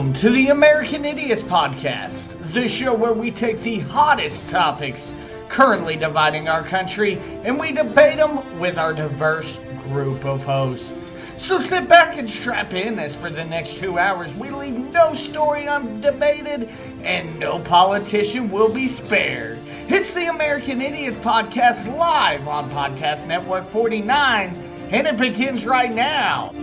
Welcome to the American Idiots Podcast, the show where we take the hottest topics currently dividing our country and we debate them with our diverse group of hosts. So sit back and strap in, as for the next 2 hours we leave no story undebated and no politician will be spared. It's the American Idiots Podcast live on Podcast Network 49, and it begins right now.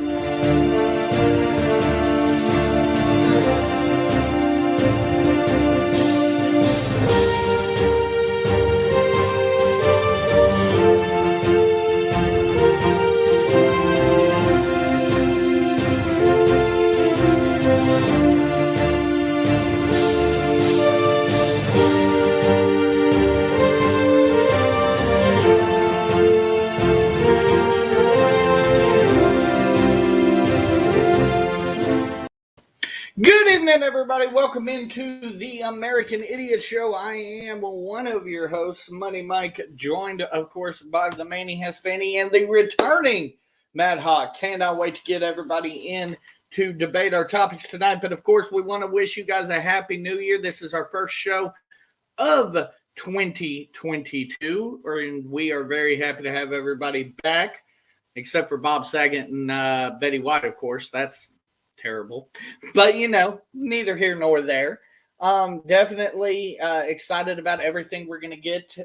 Good evening, everybody. Welcome into the American Idiot Show. I am one of your hosts, Money Mike, joined, of course, by the Manny Hispani and the returning Mad Hawk. Cannot wait to get everybody in to debate our topics tonight. But, of course, we want to wish you guys a Happy New Year. This is our first show of 2022, and we are very happy to have everybody back, except for Bob Saget and Betty White, of course. That's terrible, but neither here nor there. Definitely excited about everything we're going to get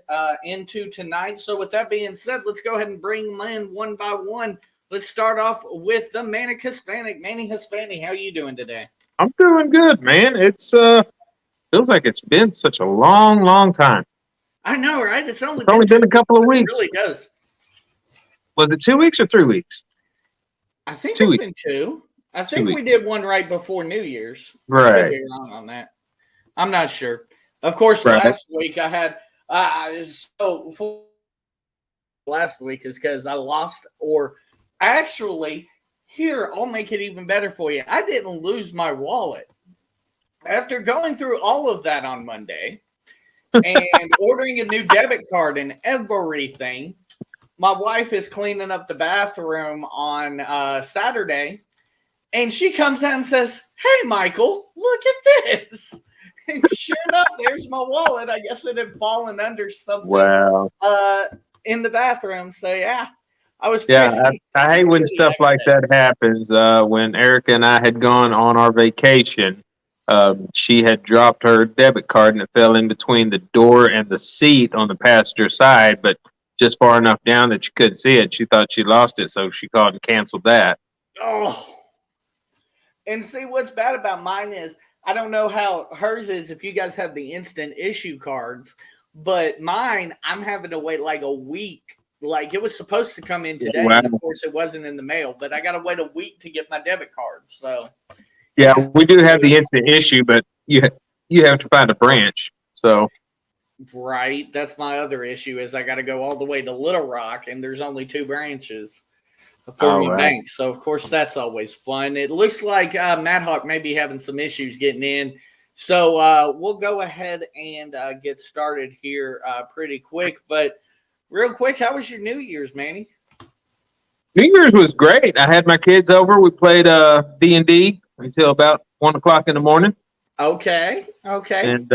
into tonight. So with that being said, let's go ahead and bring them in one by one. Let's start off with the Manic Hispanic. Manny Hispani, how you doing today? I'm doing good, man. It's feels like it's been such a long time. I know, right? It's only been a couple of weeks. It really does. Was it 2 weeks or 3 weeks? I think it's been two. I think we did one right before New Year's. Right. I could be wrong on that. I'm not sure. Of course, last week I had last week is because I lost, or actually, here, I'll make it even better for you. I didn't lose my wallet. After going through all of that on Monday and ordering a new debit card and everything, my wife is cleaning up the bathroom on Saturday. And she comes out and says, "Hey, Michael, look at this." And sure enough, there's my wallet. I guess it had fallen under something in the bathroom. So, yeah, I was I hate when stuff like that happens. When Erica and I had gone on our vacation, she had dropped her debit card and it fell in between the door and the seat on the passenger side, but just far enough down that you couldn't see it. She thought she lost it, so she called and canceled that. Oh. And see, what's bad about mine is, I don't know how hers is if you guys have the instant issue cards, but mine, I'm having to wait like a week. Like, it was supposed to come in today, and of course it wasn't in the mail, but I got to wait a week to get my debit card. So, yeah, we do have the instant issue, but you have to find a branch. So, right, that's my other issue is I got to go all the way to Little Rock, and there's only 2 branches for my bank. So, of course, that's always fun. It looks like Mad Hawk may be having some issues getting in. So, we'll go ahead and get started here pretty quick. But real quick, how was your New Year's, Manny? New Year's was great. I had my kids over. We played D&D until about 1 o'clock in the morning. Okay. And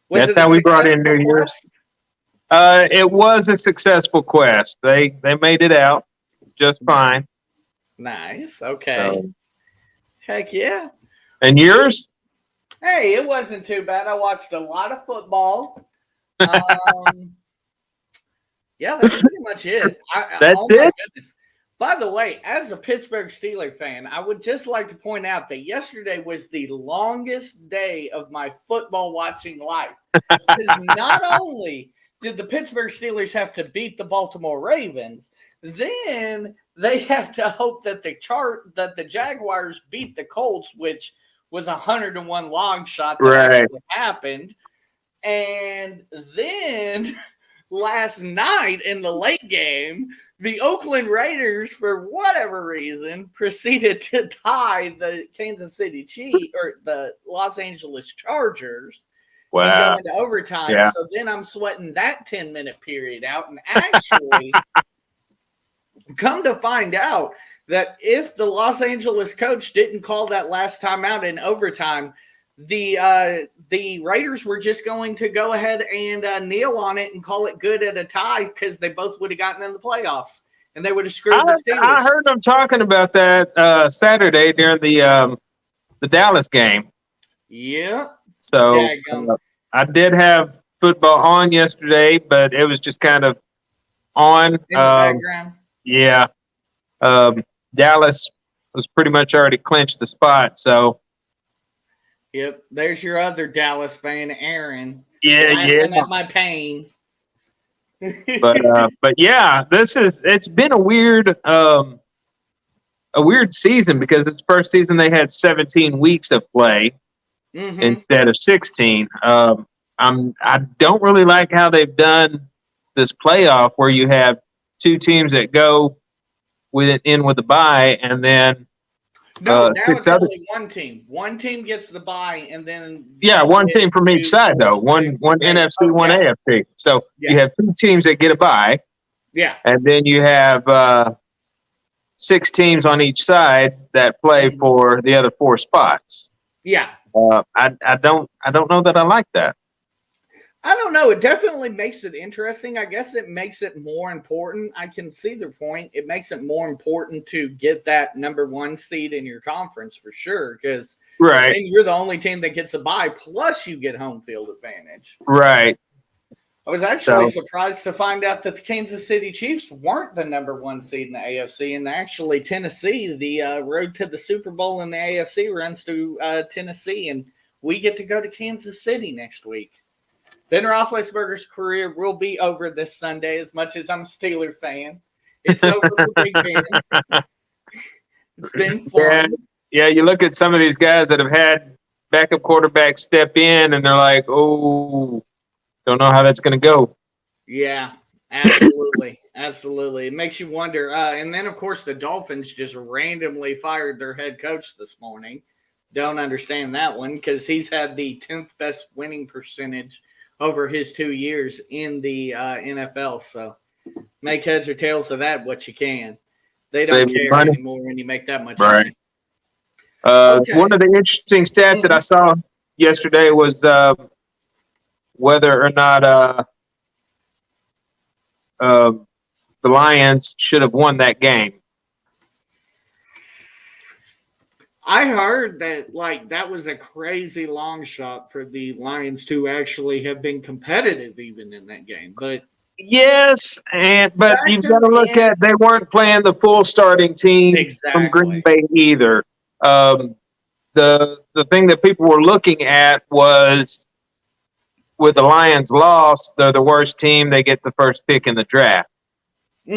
that's how we brought in New Year's. It was a successful quest. They made it out just fine. Nice. Okay. Heck yeah. And yours? Hey, it wasn't too bad. I watched a lot of football. Yeah, that's pretty much it. That's it? Goodness. By the way, as a Pittsburgh Steelers fan, I would just like to point out that yesterday was the longest day of my football watching life. Because not only did the Pittsburgh Steelers have to beat the Baltimore Ravens, then they have to hope that the Jaguars beat the Colts, which was 101 long shot that actually happened. And then last night in the late game, the Oakland Raiders, for whatever reason, proceeded to tie the Kansas City Chiefs or the Los Angeles Chargers. Wow. And go into overtime. Yeah. So then I'm sweating that 10-minute period out. And actually, Come to find out that if the Los Angeles coach didn't call that last time out in overtime, the Raiders were just going to go ahead and kneel on it and call it good at a tie because they both would have gotten in the playoffs and they would have screwed the Steelers. I heard them talking about that Saturday during the Dallas game. Yeah. So I did have football on yesterday, but it was just kind of on in the background. Yeah. Dallas was pretty much already clinched the spot. So. Yep. There's your other Dallas fan, Aaron. Yeah. At my pain. but yeah, it's been a weird season because it's the first season they had 17 weeks of play instead of 16. I don't really like how they've done this playoff where you have two teams that go with a bye and then now it's only one team. One team gets the bye and then one team from each side though. One NFC, one AFC. So you have two teams that get a bye. Yeah. And then you have 6 teams on each side that play for the other 4 spots. Yeah. I don't know that I like that. I don't know. It definitely makes it interesting. I guess it makes it more important. I can see their point. It makes it more important to get that number 1 seed in your conference for sure, because you're the only team that gets a bye, plus you get home field advantage. Right. I was actually surprised to find out that the Kansas City Chiefs weren't the number 1 seed in the AFC, and actually Tennessee, the road to the Super Bowl in the AFC runs through Tennessee, and we get to go to Kansas City next week. Ben Roethlisberger's career will be over this Sunday, as much as I'm a Steeler fan. It's over for Big Ben. It's been fun. Yeah, you look at some of these guys that have had backup quarterbacks step in, and they're like, oh, don't know how that's going to go. Yeah, absolutely. Absolutely. It makes you wonder. And then, of course, the Dolphins just randomly fired their head coach this morning. Don't understand that one because he's had the 10th best winning percentage over his 2 years in the NFL. So make heads or tails of that what you can. They don't care anymore when you make that much money. One of the interesting stats that I saw yesterday was whether or not the Lions should have won that game. I heard that that was a crazy long shot for the Lions to actually have been competitive even in that game. But yes, but you've got to look at they weren't playing the full starting team from Green Bay either. The thing that people were looking at was with the Lions loss, they're the worst team. They get the first pick in the draft.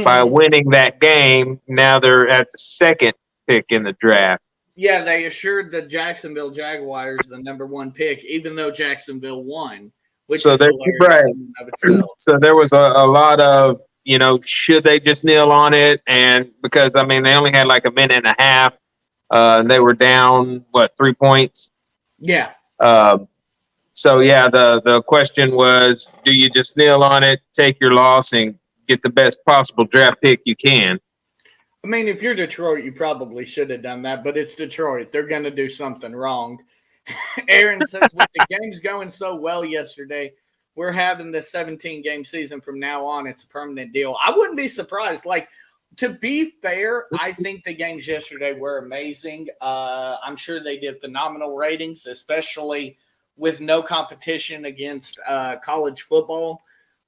By winning that game, now they're at the second pick in the draft. Yeah, they assured the Jacksonville Jaguars the number 1 pick, even though Jacksonville won, which is hilarious in and of itself. So there was a lot of, should they just kneel on it? And because, they only had like a minute and a half. And they were down, 3 points? Yeah. So, the question was, do you just kneel on it, take your loss, and get the best possible draft pick you can? If you're Detroit, you probably should have done that, but it's Detroit. They're going to do something wrong. Aaron says, with the games going so well yesterday, we're having the 17-game season from now on. It's a permanent deal. I wouldn't be surprised. To be fair, I think the games yesterday were amazing. I'm sure they did phenomenal ratings, especially with no competition against college football.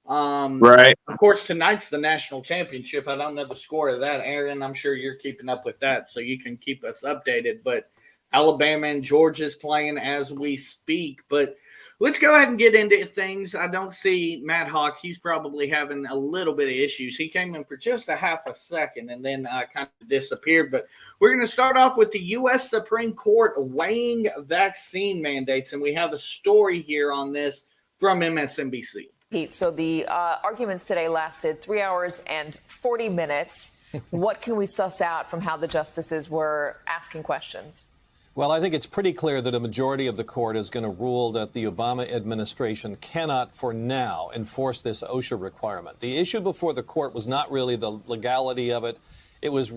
Right. Of course, tonight's the national championship. I don't know the score of that, Aaron. I'm sure you're keeping up with that, so you can keep us updated. But Alabama and Georgia's playing as we speak. But let's go ahead and get into things. I don't see Matt Hawk. He's probably having a little bit of issues. He came in for just a half a second and then kind of disappeared. But we're going to start off with the U.S. Supreme Court weighing vaccine mandates, and we have a story here on this from MSNBC. Pete, so the arguments today lasted 3 hours and 40 minutes. What can we suss out from how the justices were asking questions? Well, I think it's pretty clear that a majority of the court is going to rule that the Obama administration cannot, for now, enforce this OSHA requirement. The issue before the court was not really the legality of it. It was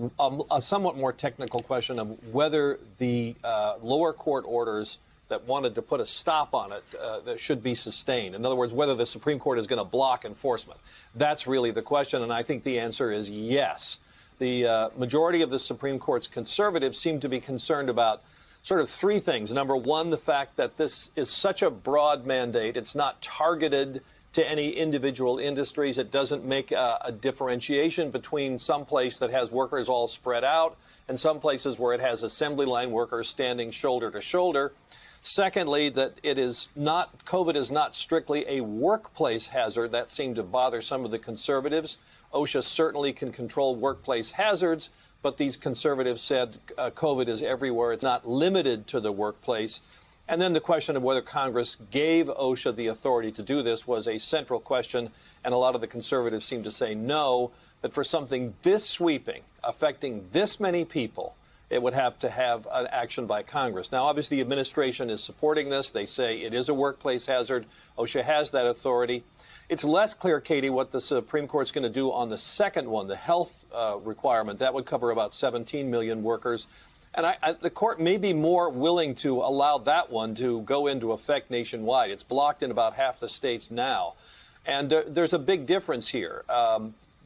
a somewhat more technical question of whether the lower court orders that wanted to put a stop on it that should be sustained. In other words, whether the Supreme Court is going to block enforcement. That's really the question, and I think the answer is yes. The majority of the Supreme Court's conservatives seem to be concerned about sort of three things. Number one, the fact that this is such a broad mandate. It's not targeted to any individual industries. It doesn't make a differentiation between some place that has workers all spread out and some places where it has assembly line workers standing shoulder to shoulder. Secondly, that COVID is not strictly a workplace hazard. That seemed to bother some of the conservatives. OSHA certainly can control workplace hazards, but these conservatives said COVID is everywhere. It's not limited to the workplace. And then the question of whether Congress gave OSHA the authority to do this was a central question, and a lot of the conservatives seem to say no, that for something this sweeping, affecting this many people, it would have to have an action by Congress. Now, obviously, the administration is supporting this. They say it is a workplace hazard. OSHA has that authority. It's less clear, Katie, what the Supreme Court's going to do on the second one, the health requirement. That would cover about 17 million workers. And the court may be more willing to allow that one to go into effect nationwide. It's blocked in about half the states now. And there's a big difference here.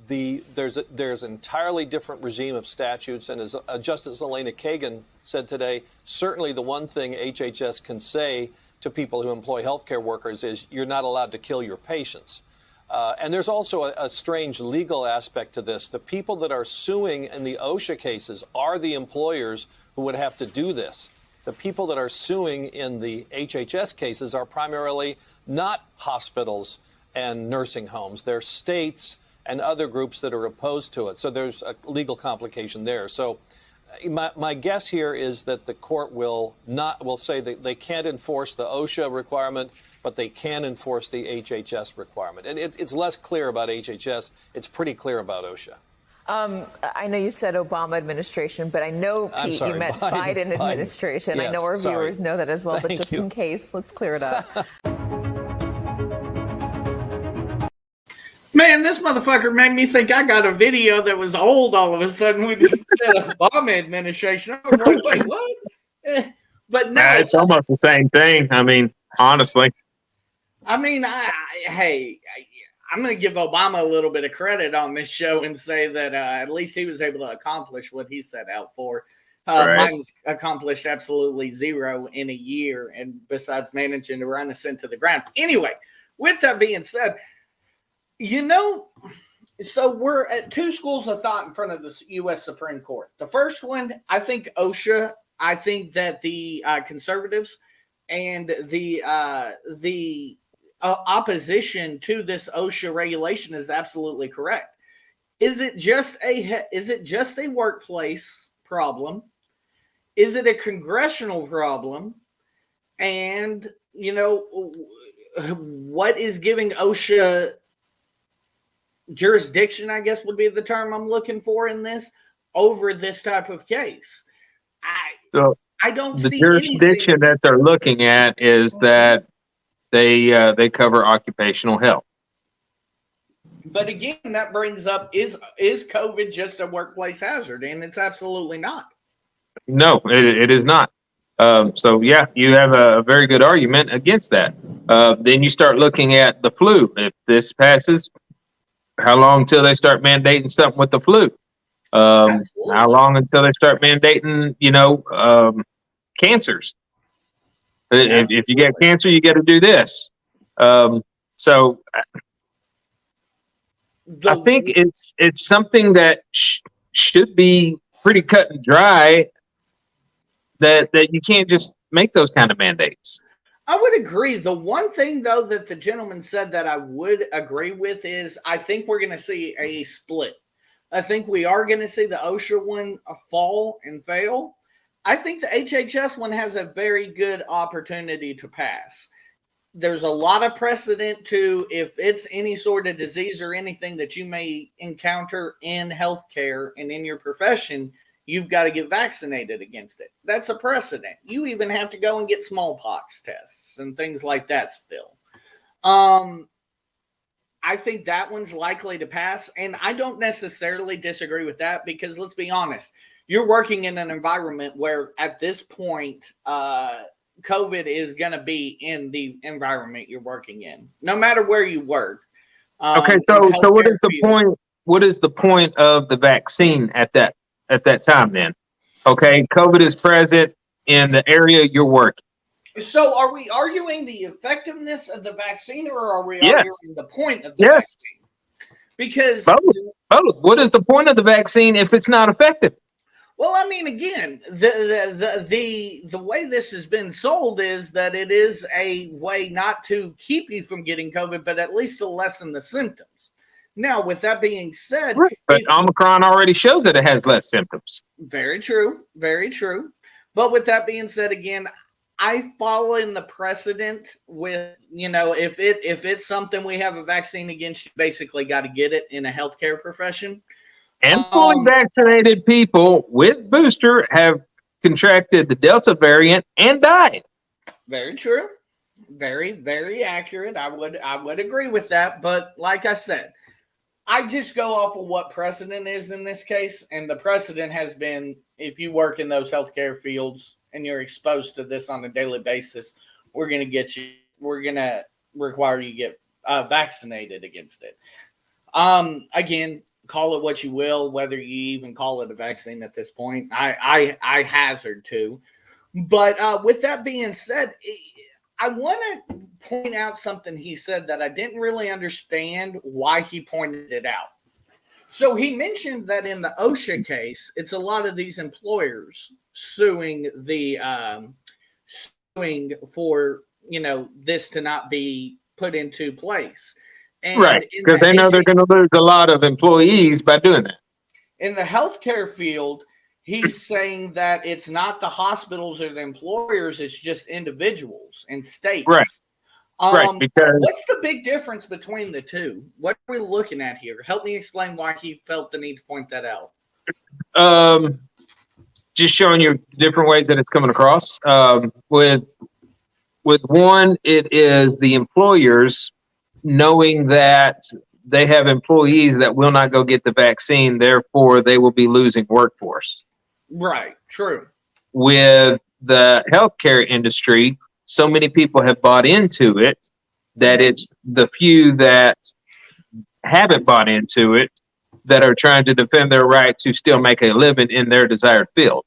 There's an entirely different regime of statutes. And as Justice Elena Kagan said today, certainly the one thing HHS can say to people who employ healthcare workers is you're not allowed to kill your patients. And there's also a strange legal aspect to this. The people that are suing in the OSHA cases are the employers who would have to do this. The people that are suing in the HHS cases are primarily not hospitals and nursing homes. They're states and other groups that are opposed to it. So there's a legal complication there. So my guess here is that the court will say that they can't enforce the OSHA requirement, but they can enforce the HHS requirement. And it's less clear about HHS. It's pretty clear about OSHA. I know you said Obama administration, but I know, Pete, you meant Biden administration. Yes, I know our viewers know that as well, but just in case, let's clear it up. Man, this motherfucker made me think I got a video that was old all of a sudden when he said Obama administration. I was like, wait, what? But no. It's almost the same thing. I mean, honestly. I mean, I'm going to give Obama a little bit of credit on this show and say that at least he was able to accomplish what he set out for. Right. Mine's accomplished absolutely zero in a year, and besides managing to run us into the ground. Anyway, with that being said, so we're at two schools of thought in front of the U.S. Supreme Court. The first one, I think OSHA. I think that the conservatives and the opposition to this OSHA regulation is absolutely correct. Is it just a workplace problem? Is it a congressional problem? And what is giving OSHA jurisdiction, I guess would be the term I'm looking for in this, over this type of case? I don't see the jurisdiction anything that they're looking at is that they cover occupational health. But again, that brings up, is COVID just a workplace hazard? And it's absolutely not. No, it is not. So yeah, you have a very good argument against that. Then you start looking at the flu. If this passes, how long until they start mandating something with the flu? How long until they start mandating, cancers? If you get cancer, you got to do this. So I think it's something that should be pretty cut and dry. That you can't just make those kind of mandates. I would agree. The one thing, though, that the gentleman said that I would agree with is I think we're going to see a split. I think we are going to see the OSHA one fall and fail. I think the HHS one has a very good opportunity to pass. There's a lot of precedent to, if it's any sort of disease or anything that you may encounter in healthcare and in your profession, you've got to get vaccinated against it. That's a precedent. You even have to go and get smallpox tests and things like that still. I think that one's likely to pass, and I don't necessarily disagree with that because let's be honest, you're working in an environment where at this point, COVID is going to be in the environment you're working in, no matter where you work. Okay, so what is the point? What is the point of the vaccine at that time then? Okay, COVID is present in the area you're working. So are we arguing the effectiveness of the vaccine, or are we arguing the point of the vaccine? Because both. What is the point of the vaccine if it's not effective? Well, I mean, again, the way this has been sold is that it is a way not to keep you from getting COVID, but at least to lessen the symptoms. Now, with that being said, but Omicron already shows that it has less symptoms. Very true, very true. But with that being said, again, I follow in the precedent with, if it's something we have a vaccine against, you basically got to get it in a healthcare profession. And fully vaccinated people with booster have contracted the Delta variant and died. Very true. Very, very accurate. I would agree with that. But like I said, I just go off of what precedent is in this case. And the precedent has been, if you work in those healthcare fields and you're exposed to this on a daily basis, we're going to require you get vaccinated against it. Again, call it what you will, whether you even call it a vaccine at this point. I hazard to. But with that being said, I want to point out something he said that I didn't really understand why he pointed it out. So he mentioned that in the OSHA case, it's a lot of these employers suing for, this to not be put into place. And right, because they know they're going to lose a lot of employees by doing that. In the healthcare field, he's saying that it's not the hospitals or the employers, it's just individuals and states. Right. Because what's the big difference between the two? What are we looking at here? Help me explain why he felt the need to point that out. Just showing you different ways that it's coming across. With one, it is the employers knowing that they have employees that will not go get the vaccine, therefore they will be losing workforce. Right, true. With the healthcare industry, so many people have bought into it that it's the few that haven't bought into it that are trying to defend their right to still make a living in their desired field.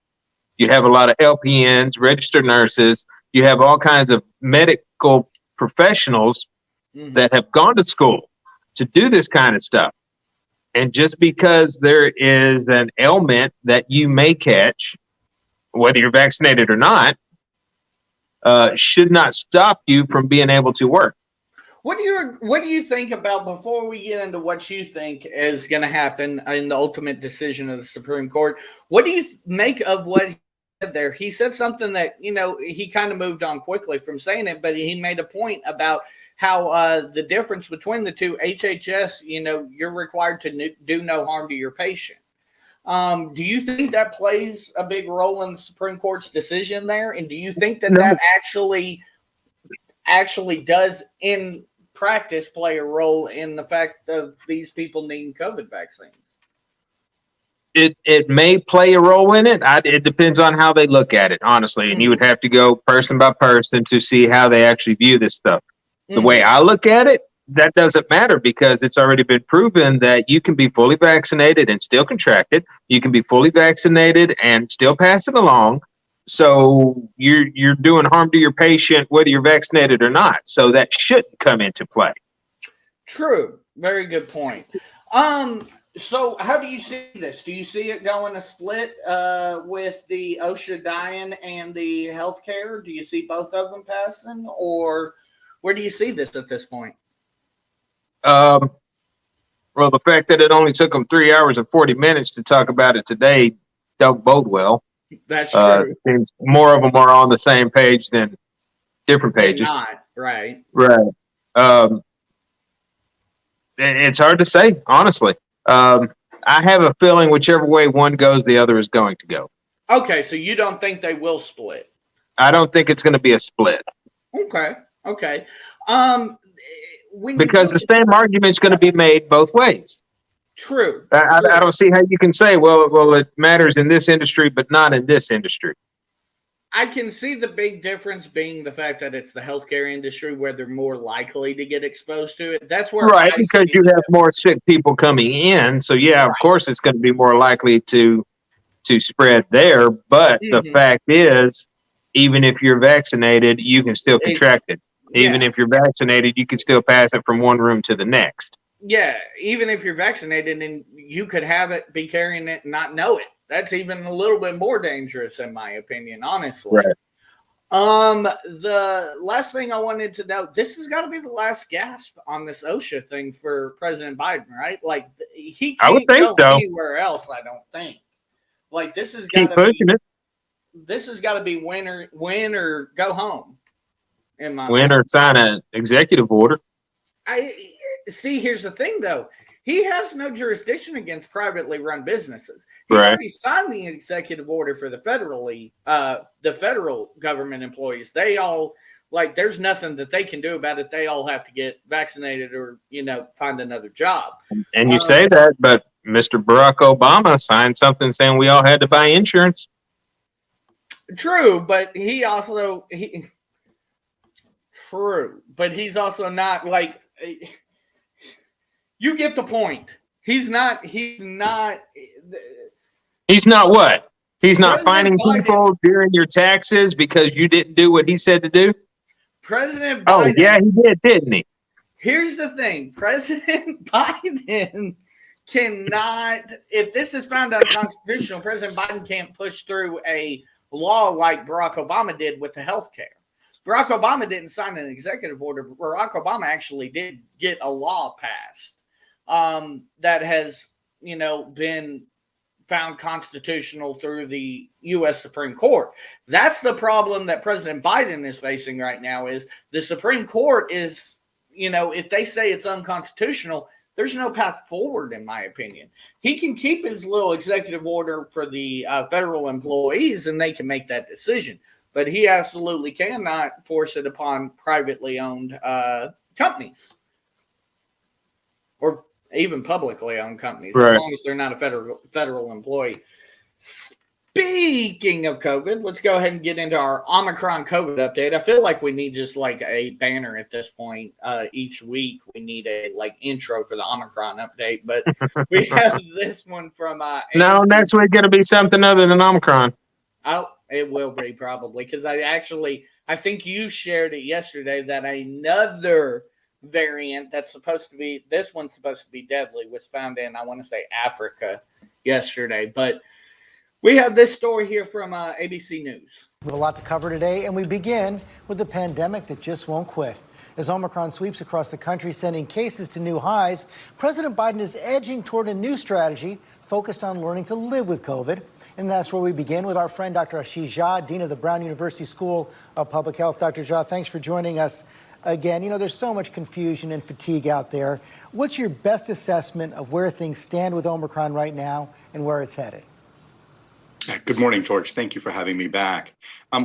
You have a lot of LPNs, registered nurses, you have all kinds of medical professionals that have gone to school to do this kind of stuff. And just because there is an ailment that you may catch, whether you're vaccinated or not, should not stop you from being able to work. What do you think about, before we get into what you think is going to happen in the ultimate decision of the Supreme Court, what do you make of what he said there? He said something that, he kind of moved on quickly from saying it, but he made a point about how the difference between the two, HHS, you're required to do no harm to your patient. Do you think that plays a big role in the Supreme Court's decision there? And do you think that that actually does in practice play a role in the fact of these people needing COVID vaccines? It may play a role in it. It depends on how they look at it, honestly. And you would have to go person by person to see how they actually view this stuff. The way I look at it, that doesn't matter because it's already been proven that you can be fully vaccinated and still contract it. You can be fully vaccinated and still pass it along. So you're doing harm to your patient whether you're vaccinated or not. So that shouldn't come into play. True. Very good point. So how do you see this? Do you see it going a split with the OSHA dying and the healthcare? Do you see both of them passing, or where do you see this at this point? Well, the fact that it only took them 3 hours and 40 minutes to talk about it today don't bode well. That's true. Seems more of them are on the same page than different pages. They're not, right. Right. It's hard to say, honestly. I have a feeling whichever way one goes, the other is going to go. Okay, so you don't think they will split? I don't think it's going to be a split. Okay. Because the same argument is going to be made both ways. True. I don't see how you can say, well, it matters in this industry, but not in this industry. I can see the big difference being the fact that it's the healthcare industry where they're more likely to get exposed to it. That's where because you have more sick people coming in. So yeah, of course it's going to be more likely to spread there. But the fact is, even if you're vaccinated, you can still contract it. Even if you're vaccinated, you can still pass it from one room to the next. Yeah, even if you're vaccinated, and you could have it, be carrying it, and not know it. That's even a little bit more dangerous, in my opinion, honestly. Right. The last thing I wanted to know, this has got to be the last gasp on this OSHA thing for President Biden, right? Like, he can't go anywhere else, I don't think. Like, this has got to be win or go home. In my win or sign an executive order. See, here's the thing, though. He has no jurisdiction against privately run businesses. He already signed the executive order for the federal government employees. They all, like, there's nothing that they can do about it. They all have to get vaccinated or, find another job. And you say that, but Mr. Barack Obama signed something saying we all had to buy insurance. True, but he's also not like. You get the point. He's not what? He's not fining people during your taxes because you didn't do what he said to do? President Biden. Oh, yeah, he did, didn't he? Here's the thing. President Biden cannot, if this is found unconstitutional, President Biden can't push through a law like Barack Obama did with the health care. Barack Obama didn't sign an executive order. Barack Obama actually did get a law passed that has, been found constitutional through the U.S. Supreme Court. That's the problem that President Biden is facing right now is the Supreme Court is, if they say it's unconstitutional, there's no path forward, in my opinion. He can keep his little executive order for the federal employees and they can make that decision. But he absolutely cannot force it upon privately owned companies or even publicly owned companies, as long as they're not a federal employee. Speaking of COVID, let's go ahead and get into our Omicron COVID update. I feel like we need just like a banner at this point. Each week we need a intro for the Omicron update, but we have this one from no, next week going to be something other than Omicron. Oh, it will be probably because I think you shared it yesterday that another variant that's supposed to be, this one's supposed to be deadly, was found in, I want to say, Africa yesterday. But we have this story here from ABC News. We have a lot to cover today, and we begin with the pandemic that just won't quit. As Omicron sweeps across the country, sending cases to new highs, President Biden is edging toward a new strategy focused on learning to live with COVID. And that's where we begin with our friend, Dr. Ashish Jha, Dean of the Brown University School of Public Health. Dr. Jha, thanks for joining us again. There's so much confusion and fatigue out there. What's your best assessment of where things stand with Omicron right now and where it's headed? Good morning, George. Thank you for having me back.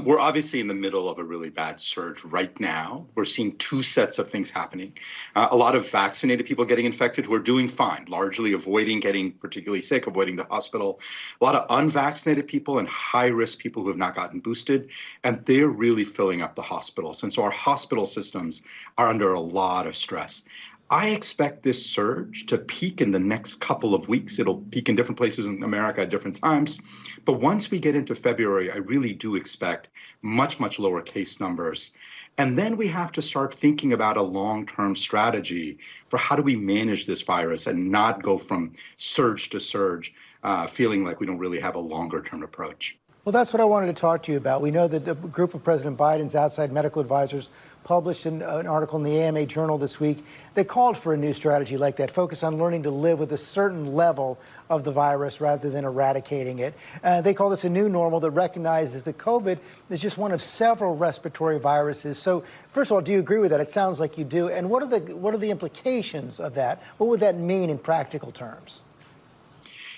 We're obviously in the middle of a really bad surge right now. We're seeing two sets of things happening. A lot of vaccinated people getting infected who are doing fine, largely avoiding getting particularly sick, avoiding the hospital. A lot of unvaccinated people and high-risk people who have not gotten boosted, and they're really filling up the hospitals. And so our hospital systems are under a lot of stress. I expect this surge to peak in the next couple of weeks. It'll peak in different places in America at different times. But once we get into February, I really do expect much, much lower case numbers. And then we have to start thinking about a long-term strategy for how do we manage this virus and not go from surge to surge, feeling like we don't really have a longer-term approach. Well, that's what I wanted to talk to you about. We know that a group of President Biden's outside medical advisors published an article in the AMA Journal this week. They called for a new strategy like that, focused on learning to live with a certain level of the virus rather than eradicating it. They call this a new normal that recognizes that COVID is just one of several respiratory viruses. So, first of all, do you agree with that? It sounds like you do. And what are the implications of that? What would that mean in practical terms?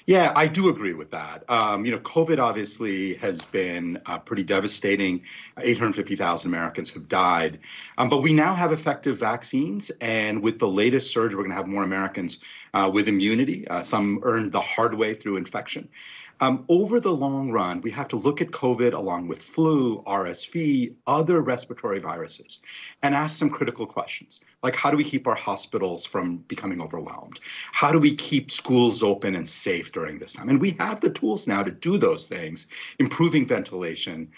Yeah, I do agree with that. COVID obviously has been pretty devastating. 850,000 Americans have died. But we now have effective vaccines. And with the latest surge, we're going to have more Americans with immunity. Some earned the hard way through infection. Over the long run, we have to look at COVID along with flu, RSV, other respiratory viruses, and ask some critical questions. Like, how do we keep our hospitals from becoming overwhelmed? How do we keep schools open and safe during this time? And we have the tools now to do those things, improving ventilation,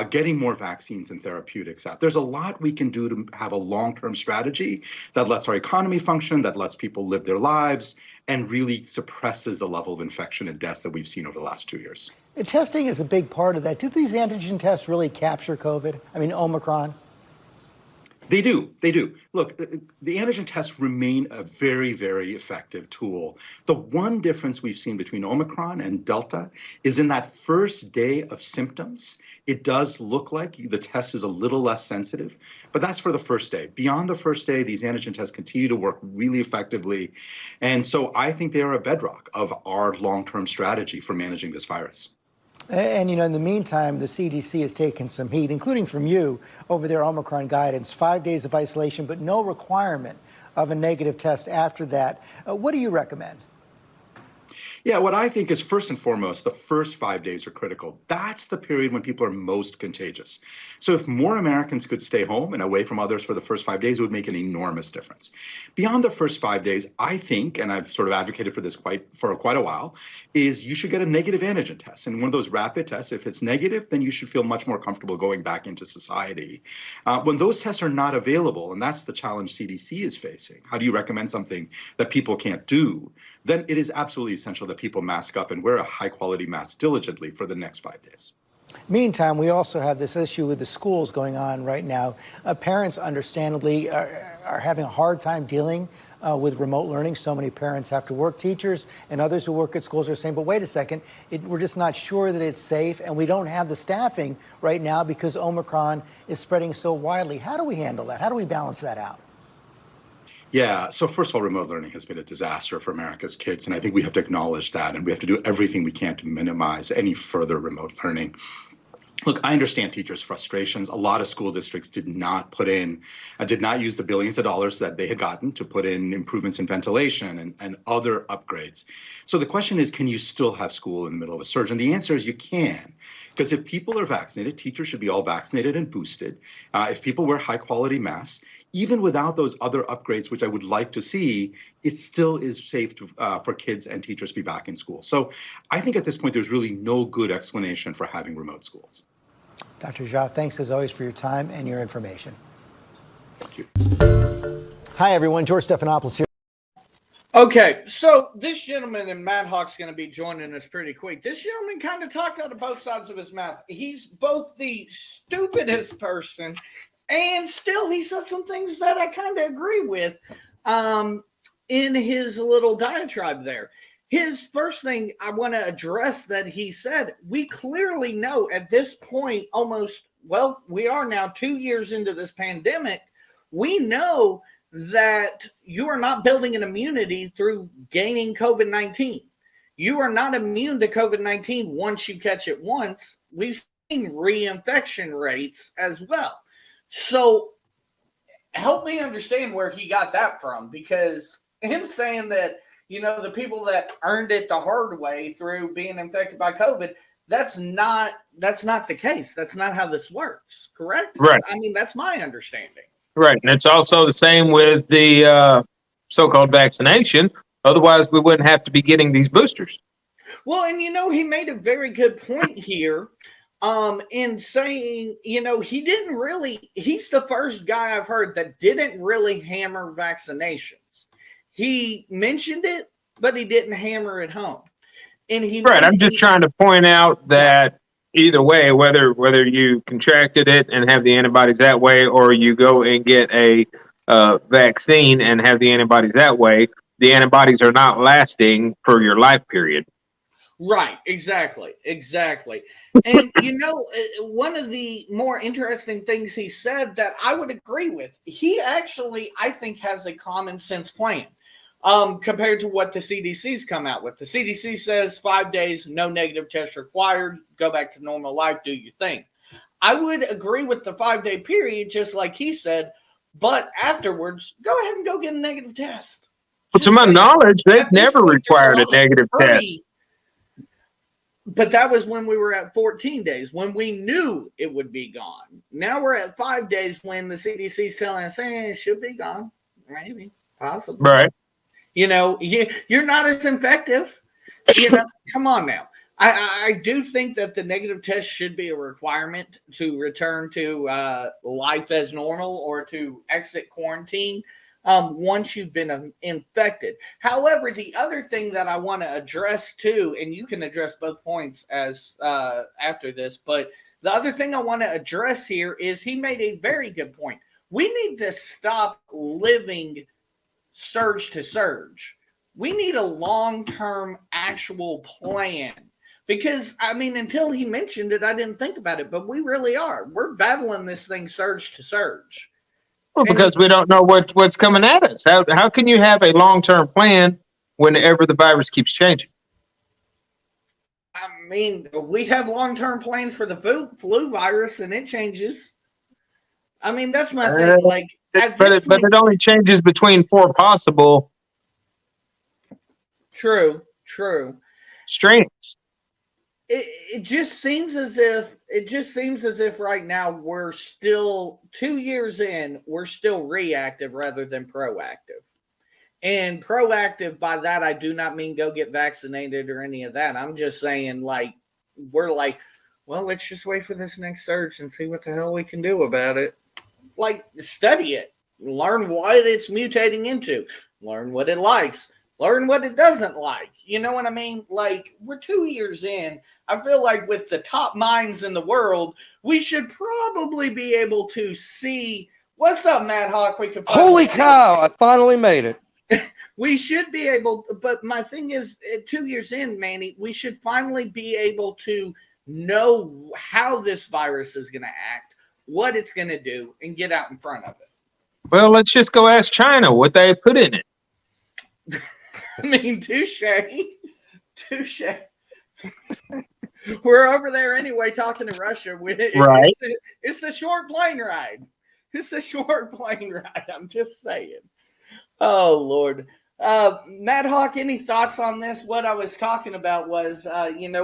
getting more vaccines and therapeutics out. There's a lot we can do to have a long-term strategy that lets our economy function, that lets people live their lives, and really suppresses the level of infection and deaths that we've seen over the last 2 years. Testing is a big part of that. Do these antigen tests really capture COVID? I mean, Omicron? They do. Look, the antigen tests remain a very, very effective tool. The one difference we've seen between Omicron and Delta is in that first day of symptoms, it does look like the test is a little less sensitive, but that's for the first day. Beyond the first day, these antigen tests continue to work really effectively. And so I think they are a bedrock of our long-term strategy for managing this virus. And, in the meantime, the CDC has taken some heat, including from you, over their Omicron guidance, 5 days of isolation, but no requirement of a negative test after that. What do you recommend? Yeah, what I think is first and foremost, the first 5 days are critical. That's the period when people are most contagious. So if more Americans could stay home and away from others for the first 5 days, it would make an enormous difference. Beyond the first 5 days, I think, and I've sort of advocated for this for quite a while, is you should get a negative antigen test. And one of those rapid tests, if it's negative, then you should feel much more comfortable going back into society. When those tests are not available, and that's the challenge CDC is facing, how do you recommend something that people can't do? Then it is absolutely essential that people mask up and wear a high-quality mask diligently for the next 5 days. Meantime, we also have this issue with the schools going on right now. Parents, understandably, are having a hard time dealing with remote learning. So many parents have to work. Teachers and others who work at schools are saying, but wait a second, we're just not sure that it's safe, and we don't have the staffing right now because Omicron is spreading so widely. How do we handle that? How do we balance that out? Yeah, so first of all, remote learning has been a disaster for America's kids, and I think we have to acknowledge that, and we have to do everything we can to minimize any further remote learning. Look, I understand teachers' frustrations. A lot of school districts did not use the billions of dollars that they had gotten to put in improvements in ventilation and other upgrades. So the question is, can you still have school in the middle of a surge? And the answer is you can, because if people are vaccinated, teachers should be all vaccinated and boosted. If people wear high quality masks, even without those other upgrades, which I would like to see, it still is safe for kids and teachers to be back in school. So I think at this point, there's really no good explanation for having remote schools. Dr. Jha, thanks as always for your time and your information. Thank you. Hi, everyone. George Stephanopoulos here. Okay, so this gentleman, and Matt Hawk's going to be joining us pretty quick. This gentleman kind of talked out of both sides of his mouth. He's both the stupidest person, and still he said some things that I kind of agree with in his little diatribe there. His first thing I want to address that he said, we clearly know at this point we are now 2 years into this pandemic. We know that you are not building an immunity through gaining COVID-19. You are not immune to COVID-19 once you catch it once. We've seen reinfection rates as well. So help me understand where he got that from, because him saying that, the people that earned it the hard way through being infected by COVID, that's not the case. That's not how this works, correct? Right. I mean, that's my understanding. Right. And it's also the same with the so-called vaccination. Otherwise, we wouldn't have to be getting these boosters. Well, and he made a very good point here in saying, he's the first guy I've heard that didn't really hammer vaccinations. He mentioned it, but he didn't hammer it home. And I'm just trying to point out that either way, whether you contracted it and have the antibodies that way, or you go and get a vaccine and have the antibodies that way, the antibodies are not lasting for your life period. Right. Exactly. And, one of the more interesting things he said that I would agree with, he actually, I think, has a common sense plan. compared to what the CDC's come out with. The CDC says 5 days, no negative test required, go back to normal life, do your thing. I would agree with the 5-day period, just like he said, but afterwards, go ahead and go get a negative test. Well, to my knowledge, they've never required a negative test. But that was when we were at 14 days, when we knew it would be gone. Now we're at 5 days when the CDC's telling us, it should be gone. Maybe, possibly. Right. You know, you're not as effective. You know, come on now. I do think that the negative test should be a requirement to return to life as normal or to exit quarantine once you've been infected. However, the other thing that I want to address too, and you can address both points as after this, but the other thing I want to address here is he made a very good point. We need to stop living surge to surge. We need a long-term actual plan. Because, I mean, until he mentioned it, I didn't think about it, but we really are. We're battling this thing surge to surge. Well, because we don't know what's coming at us. How can you have a long-term plan whenever the virus keeps changing? I mean, we have long-term plans for the flu virus, and it changes. I mean, that's my thing. Like, but it only changes between 4 possible. True. Strains. It just seems as if right now we're still 2 years in, we're still reactive rather than proactive. And proactive, by that I do not mean go get vaccinated or any of that. I'm just saying, like, we're like, well, let's just wait for this next surge and see what the hell we can do about it. Like, study it, learn what it's mutating into, learn what it likes, learn what it doesn't like. You know what I mean? Like, we're 2 years in. I feel like with the top minds in the world, we should probably be able to see what's up, Mad Hawk. We can. Holy cow! I finally made it. We should be able, but my thing is, 2 years in, Manny, we should finally be able to know how this virus is going to act, what it's going to do, and get out in front of it. Well, let's just go ask China what they put in it. I mean, touche. We're over there anyway talking to Russia. Right. It's a short plane ride. I'm just saying. Oh, Lord. Mad Hawk, any thoughts on this? What I was talking about was,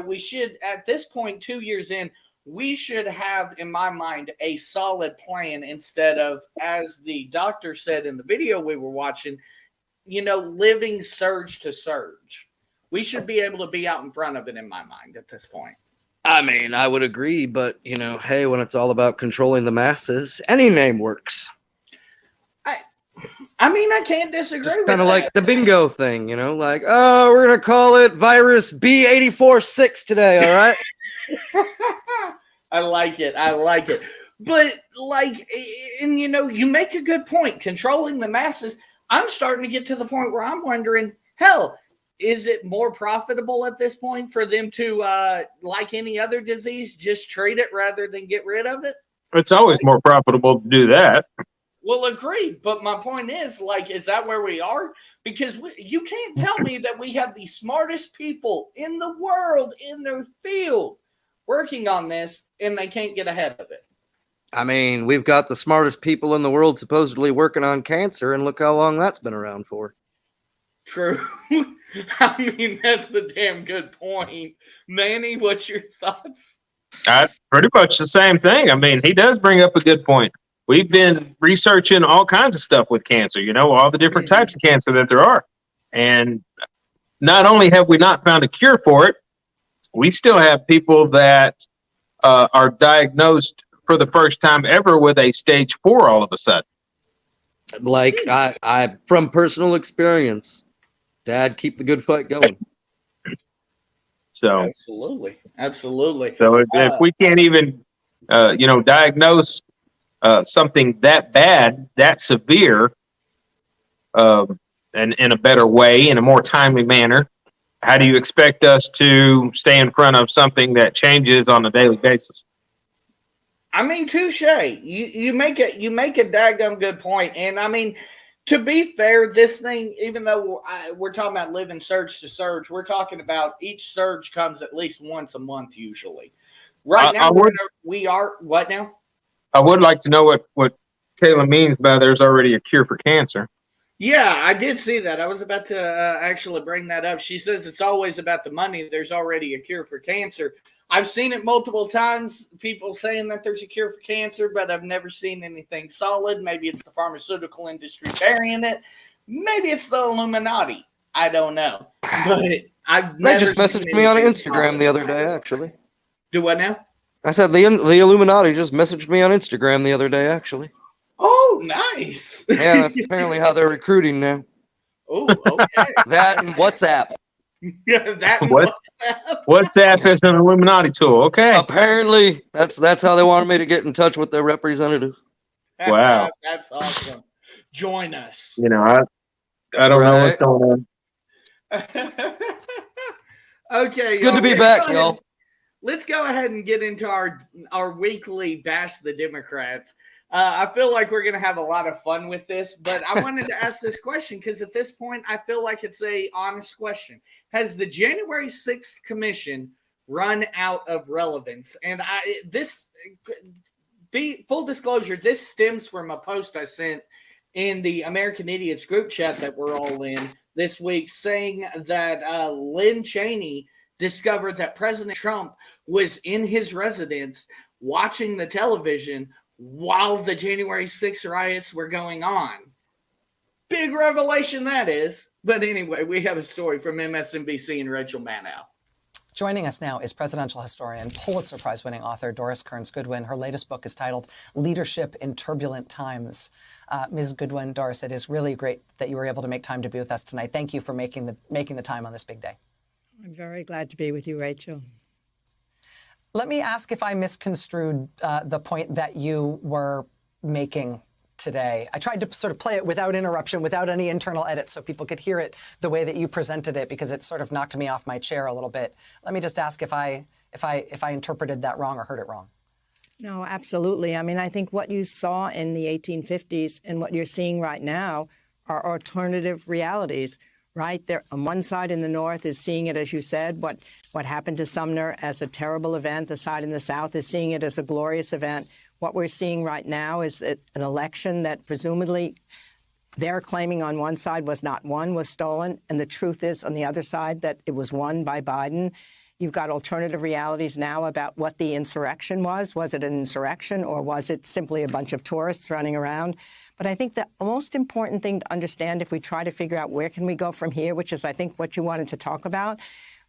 we should, at this point, 2 years in, we should have, in my mind, a solid plan instead of, as the doctor said in the video we were watching, living surge to surge. We should be able to be out in front of it, in my mind, at this point. I mean, I would agree, but, hey, when it's all about controlling the masses, any name works. I mean, I can't disagree with that. Kind of like the bingo thing, like, oh, we're going to call it virus B846 today, all right? I like it. But, like, and, you make a good point. Controlling the masses, I'm starting to get to the point where I'm wondering, hell, is it more profitable at this point for them to, like any other disease, just treat it rather than get rid of it? It's always more profitable to do that. Well, agreed. But my point is, like, is that where we are? Because you can't tell me that we have the smartest people in the world in their field working on this and they can't get ahead of it. I mean, we've got the smartest people in the world supposedly working on cancer, and look how long that's been around for. True. I mean, that's the damn good point. Manny, what's your thoughts? Pretty much the same thing. I mean, he does bring up a good point. We've been researching all kinds of stuff with cancer, all the different types of cancer that there are. And not only have we not found a cure for it, we still have people that are diagnosed for the first time ever with a stage 4 all of a sudden. Like, I from personal experience, Dad, keep the good fight going. So Absolutely. So if we can't even, diagnose something that bad, that severe, and in a better way, in a more timely manner, how do you expect us to stay in front of something that changes on a daily basis? I mean, touche. You make a daggum good point. And I mean, To be fair, this thing, even though we're talking about living surge to surge, we're talking about each surge comes at least once a month usually. Right now, we are what now? I would like to know what Kayla means by there's already a cure for cancer. Yeah, I did see that. I was about to actually bring that up. She says it's always about the money. There's already a cure for cancer. I've seen it multiple times, people saying that there's a cure for cancer, but I've never seen anything solid. Maybe it's the pharmaceutical industry burying it. Maybe it's the Illuminati. I don't know. But I've never They just messaged me on Instagram the other day, actually. Do what now? I said the Illuminati just messaged me on Instagram the other day, actually. Oh, nice. Yeah, that's apparently how they're recruiting now. Oh, okay. That and WhatsApp. Yeah, that and WhatsApp. WhatsApp is an Illuminati tool. Okay. Apparently, that's how they wanted me to get in touch with their representative. Wow. That's awesome. Join us. You know, I don't know what's going on. Okay. It's good to be back, y'all. Let's go ahead and get into our weekly Bash the Democrats. I feel like we're going to have a lot of fun with this, but I wanted to ask this question because at this point, I feel like it's a honest question. Has the January 6th commission run out of relevance? And full disclosure, this stems from a post I sent in the American Idiots group chat that we're all in this week saying that Lynn Cheney discovered that President Trump was in his residence watching the television while the January 6th riots were going on. Big revelation that is. But anyway, we have a story from MSNBC and Rachel Maddow. Joining us now is presidential historian, Pulitzer Prize-winning author Doris Kearns Goodwin. Her latest book is titled Leadership in Turbulent Times. Ms. Goodwin, Doris, it is really great that you were able to make time to be with us tonight. Thank you for making the time on this big day. I'm very glad to be with you, Rachel. Let me ask if I misconstrued the point that you were making today. I tried to sort of play it without interruption, without any internal edits, so people could hear it the way that you presented it, because it sort of knocked me off my chair a little bit. Let me just ask if I interpreted that wrong or heard it wrong. No, absolutely. I mean, I think what you saw in the 1850s and what you're seeing right now are alternative realities. Right there on one side in the North is seeing it, as you said, what happened to Sumner as a terrible event. The side in the South is seeing it as a glorious event. What we're seeing right now is an election that presumably they're claiming on one side was not won, was stolen. And the truth is on the other side that it was won by Biden. You've got alternative realities now about what the insurrection was. Was it an insurrection or was it simply a bunch of tourists running around? But I think the most important thing to understand if we try to figure out where can we go from here, which is I think what you wanted to talk about,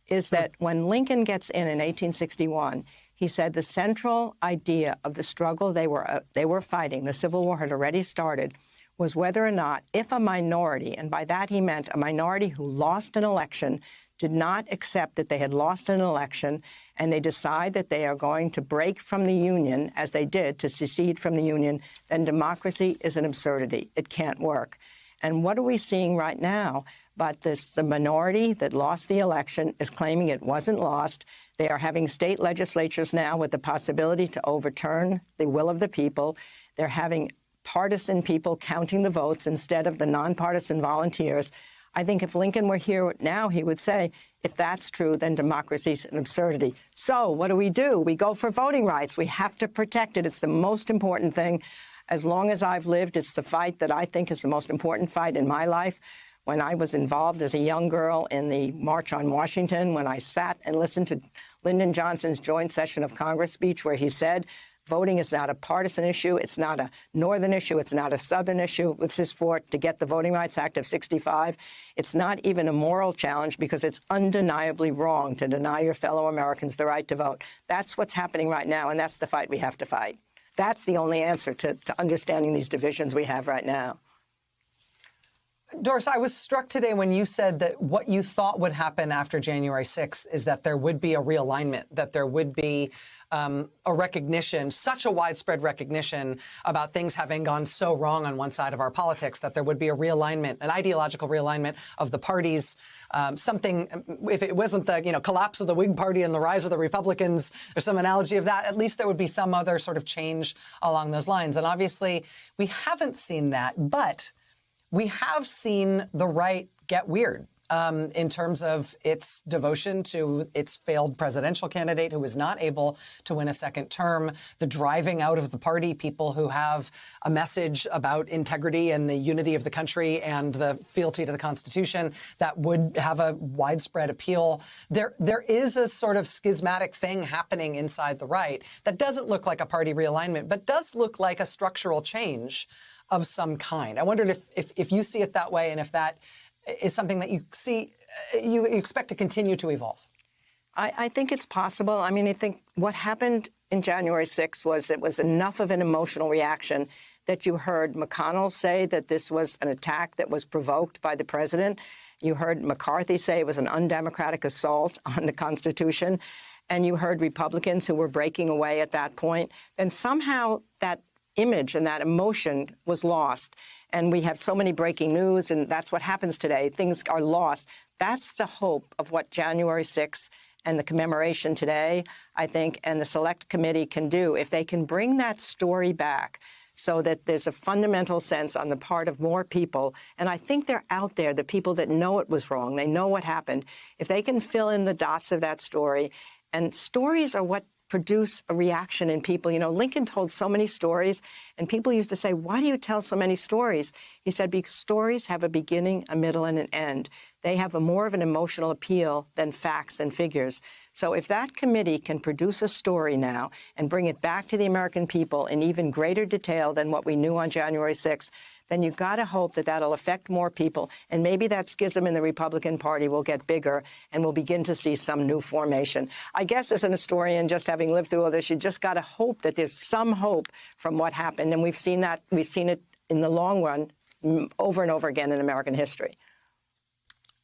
is that when Lincoln gets in 1861, he said the central idea of the struggle they were fighting, the Civil War had already started, was whether or not if a minority, and by that he meant a minority who lost an election, did not accept that they had lost an election, and they decide that they are going to break from the Union, as they did, to secede from the Union, then democracy is an absurdity. It can't work. And what are we seeing right now? But the minority that lost the election is claiming it wasn't lost. They are having state legislatures now with the possibility to overturn the will of the people. They're having partisan people counting the votes instead of the nonpartisan volunteers. I think if Lincoln were here now, he would say, if that's true, then democracy is an absurdity. So what do? We go for voting rights. We have to protect it. It's the most important thing. As long as I've lived, it's the fight that I think is the most important fight in my life. When I was involved as a young girl in the March on Washington, when I sat and listened to Lyndon Johnson's joint session of Congress speech where he said, voting is not a partisan issue. It's not a northern issue. It's not a southern issue. This is to get the Voting Rights Act of 65. It's not even a moral challenge because it's undeniably wrong to deny your fellow Americans the right to vote. That's what's happening right now, and that's the fight we have to fight. That's the only answer to understanding these divisions we have right now. Doris, I was struck today when you said that what you thought would happen after January 6th is that there would be a realignment, that there would be a recognition, such a widespread recognition about things having gone so wrong on one side of our politics, that there would be a realignment, an ideological realignment of the parties, something, if it wasn't the collapse of the Whig Party and the rise of the Republicans, or some analogy of that, at least there would be some other sort of change along those lines. And obviously, we haven't seen that, but we have seen the right get weird. In terms of its devotion to its failed presidential candidate who was not able to win a second term, the driving out of the party people who have a message about integrity and the unity of the country and the fealty to the Constitution that would have a widespread appeal. There is a sort of schismatic thing happening inside the right that doesn't look like a party realignment, but does look like a structural change of some kind. I wondered if you see it that way and if that is something that you see, you expect to continue to evolve. I think it's possible. I mean, I think what happened in January 6th was it was enough of an emotional reaction that you heard McConnell say that this was an attack that was provoked by the president. You heard McCarthy say it was an undemocratic assault on the Constitution. And you heard Republicans who were breaking away at that point. And somehow that image and that emotion was lost. And we have so many breaking news, and that's what happens today. Things are lost. That's the hope of what January 6th and the commemoration today, I think, and the Select Committee can do. If they can bring that story back so that there's a fundamental sense on the part of more people, and I think they're out there, the people that know it was wrong, they know what happened. If they can fill in the dots of that story, and stories are what produce a reaction in people. You know, Lincoln told so many stories, and people used to say, why do you tell so many stories? He said, because stories have a beginning, a middle, and an end. They have more of an emotional appeal than facts and figures. So if that committee can produce a story now and bring it back to the American people in even greater detail than what we knew on January 6th, then you've got to hope that that'll affect more people. And maybe that schism in the Republican Party will get bigger and we'll begin to see some new formation. I guess as an historian, just having lived through all this, you just got to hope that there's some hope from what happened. And we've seen that. We've seen it in the long run over and over again in American history.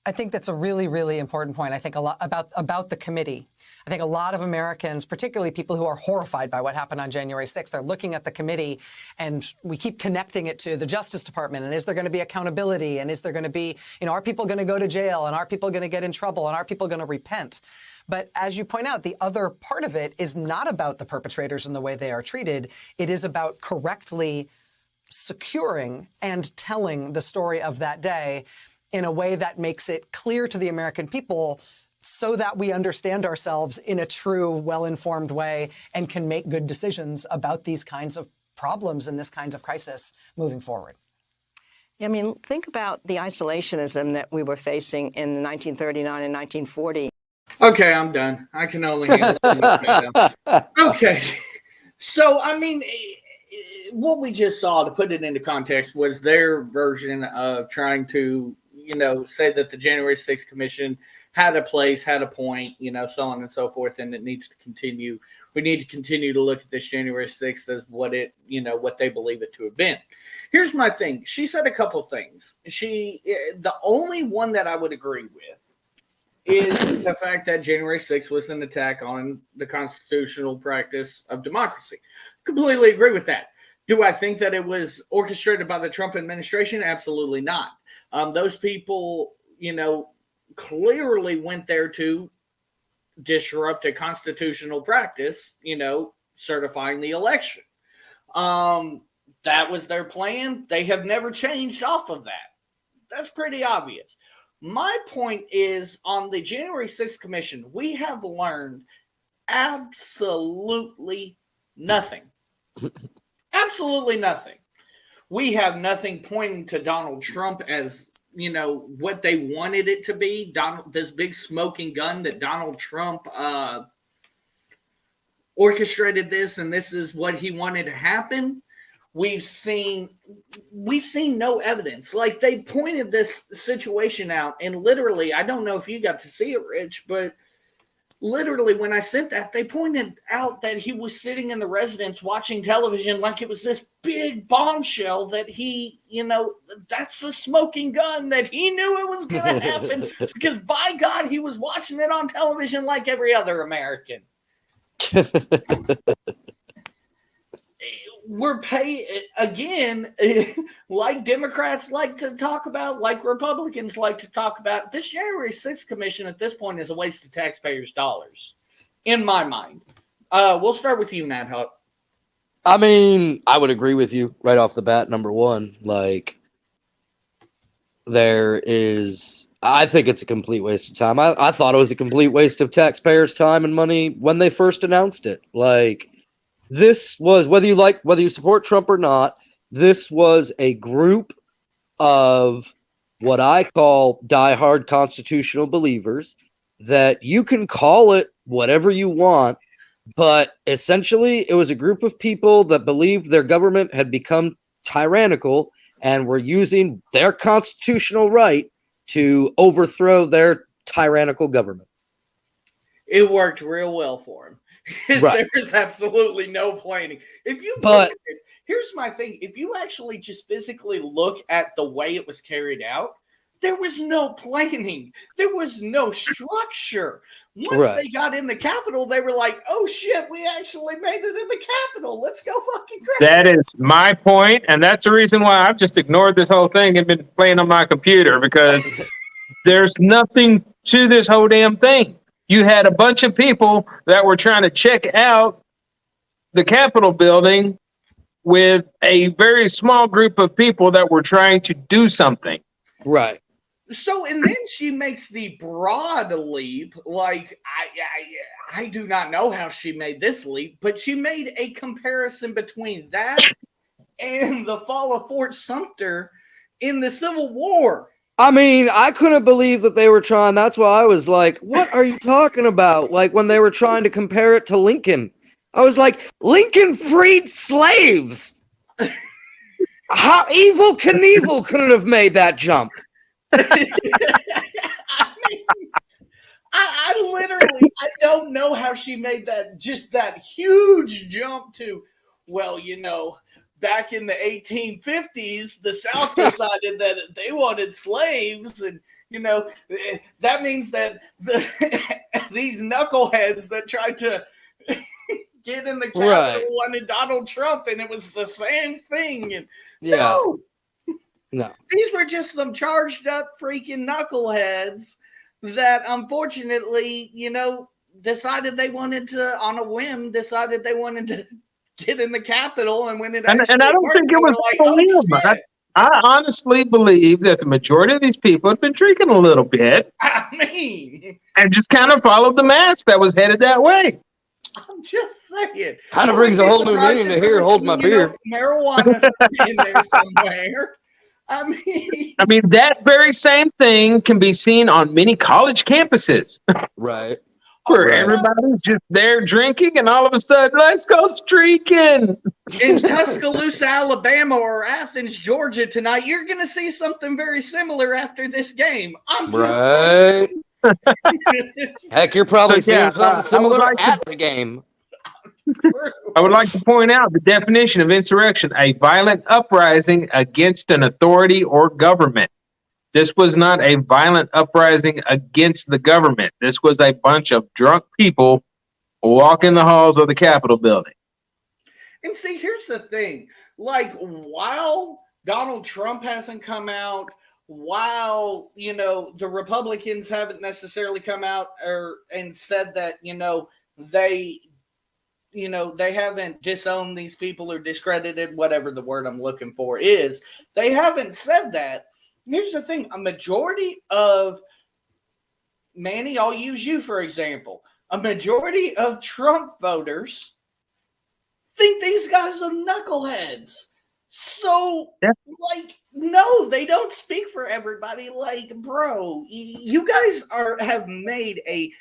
I think that's a really, really important point. I think a lot about the committee. I think a lot of Americans, particularly people who are horrified by what happened on January 6th, they're looking at the committee and we keep connecting it to the Justice Department. And is there going to be accountability? And is there going to be, you know, are people going to go to jail? And are people going to get in trouble? And are people going to repent? But as you point out, the other part of it is not about the perpetrators and the way they are treated. It is about correctly securing and telling the story of that day in a way that makes it clear to the American people so that we understand ourselves in a true, well-informed way and can make good decisions about these kinds of problems and this kinds of crisis moving forward. I mean, think about the isolationism that we were facing in 1939 and 1940. Okay, I'm done. I can only handle it. Okay. So, I mean, what we just saw, to put it into context, was their version of trying to, you know, say that the January 6th Commission had a place, had a point, you know, so on and so forth, and it needs to continue. We need to continue to look at this January 6th as what it, you know, what they believe it to have been. Here's my thing. She said a couple things. The only one that I would agree with is the fact that January 6th was an attack on the constitutional practice of democracy. Completely agree with that. Do I think that it was orchestrated by the Trump administration? Absolutely not. Those people, you know, clearly went there to disrupt a constitutional practice, you know, certifying the election. That was their plan. They have never changed off of that. That's pretty obvious. My point is, on the January 6th Commission, we have learned absolutely nothing. Absolutely nothing. We have nothing pointing to Donald Trump as, you know, what they wanted it to be. This big smoking gun that Donald Trump orchestrated this, and this is what he wanted to happen. We've seen no evidence. Like, they pointed this situation out, and literally, I don't know if you got to see it, Rich, but literally when I sent that, they pointed out that he was sitting in the residence watching television like it was this big bombshell that he, you know, that's the smoking gun, that he knew it was going to happen because, by God, he was watching it on television like every other American. We're paying, again, like Democrats like to talk about, like Republicans like to talk about, this January 6th Commission at this point is a waste of taxpayers' dollars, in my mind. We'll start with you, Nat Huck. I mean, I would agree with you right off the bat, number one. Like, I think it's a complete waste of time. I thought it was a complete waste of taxpayers' time and money when they first announced it. Like, this was, whether you support Trump or not, this was a group of what I call diehard constitutional believers that you can call it whatever you want, but essentially it was a group of people that believed their government had become tyrannical and were using their constitutional right to overthrow their tyrannical government. It worked real well for him. Right. There was absolutely no planning. If you look at this, here's my thing. If you actually just physically look at the way it was carried out, there was no planning. There was no structure. Once they got in the Capitol, they were like, oh shit, we actually made it in the Capitol. Let's go fucking crazy. That is my point, and that's the reason why I've just ignored this whole thing and been playing on my computer, because there's nothing to this whole damn thing. You had a bunch of people that were trying to check out the Capitol building with a very small group of people that were trying to do something. Right. So, and then she makes the broad leap. Like, I do not know how she made this leap, but she made a comparison between that and the fall of Fort Sumter in the Civil War. I mean, I couldn't believe that they were trying. That's why I was like, what are you talking about? Like, when they were trying to compare it to Lincoln, I was like, Lincoln freed slaves. How Evel Knievel couldn't have made that jump. I literally, I don't know how she made that huge jump to, well, you know, back in the 1850s, the South decided that they wanted slaves, and you know that means that these knuckleheads that tried to get in the Capitol wanted Donald Trump, and it was the same thing. And no, these were just some charged up freaking knuckleheads that, unfortunately, you know, decided they wanted to, on a whim, decided they wanted to get in the Capitol, and when it and I don't think it was like, oh, I honestly believe that the majority of these people had been drinking a little bit. I mean, and just kind of followed the mass that was headed that way. I'm just saying. Kind of brings a whole new meaning to here. Hold my beer. Marijuana in there somewhere. I mean, that very same thing can be seen on many college campuses. Right. Where everybody's just there drinking, and all of a sudden, let's go streaking. In Tuscaloosa, Alabama, or Athens, Georgia tonight, you're going to see something very similar after this game. I'm just saying. Heck, you're probably seeing something similar at the game. I would like to point out the definition of insurrection: a violent uprising against an authority or government. This was not a violent uprising against the government. This was a bunch of drunk people walking the halls of the Capitol building. And see, here's the thing. Like, while Donald Trump hasn't come out, while, you know, the Republicans haven't necessarily come out and said that, they haven't disowned these people or discredited, whatever the word I'm looking for is. They haven't said that. Here's the thing. A majority of, Manny, I'll use you for example. A majority of Trump voters think these guys are knuckleheads. So, no, they don't speak for everybody. Like, bro, you guys have made a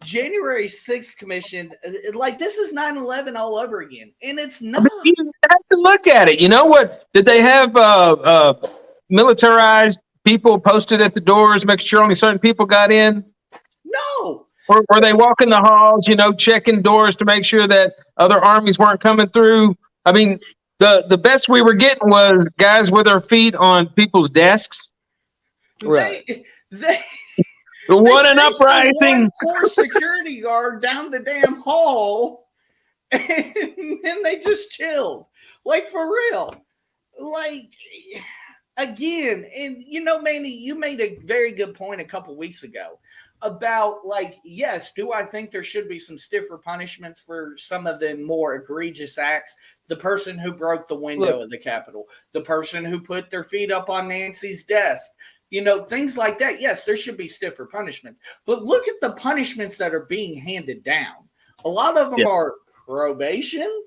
January 6th commission. Like, this is 9/11 all over again. And it's not. You have to look at it. You know what? Did they have militarized people posted at the doors, making sure only certain people got in? No. Or were they walking the halls, checking doors to make sure that other armies weren't coming through? I mean, the best we were getting was guys with their feet on people's desks. Right. What an uprising! One poor security guard down the damn hall, and then they just chilled. Like, for real. Like, again, and Manny, you made a very good point a couple weeks ago about, like, yes, do I think there should be some stiffer punishments for some of the more egregious acts? The person who broke the window of the Capitol, the person who put their feet up on Nancy's desk, things like that. Yes, there should be stiffer punishments, but look at the punishments that are being handed down. A lot of them are probation.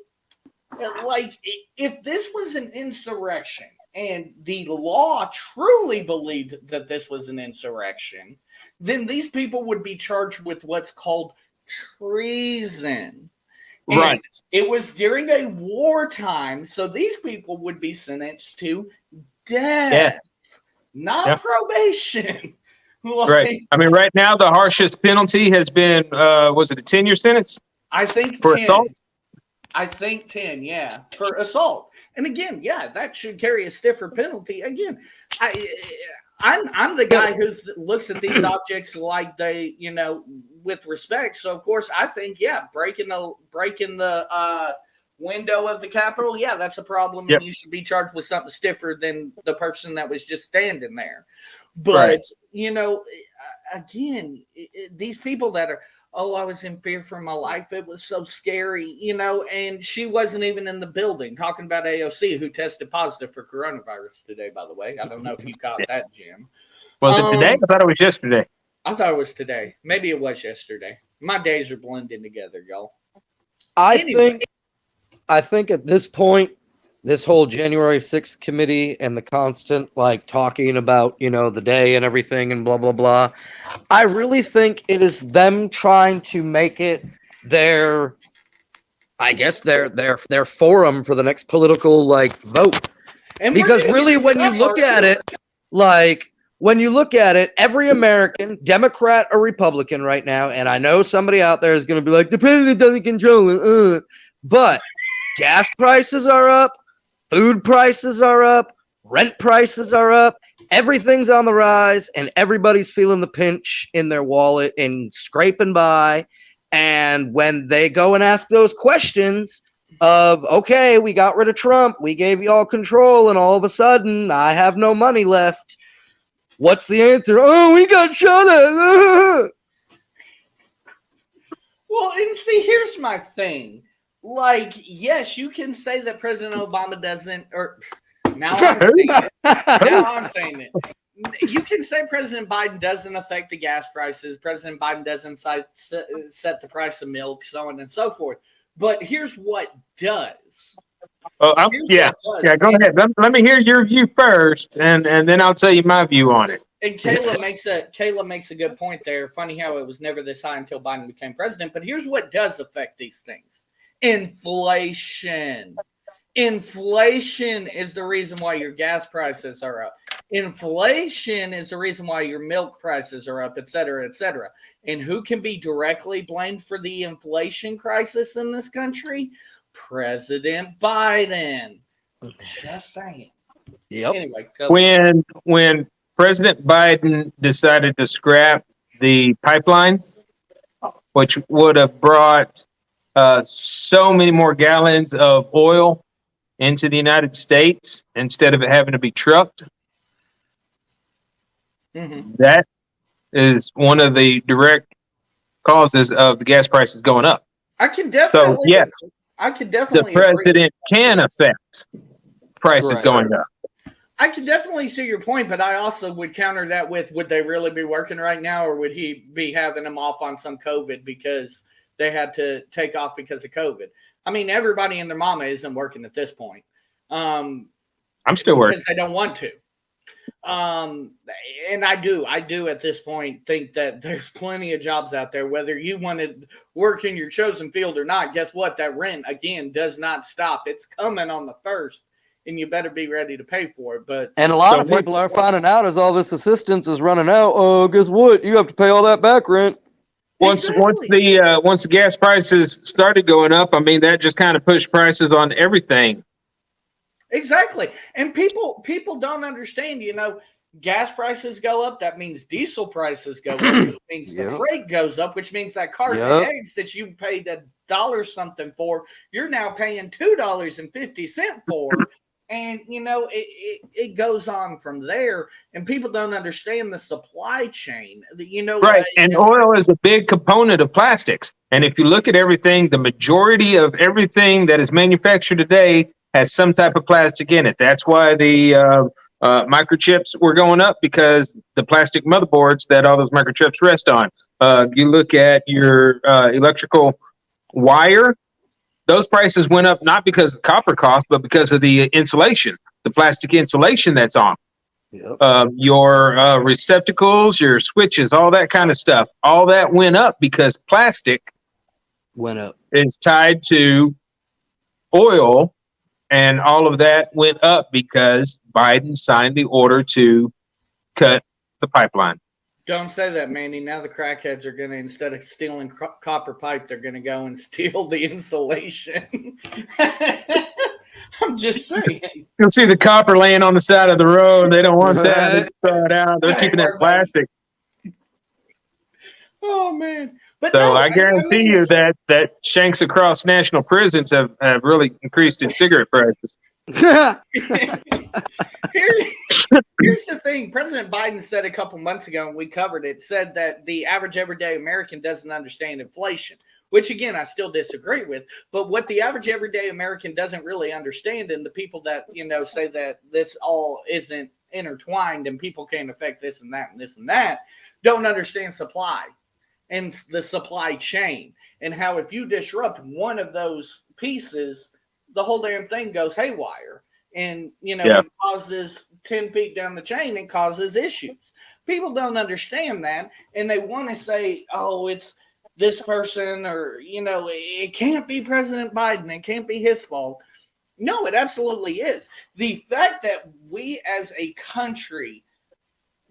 Like, if this was an insurrection and the law truly believed that this was an insurrection, then these people would be charged with what's called treason. Right. And it was during a wartime, so these people would be sentenced to death, not probation. Right. I mean, right now, the harshest penalty has been, was it a 10-year sentence? I think for 10. assault? I think 10, yeah, for assault. And again, that should carry a stiffer penalty. Again, I'm the guy who looks at these objects like they, with respect. So of course, I think breaking the window of the Capitol, that's a problem, and you should be charged with something stiffer than the person that was just standing there. But again, these people that are, I was in fear for my life. It was so scary, and she wasn't even in the building. Talking about AOC, who tested positive for coronavirus today, by the way. I don't know if you caught that, Jim. Was it today? I thought it was yesterday. I thought it was today. Maybe it was yesterday. My days are blending together, y'all. I think at this point, this whole January 6th committee and the constant talking about, the day and everything and blah, blah, blah. I really think it is them trying to make it their forum for the next political vote. And because really when you look at it, every American, Democrat or Republican right now, and I know somebody out there is going to be like, the president doesn't control it, but gas prices are up. Food prices are up, rent prices are up, everything's on the rise, and everybody's feeling the pinch in their wallet and scraping by. And when they go and ask those questions of, okay, we got rid of Trump, we gave you all control, and all of a sudden, I have no money left. What's the answer? Oh, we got shot at. Well, and see, here's my thing. Yes, you can say that President Obama doesn't, or now I'm saying it. You can say President Biden doesn't affect the gas prices. President Biden doesn't set the price of milk, so on and so forth. But here's what does. Go ahead. Let me hear your view first, and then I'll tell you my view on it. And Kayla makes a good point there. Funny how it was never this high until Biden became president. But here's what does affect these things. Inflation. Inflation is the reason why your gas prices are up. Inflation is the reason why your milk prices are up, et cetera, et cetera. And who can be directly blamed for the inflation crisis in this country? President Biden. Just saying. Yep. Anyway, when President Biden decided to scrap the pipeline, which would have brought so many more gallons of oil into the United States instead of it having to be trucked. Mm-hmm. That is one of the direct causes of the gas prices going up. I can definitely. So, yes, the president can affect prices going up. I can definitely see your point, but I also would counter that with, would they really be working right now, or would he be having them off on some COVID because they had to take off because of COVID? I mean, everybody and their mama isn't working at this point. I'm still working because they don't want to. And I do at this point think that there's plenty of jobs out there, whether you want to work in your chosen field or not. Guess what? That rent again does not stop. It's coming on the 1st, and you better be ready to pay for it. And a lot of people are finding out as all this assistance is running out. Oh, guess what? You have to pay all that back rent. Once the gas prices started going up, I mean, that just kind of pushed prices on everything. Exactly. And people don't understand, gas prices go up. That means diesel prices go up, which means the freight goes up, which means that carton of eggs that you paid $1 something for, you're now paying $2.50 for. And, it goes on from there. And people don't understand the supply chain. Right. And oil is a big component of plastics. And if you look at everything, the majority of everything that is manufactured today has some type of plastic in it. That's why the Microchips were going up because the plastic motherboards that all those microchips rest on. You look at your electrical wire, those prices went up not because of copper cost, but because of the insulation, the plastic insulation that's on. Yep. Your receptacles, your switches, all that kind of stuff, all that went up because plastic Went up. is tied to oil, and all of that went up because Biden signed the order to cut the pipeline. Don't say that, Mandy. Now the crackheads are going to, instead of stealing copper pipe, they're going to go and steal the insulation. I'm just saying. You'll see the copper laying on the side of the road. They don't want that. They throw it out. They're keeping that plastic. Oh, man. But so no, I guarantee you that shanks across national prisons have really increased in cigarette prices. Here's the thing. President Biden said a couple months ago, and we covered it, said that the average everyday American doesn't understand inflation, which, again, I still disagree with. But what the average everyday American doesn't really understand, and the people that, say that this all isn't intertwined and people can't affect this and that and this and that, don't understand supply and the supply chain, and how if you disrupt one of those pieces, the whole damn thing goes haywire. And, it causes 10 feet down the chain, it causes issues. People don't understand that, and they want to say, oh, it's this person, or, it can't be President Biden. It can't be his fault. No, it absolutely is. The fact that we as a country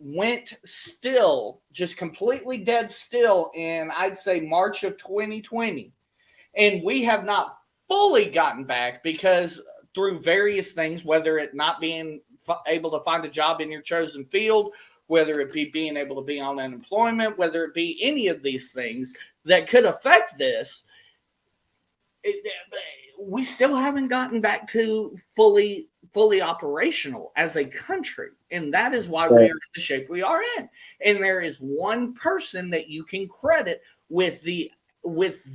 went still, just completely dead still in, I'd say, March of 2020, and we have not fully gotten back because through various things, whether it not being able to find a job in your chosen field, whether it be being able to be on unemployment, whether it be any of these things that could affect this, we still haven't gotten back to fully operational as a country. And that is why we are in the shape we are in. And there is one person that you can credit with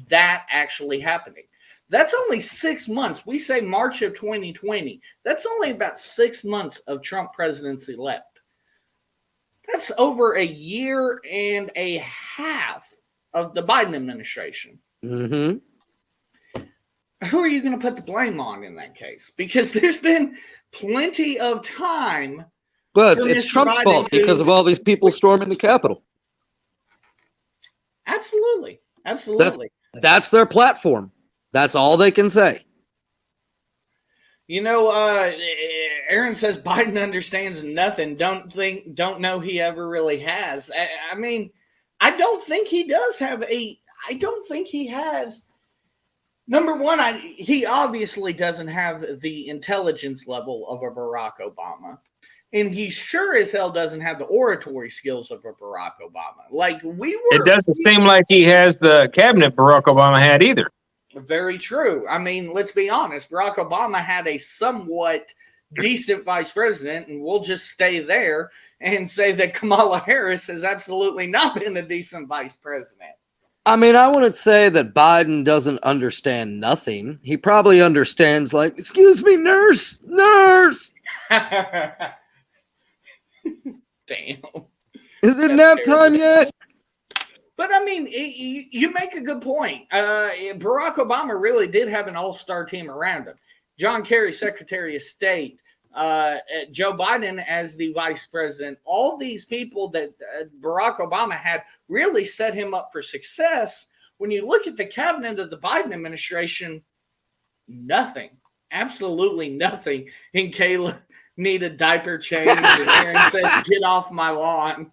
that actually happening. That's only 6 months. We say March of 2020. That's only about 6 months of Trump presidency left. That's over a year and a half of the Biden administration. Mm-hmm. Who are you going to put the blame on in that case? Because there's been plenty of time. But it's Trump's fault because of all these people storming the Capitol. Absolutely. Absolutely. That's their platform. That's all they can say. Aaron says Biden understands nothing. Don't know he ever really has. I mean, I don't think he does have I don't think he has. Number one, he obviously doesn't have the intelligence level of a Barack Obama. And he sure as hell doesn't have the oratory skills of a Barack Obama. It doesn't seem like he has the cabinet Barack Obama had either. Very true. I mean, let's be honest. Barack Obama had a somewhat decent vice president, and we'll just stay there and say that Kamala Harris has absolutely not been a decent vice president. I mean, I wouldn't say that Biden doesn't understand nothing. He probably understands, excuse me, nurse. Damn. Is it nap time yet? But, I mean, you make a good point. Barack Obama really did have an all-star team around him. John Kerry, Secretary of State, Joe Biden as the vice president. All these people that Barack Obama had really set him up for success. When you look at the cabinet of the Biden administration, nothing. Absolutely nothing. And Kayla need a diaper change, and Aaron says, get off my lawn.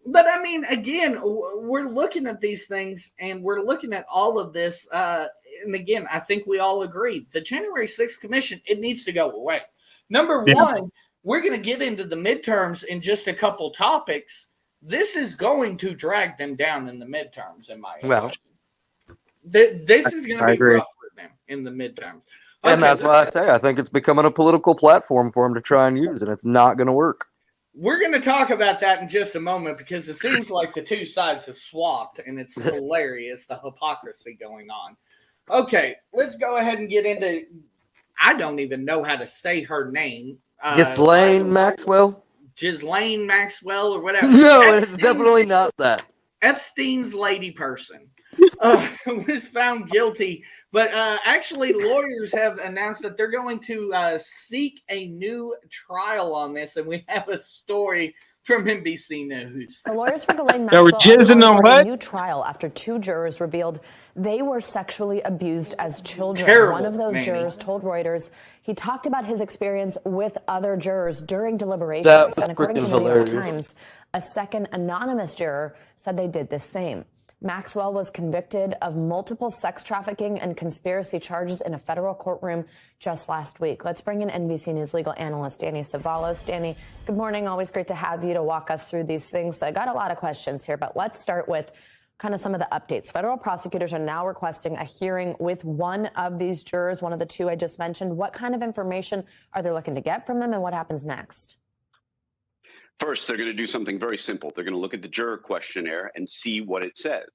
But, I mean, again, we're looking at these things, and we're looking at all of this. And, again, I think we all agree. The January 6th Commission, it needs to go away. Number one, we're going to get into the midterms in just a couple topics. This is going to drag them down in the midterms, in my opinion. This is going to be rough for them in the midterms. And that's why I say I think it's becoming a political platform for them to try and use, and it's not going to work. We're going to talk about that in just a moment because it seems like the two sides have swapped, and it's hilarious, the hypocrisy going on. Okay, let's go ahead and get into I don't even know how to say her name. Ghislaine Maxwell? Ghislaine Maxwell or whatever. No, it's definitely not that. Epstein's lady person was found guilty, but actually lawyers have announced that they're going to seek a new trial on this, and we have a story from NBC News. The lawyers for Ghislaine Maxwell are for a new trial after 2 jurors revealed they were sexually abused as children. Terrible, one of those jurors told Reuters he talked about his experience with other jurors during deliberations. And according to the New York Times, a second anonymous juror said they did the same. Maxwell was convicted of multiple sex trafficking and conspiracy charges in a federal courtroom just last week. Let's bring in NBC News legal analyst Danny Cevallos. Danny, good morning. Always great to have you to walk us through these things. I got a lot of questions here, but let's start with kind of some of the updates. Federal prosecutors are now requesting a hearing with one of these jurors, one of the 2 I just mentioned. What kind of information are they looking to get from them, and what happens next? First, they're going to do something very simple. They're going to look at the juror questionnaire and see what it says.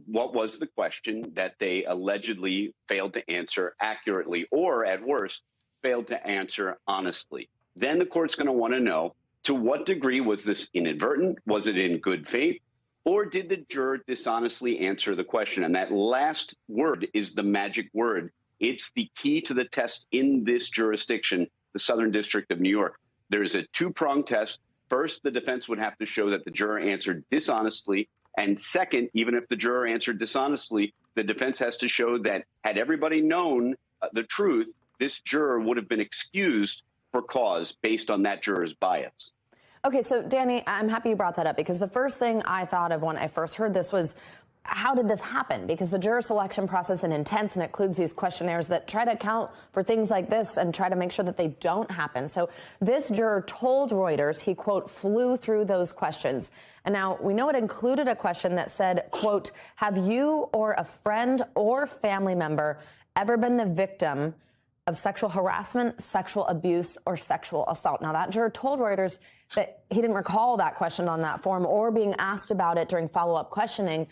What was the question that they allegedly failed to answer accurately, or at worst, failed to answer honestly? Then the court's going to want to know, to what degree was this inadvertent? Was it in good faith? Or did the juror dishonestly answer the question? And that last word is the magic word. It's the key to the test in this jurisdiction, the Southern District of New York. There's a 2-pronged test. First, the defense would have to show that the juror answered dishonestly. And second, even if the juror answered dishonestly, the defense has to show that had everybody known the truth, this juror would have been excused for cause based on that juror's bias. Okay, so Danny, I'm happy you brought that up, because the first thing I thought of when I first heard this was, how did this happen? Because the juror selection process is intense and includes these questionnaires that try to account for things like this and try to make sure that they don't happen. So this juror told Reuters he, quote, flew through those questions. And now we know it included a question that said, quote, have you or a friend or family member ever been the victim of sexual harassment, sexual abuse, or sexual assault? Now, that juror told Reuters that he didn't recall that question on that form or being asked about it during follow-up questioning.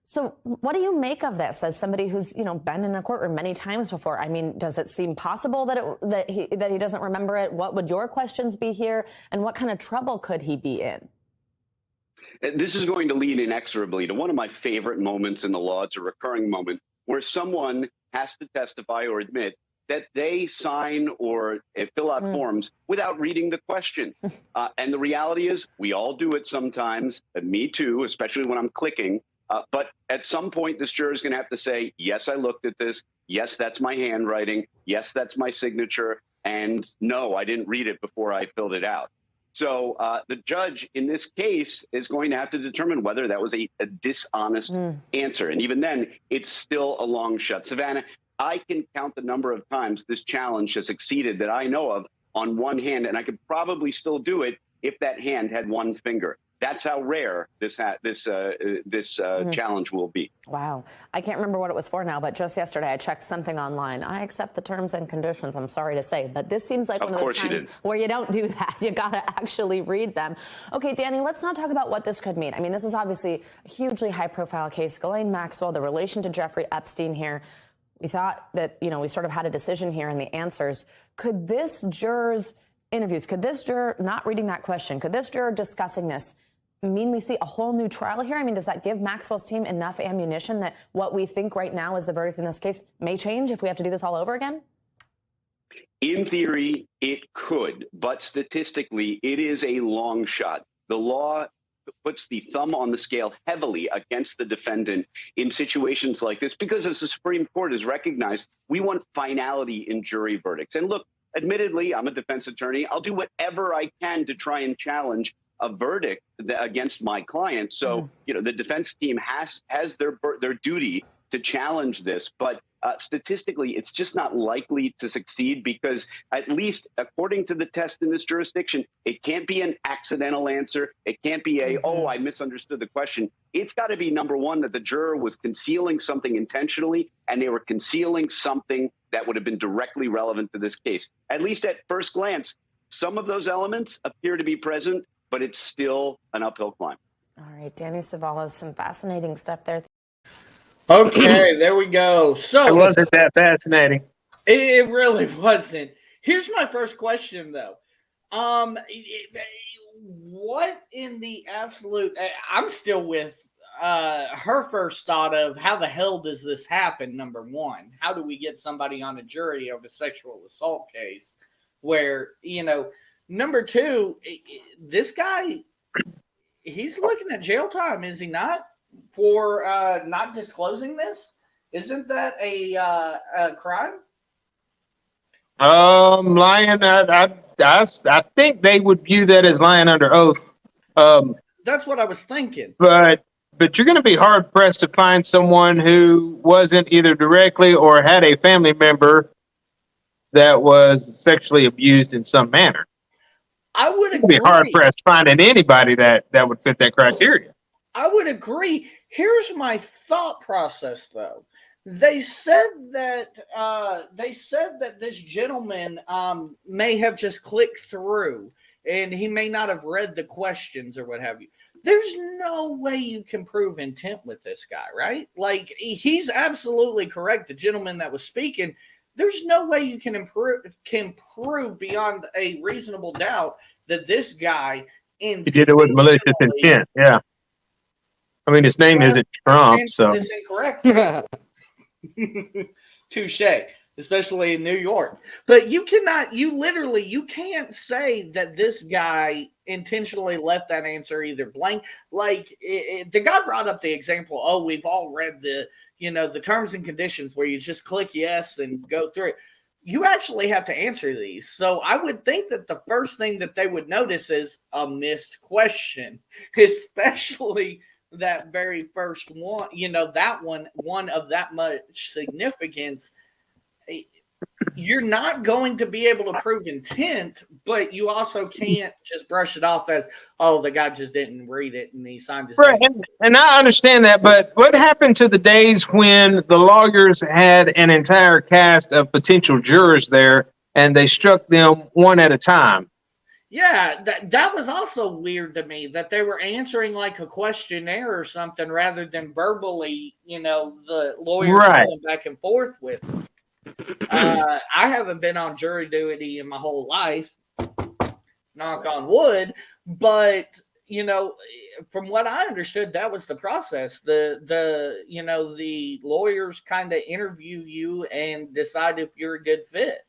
So what do you make of this as somebody who's, been in a courtroom many times before? I mean, does it seem possible that he doesn't remember it? What would your questions be here? And what kind of trouble could he be in? This is going to lead inexorably to one of my favorite moments in the law. It's a recurring moment where someone has to testify or admit that they sign or fill out forms without reading the question. And the reality is we all do it sometimes, me too, especially when I'm clicking. But at some point, this juror is going to have to say, yes, I looked at this. Yes, that's my handwriting. Yes, that's my signature. And no, I didn't read it before I filled it out. So the judge in this case is going to have to determine whether that was a dishonest answer. And even then, it's still a long shot. Savannah, I can count the number of times this challenge has succeeded that I know of on one hand, and I could probably still do it if that hand had one finger. That's how rare this challenge will be. Wow. I can't remember what it was for now, but just yesterday I checked something online. I accept the terms and conditions, I'm sorry to say, but this seems like one of those times where you don't do that. You got to actually read them. Okay, Danny, let's not talk about what this could mean. I mean, this is obviously a hugely high-profile case. Ghislaine Maxwell, the relation to Jeffrey Epstein here. We thought that, we sort of had a decision here in the answers. Could this juror's interviews, could this juror not reading that question, could this juror discussing this mean we see a whole new trial here? I mean, does that give Maxwell's team enough ammunition that what we think right now is the verdict in this case may change if we have to do this all over again? In theory, it could, but statistically, it is a long shot. The law puts the thumb on the scale heavily against the defendant in situations like this because, as the Supreme Court has recognized, we want finality in jury verdicts. And look, admittedly, I'm a defense attorney. I'll do whatever I can to try and challenge a verdict against my client. So, the defense team has their duty to challenge this. But statistically, it's just not likely to succeed because, at least according to the test in this jurisdiction, it can't be an accidental answer. It can't be I misunderstood the question. It's got to be, number one, that the juror was concealing something intentionally, and they were concealing something that would have been directly relevant to this case. At least at first glance, some of those elements appear to be present, but it's still an uphill climb. All right, Danny Cevallos, some fascinating stuff there. Okay, there we go. So it wasn't that fascinating. It really wasn't. Here's my first question, though. What in the absolute? I'm still with her first thought of how the hell does this happen? Number one, how do we get somebody on a jury of a sexual assault case? Where number two, this guy, he's looking at jail time, is he not, for not disclosing this? Isn't that a crime? Lying. I think they would view that as lying under oath. That's what I was thinking. But you're going to be hard pressed to find someone who wasn't either directly or had a family member that was sexually abused in some manner. I would agree. Be hard pressed finding anybody that would fit that criteria. I would agree. Here's my thought process, though. They said that this gentleman may have just clicked through, and he may not have read the questions or what have you. There's no way you can prove intent with this guy, right? Like, he's absolutely correct. The gentleman that was speaking, there's no way you can prove beyond a reasonable doubt that this guy he did it with malicious intent. Yeah. I mean, his name isn't Trump, so. This incorrect. Touche, especially in New York. But you can't say that this guy intentionally left that answer either blank. Like, the guy brought up the example, oh, we've all read the terms and conditions where you just click yes and go through it. You actually have to answer these. So I would think that the first thing that they would notice is a missed question, especially that very first one, that one of that much significance. You're not going to be able to prove intent, but you also can't just brush it off as, oh, the guy just didn't read it and he signed his name. And I understand that, but what happened to the days when the lawyers had an entire cast of potential jurors there and they struck them one at a time? Yeah, that was also weird to me, that they were answering like a questionnaire or something rather than verbally, the lawyers going back and forth with. I haven't been on jury duty in my whole life, knock on wood, but from what I understood, that was the process. The lawyers kind of interview you and decide if you're a good fit.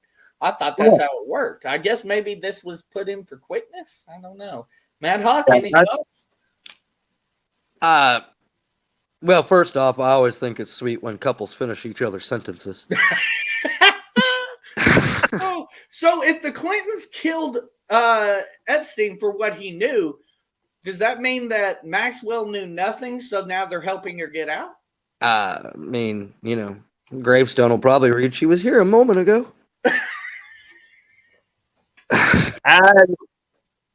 I thought that's how it worked. I guess maybe this was put in for quickness. I don't know. Mad Hawk, any thoughts? Well, first off, I always think it's sweet when couples finish each other's sentences. So if the Clintons killed Epstein for what he knew, does that mean that Maxwell knew nothing, so now they're helping her get out? I mean, Gravestone will probably read, she was here a moment ago.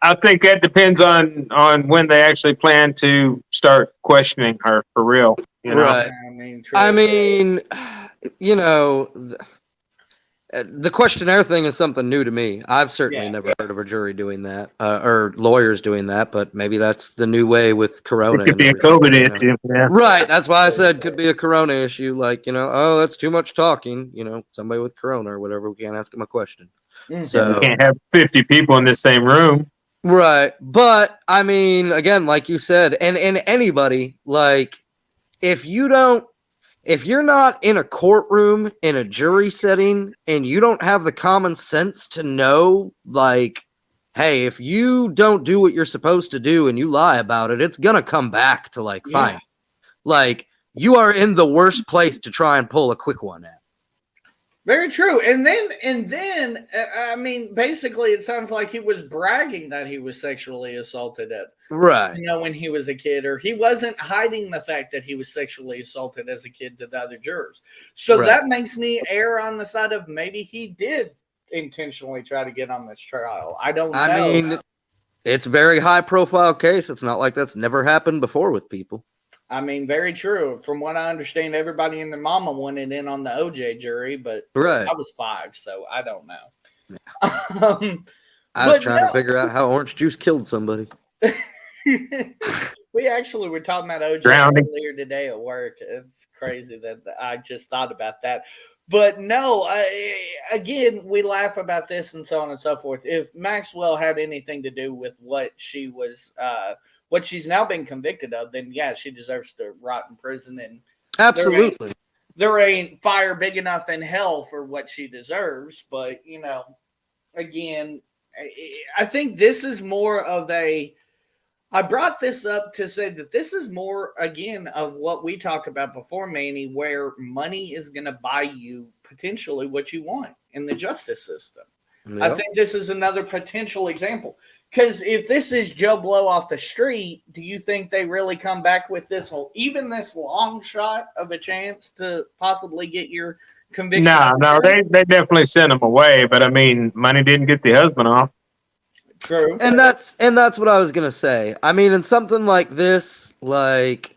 I think that depends on when they actually plan to start questioning her for real. Right. I mean, the questionnaire thing is something new to me. I've certainly never heard of a jury doing that, or lawyers doing that, but maybe that's the new way with Corona. It could be a COVID issue. Yeah. Right. That's why I said could be a Corona issue. Like, oh, that's too much talking. Somebody with Corona or whatever, we can't ask them a question. So we can't have 50 people in the same room. Right. But I mean, again, like you said, and anybody, like, if you're not in a courtroom in a jury setting and you don't have the common sense to know, like, hey, if you don't do what you're supposed to do and you lie about it, it's gonna come back to fine. Like, you are in the worst place to try and pull a quick one at. Very true. And then, I mean, basically, it sounds like he was bragging that he was sexually assaulted when he was a kid, or he wasn't hiding the fact that he was sexually assaulted as a kid to the other jurors. So that makes me err on the side of maybe he did intentionally try to get on this trial. I don't know. I mean, it's a very high profile case. It's not like that's never happened before with people. I mean, very true. From what I understand, everybody and their mama wanted in on the OJ jury, but I was 5, so I don't know. Yeah. I was trying to figure out how orange juice killed somebody. We actually were talking about OJ earlier today at work. It's crazy that I just thought about that. But no, again, we laugh about this and so on and so forth. If Maxwell had anything to do with what she was, what she's now been convicted of, then yeah, she deserves to rot in prison. And Absolutely. There ain't fire big enough in hell for what she deserves. But, you know, again, I think this is more of I brought this up to say that this is more, again, of what we talked about before, Manny, where money is going to buy you potentially what you want in the justice system. Yep. I think this is another potential example. Because if this is Joe Blow off the street, do you think they really come back with this, even this long shot of a chance to possibly get your conviction? No, they definitely sent him away. But, I mean, money didn't get the husband off. True. And that's what I was gonna say. I mean, in something like this, like,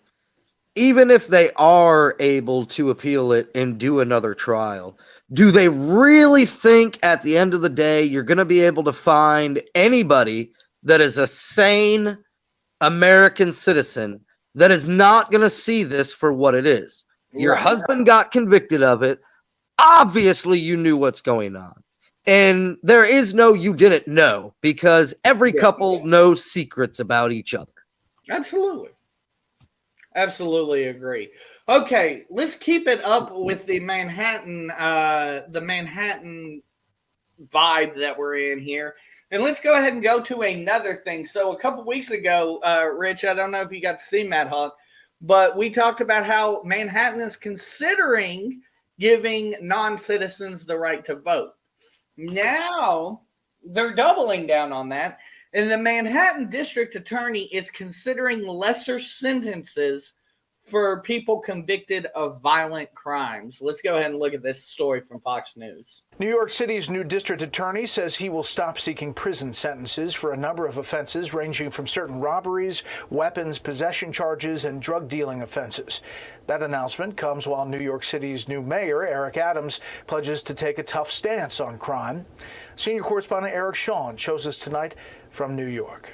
even if they are able to appeal it and do another trial, do they really think at the end of the day you're gonna be able to find anybody that is a sane American citizen that is not gonna see this for what it is? Your husband got convicted of it. Obviously, you knew what's going on. And there is no you didn't know, because every couple knows secrets about each other. Absolutely. Absolutely agree. Okay, let's keep it up with the Manhattan vibe that we're in here. And let's go ahead and go to another thing. So a couple weeks ago, Rich, I don't know if you got to see Mad Hawk, but we talked about how Manhattan is considering giving non-citizens the right to vote. Now they're doubling down on that, and the Manhattan District Attorney is considering lesser sentences for people convicted of violent crimes. Let's go ahead and look at this story from Fox News. New York City's new district attorney says he will stop seeking prison sentences for a number of offenses ranging from certain robberies, weapons possession charges, and drug dealing offenses. That announcement comes while New York City's new mayor, Eric Adams, pledges to take a tough stance on crime. Senior correspondent Eric Shawn shows us tonight from New York.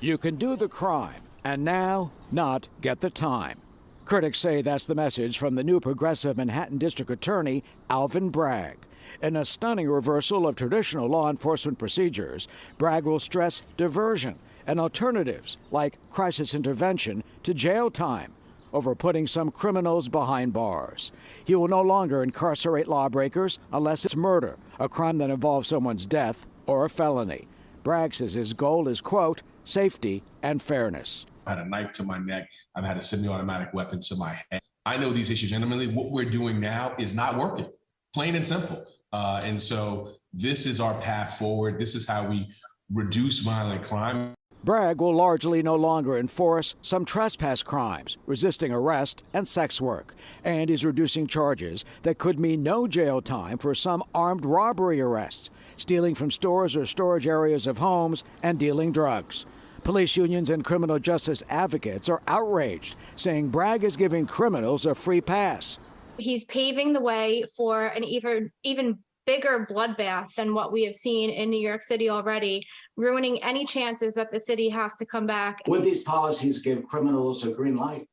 You can do the crime and now not get the time. Critics say that's the message from the new progressive Manhattan District Attorney, Alvin Bragg. In a stunning reversal of traditional law enforcement procedures, Bragg will stress diversion and alternatives like crisis intervention to jail time over putting some criminals behind bars. He will no longer incarcerate lawbreakers unless it's murder, a crime that involves someone's death, or a felony. Bragg says his goal is, quote, safety and fairness. I had a knife to my neck. I've had a semi-automatic weapon to my head. I know these issues intimately. What we're doing now is not working, plain and simple. And so this is our path forward. This is how we reduce violent crime. Bragg will largely no longer enforce some trespass crimes, resisting arrest, and sex work. And he's reducing charges that could mean no jail time for some armed robbery arrests, stealing from stores or storage areas of homes, and dealing drugs. Police unions and criminal justice advocates are outraged, saying Bragg is giving criminals a free pass. He's paving the way for an even bigger bloodbath than what we have seen in New York City already, ruining any chances that the city has to come back. Would these policies give criminals a green light?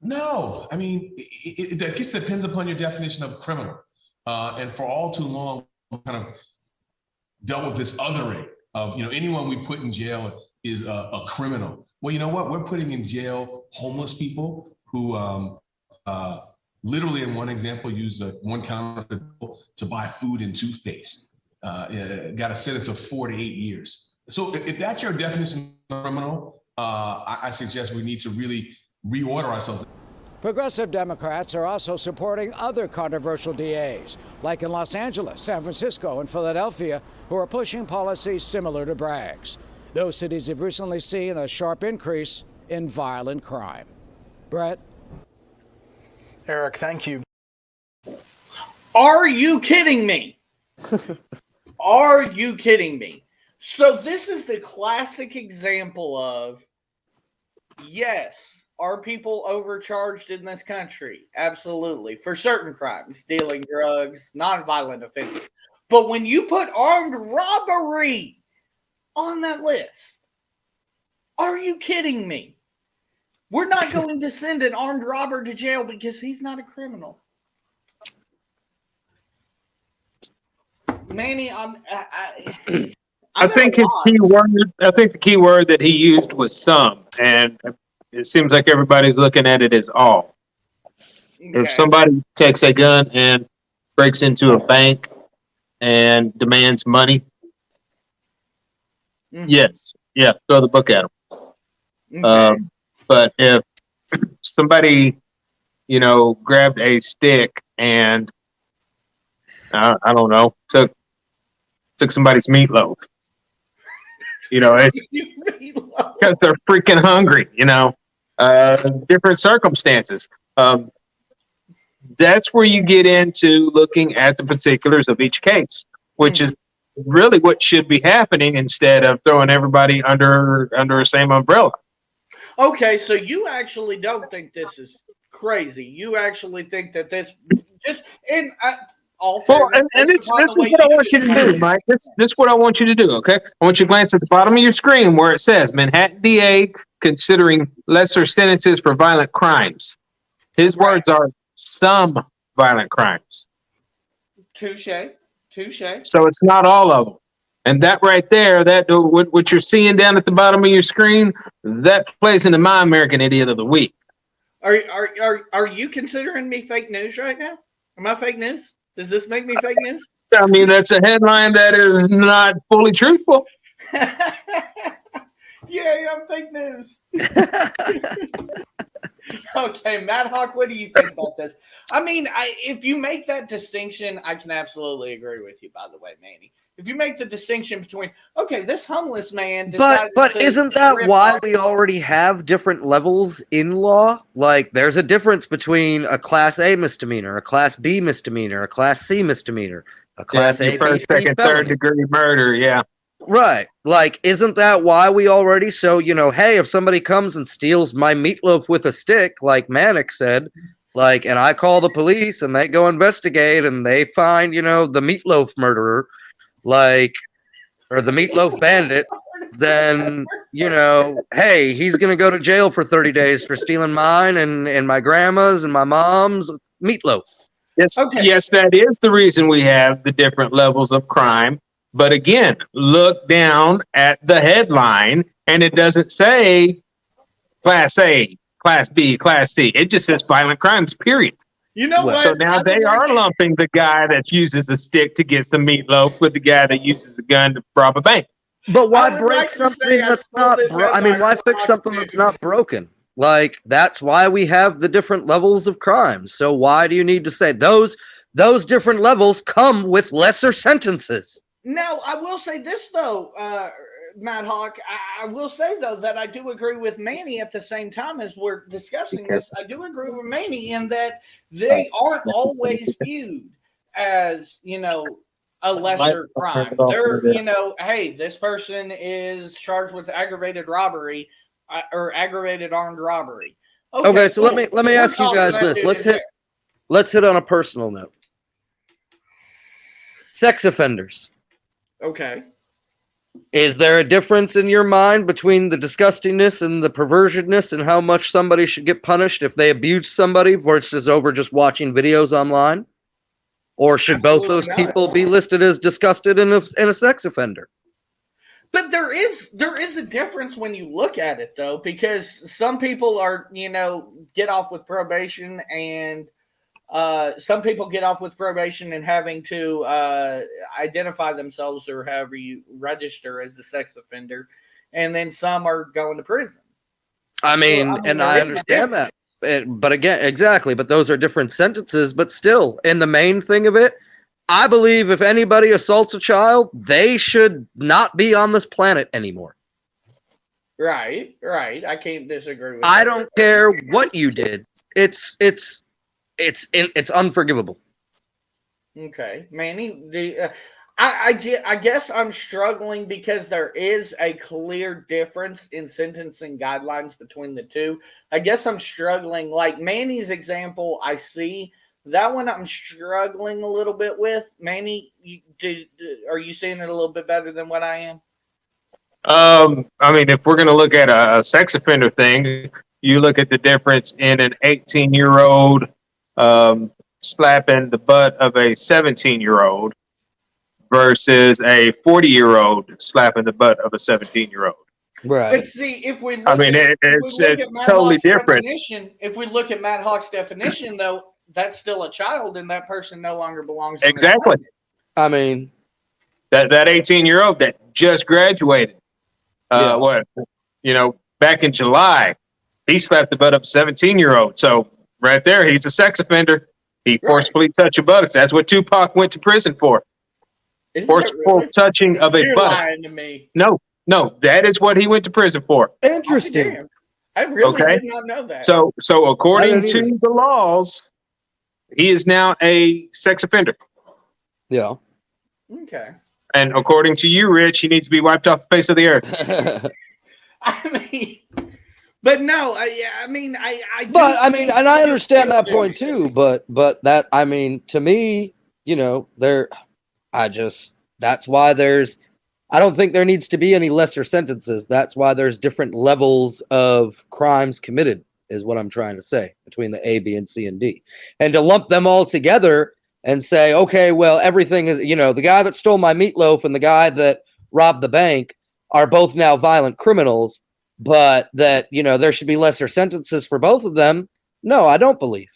No. I mean, it just depends upon your definition of criminal. And for all too long, we kind of dealt with this othering of, anyone we put in jail is a criminal. Well, you know what? We're putting in jail homeless people who literally, in one example, used one counterfeit to buy food and toothpaste. Got a sentence of 4 to 8 years. So if that's your definition of criminal, I suggest we need to really reorder ourselves. Progressive Democrats are also supporting other controversial DAs, like in Los Angeles, San Francisco, and Philadelphia, who are pushing policies similar to Bragg's. Those cities have recently seen a sharp increase in violent crime. Brett? Eric, thank you. Are you kidding me? Are you kidding me? So this is the classic example of, yes, are people overcharged in this country? Absolutely. For certain crimes, dealing drugs, non-violent offenses. But when you put armed robbery on that list, are you kidding me? We're not going to send an armed robber to jail because he's not a criminal. Manny, I think his key word. I think the key word that he used was some, and it seems like everybody's looking at it as all. Okay. If somebody takes a gun and breaks into a bank and demands money, yes, throw the book at them. Okay. But if somebody, grabbed a stick and I don't know, took somebody's meatloaf. It's because they're freaking hungry, different circumstances. That's where you get into looking at the particulars of each case, which is really what should be happening instead of throwing everybody under the same umbrella. Okay, so you actually don't think this is crazy. You actually think that this just in all fairness, and this is what I want you to do, Mike. This is what I want you to do, okay? I want you to glance at the bottom of your screen where it says Manhattan DA considering lesser sentences for violent crimes. His words are some violent crimes. Touche. So it's not all of them. And that right there, that what you're seeing down at the bottom of your screen, that plays into my American Idiot of the Week. Are you considering me fake news right now? Am I fake news? Does this make me fake news? I mean, that's a headline that is not fully truthful. Yeah, I'm fake news. Okay, Matt Hawk, what do you think about this? I mean, if you make that distinction, I can absolutely agree with you, by the way, Manny. If you make the distinction between, okay, this homeless man decided But isn't that why we already have different levels in law? Like, there's a difference between a Class A misdemeanor, a Class B misdemeanor, a Class C misdemeanor, a Class A, first, second, third degree murder, yeah. Right. Like, isn't that why we already? So, hey, if somebody comes and steals my meatloaf with a stick, like Manic said, and I call the police and they go investigate and they find, the meatloaf murderer, or the meatloaf bandit, then, hey, he's going to go to jail for 30 days for stealing mine and my grandma's and my mom's meatloaf. Yes, yes, that is the reason we have the different levels of crime. But again, look down at the headline, and it doesn't say Class A, Class B, Class C. It just says violent crimes, period. You know what? So now they are lumping the guy that uses a stick to get some meatloaf with the guy that uses a gun to rob a bank. But why break something that's not? Why fix something that's not broken? That's why we have the different levels of crime. So why do you need to say those different levels come with lesser sentences? No, I will say this, though, Matt Hawk. I will say, though, that I do agree with Manny at the same time as we're discussing this. I do agree with Manny in that they aren't always viewed as, a lesser crime. They're, hey, this person is charged with aggravated robbery or aggravated armed robbery. Okay, so let me ask you guys this. Let's hit on a personal note. Sex offenders. Okay. Is there a difference in your mind between the disgustingness and the perversioness and how much somebody should get punished if they abuse somebody versus over just watching videos online? Or should both those people be listed as disgusted in a sex offender? But there is a difference when you look at it, though, because some people are, get off with probation and some people get off with probation and having to identify themselves or however you register as a sex offender, and then some are going to prison. I understand that. But again, exactly. But those are different sentences. But still, in the main thing of it, I believe if anybody assaults a child, they should not be on this planet anymore. Right. I can't disagree with that. I don't care what you did. It's unforgivable. Okay, Manny, I guess I'm struggling because there is a clear difference in sentencing guidelines between the two. I guess I'm struggling. Like Manny's example, I see that one. I'm struggling a little bit with. Manny, are you seeing it a little bit better than what I am? I mean, if we're going to look at a sex offender thing, you look at the difference in an 18-year-old slapping the butt of a 17-year-old versus a 40-year-old slapping the butt of a 17-year-old. Right. But see, if we look, I mean, it's totally different. If we look at Matt Hawk's definition, though, that's still a child, and that person no longer belongs. Exactly. I mean, that 18-year-old that just graduated, back in July, he slapped the butt of a 17-year-old. So right there, he's a sex offender. He forcefully touched a buttock. That's what Tupac went to prison for. Forceful touching of a buttock. Lying to me. No, that is what he went to prison for. Interesting. I really did not know that. So according to the laws, he is now a sex offender. Yeah. Okay. And according to you, Rich, he needs to be wiped off the face of the earth. I mean, but no, I mean, and I understand that point too. But that, I mean, to me, that's why I don't think there needs to be any lesser sentences. That's why there's different levels of crimes committed, is what I'm trying to say, between the A, B, and C, and D. And to lump them all together and say, okay, well, everything is, the guy that stole my meatloaf and the guy that robbed the bank are both now violent criminals, but that, there should be lesser sentences for both of them. No, I don't believe.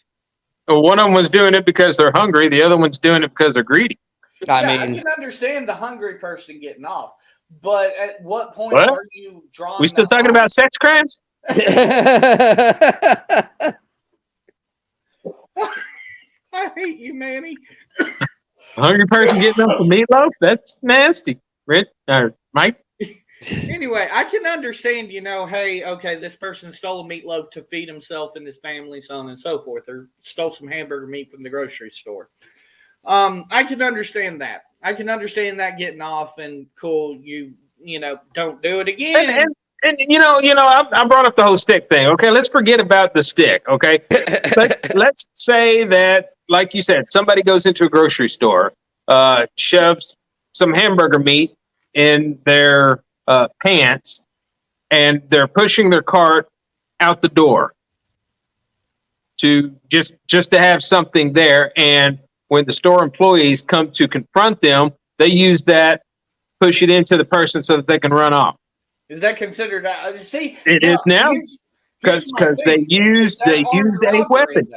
Well, one of them was doing it because they're hungry. The other one's doing it because they're greedy. I can understand the hungry person getting off, but at what point are you drawing? We still talking about sex crimes? I hate you, Manny. A hungry person getting up for meatloaf? That's nasty. Mike? Anyway, I can understand, hey, okay, this person stole a meatloaf to feed himself and his family, so on and so forth, or stole some hamburger meat from the grocery store. I can understand that. I can understand that getting off and cool. You don't do it again. And I brought up the whole stick thing. Okay, let's forget about the stick. Okay, let's say that, like you said, somebody goes into a grocery store, shoves some hamburger meat in their pants, and they're pushing their cart out the door to just to have something there. And when the store employees come to confront them, they use that, push it into the person so that they can run off. Is that considered? See, it is now, because they used a weapon.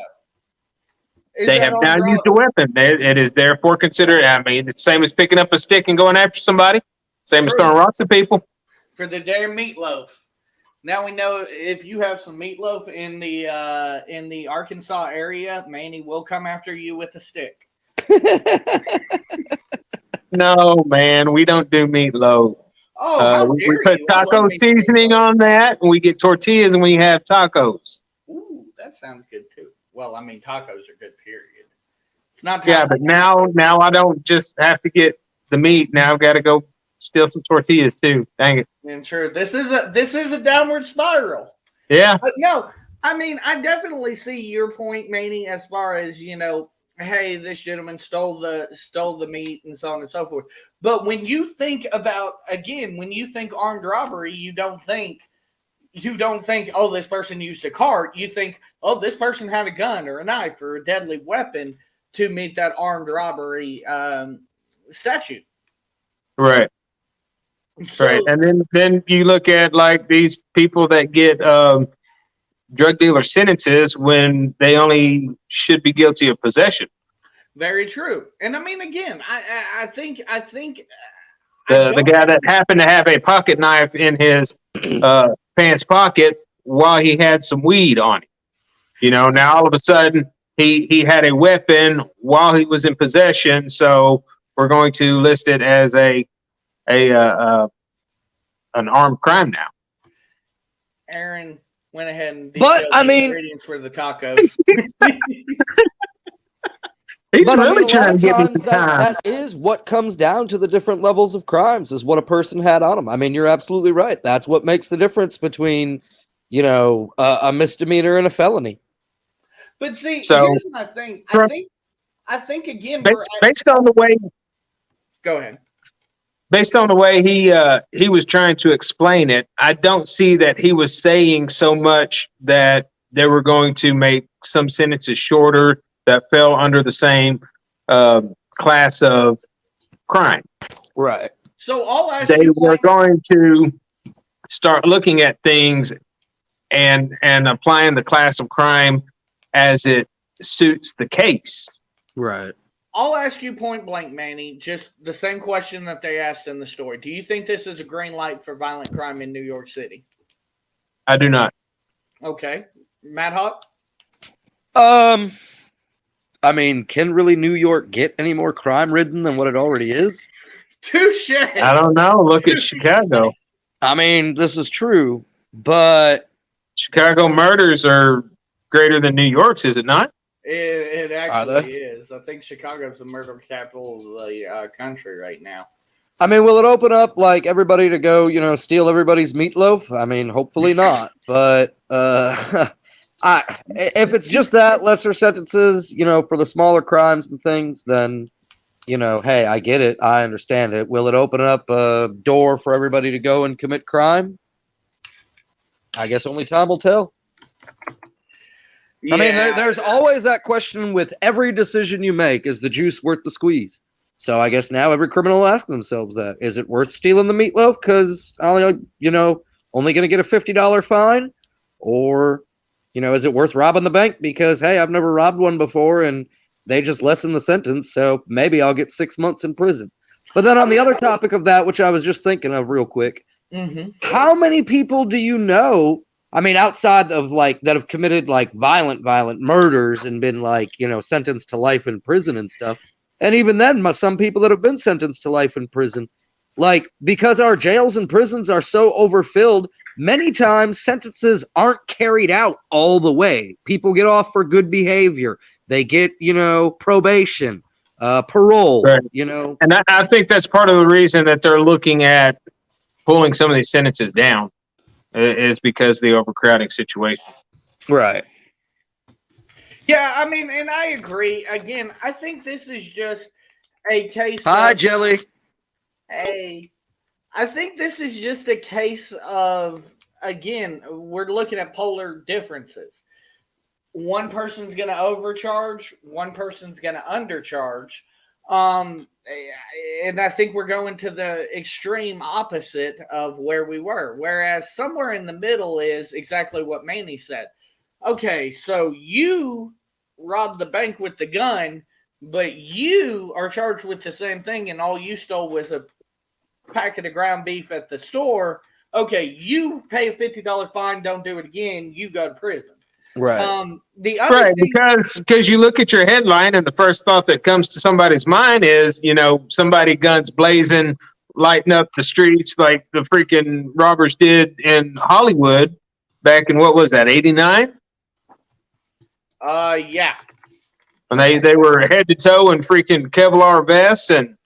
They have now used a weapon. It is therefore considered. I mean, it's the same as picking up a stick and going after somebody. Same as throwing rocks at people. For the damn meatloaf. Now we know if you have some meatloaf in the Arkansas area, Manny will come after you with a stick. No, man, we don't do meatloaf. We put taco seasoning on that, and we get tortillas, and we have tacos. Ooh, that sounds good too. Well, I mean, tacos are good. Period. It's not. Yeah, but now I don't just have to get the meat. Now I've got to go steal some tortillas too. Dang it. And sure, this is a downward spiral. Yeah. But no, I mean, I definitely see your point, Manny, as far as hey, this gentleman stole the meat and so on and so forth. But when you think about, again, when you think armed robbery, you don't think, oh, this person used a cart. You think, oh, this person had a gun or a knife or a deadly weapon to meet that armed robbery statute. Right. So, right. And then you look at like these people that get drug dealer sentences when they only should be guilty of possession. Very true. And I mean, again, I think the guy that happened to have a pocket knife in his pants pocket while he had some weed on him. Now all of a sudden he had a weapon while he was in possession. So we're going to list it as an armed crime now. Aaron went ahead and ingredients for the tacos. He's really trying to give me the time. That is what comes down to the different levels of crimes, is what a person had on them. I mean, you're absolutely right. That's what makes the difference between, a misdemeanor and a felony. But see, here's my thing. I think again, based on the way. Go ahead. Based on the way he was trying to explain it, I don't see that he was saying so much that they were going to make some sentences shorter that fell under the same class of crime. Right. So I'll ask They you. were going to start looking at things and applying the class of crime as it suits the case. Right. I'll ask you point blank, Manny, just the same question that they asked in the story. Do you think this is a green light for violent crime in New York City? I do not. Okay. Matt Hawk? I mean, can really New York get any more crime-ridden than what it already is? Touche. I don't know. Look at Chicago. I mean, this is true, but Chicago murders are greater than New York's, is it not? It actually is. I think Chicago's the murder capital of the country right now. I mean, will it open up like everybody to go, steal everybody's meatloaf? I mean, hopefully not. But if it's just that lesser sentences, for the smaller crimes and things, then hey, I get it. I understand it. Will it open up a door for everybody to go and commit crime? I guess only time will tell. Yeah. I mean, there's always that question with every decision you make. Is the juice worth the squeeze? So I guess now every criminal will ask themselves that. Is it worth stealing the meatloaf because, only going to get a $50 fine? Or, is it worth robbing the bank because, hey, I've never robbed one before and they just lessen the sentence, so maybe I'll get 6 months in prison. But then on the other topic of that, which I was just thinking of real quick, how many people do you know, I mean, outside of that have committed violent murders and been sentenced to life in prison and stuff? And even then, some people that have been sentenced to life in prison, because our jails and prisons are so overfilled, many times sentences aren't carried out all the way. People get off for good behavior. They get, probation, parole, right. And I think that's part of the reason that they're looking at pulling some of these sentences down is because of the overcrowding situation. Right. Yeah, I mean, and I agree. Again, I think this is just a case Hi, Jelly. Hey. I think this is just a case of, again, we're looking at polar differences. One person's going to overcharge, one person's going to undercharge. And I think we're going to the extreme opposite of where we were. Whereas somewhere in the middle is exactly what Manny said. Okay, so you robbed the bank with the gun, but you are charged with the same thing, and all you stole was a packet of ground beef at the store. Okay, you pay a $50 fine, don't do it again, you go to prison. Right. The other right, thing, because you look at your headline and the first thought that comes to somebody's mind is, somebody guns blazing, lighting up the streets like the freaking robbers did in Hollywood back in, what was that, 89? Yeah. And they were head to toe in freaking Kevlar vests and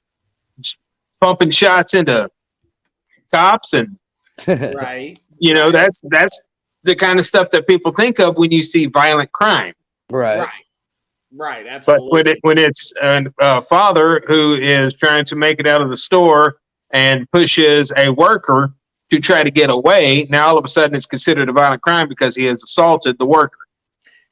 pumping shots into cops and right. That's the kind of stuff that people think of when you see violent crime. Right. Absolutely. But when it's a father who is trying to make it out of the store and pushes a worker to try to get away, now all of a sudden it's considered a violent crime because he has assaulted the worker.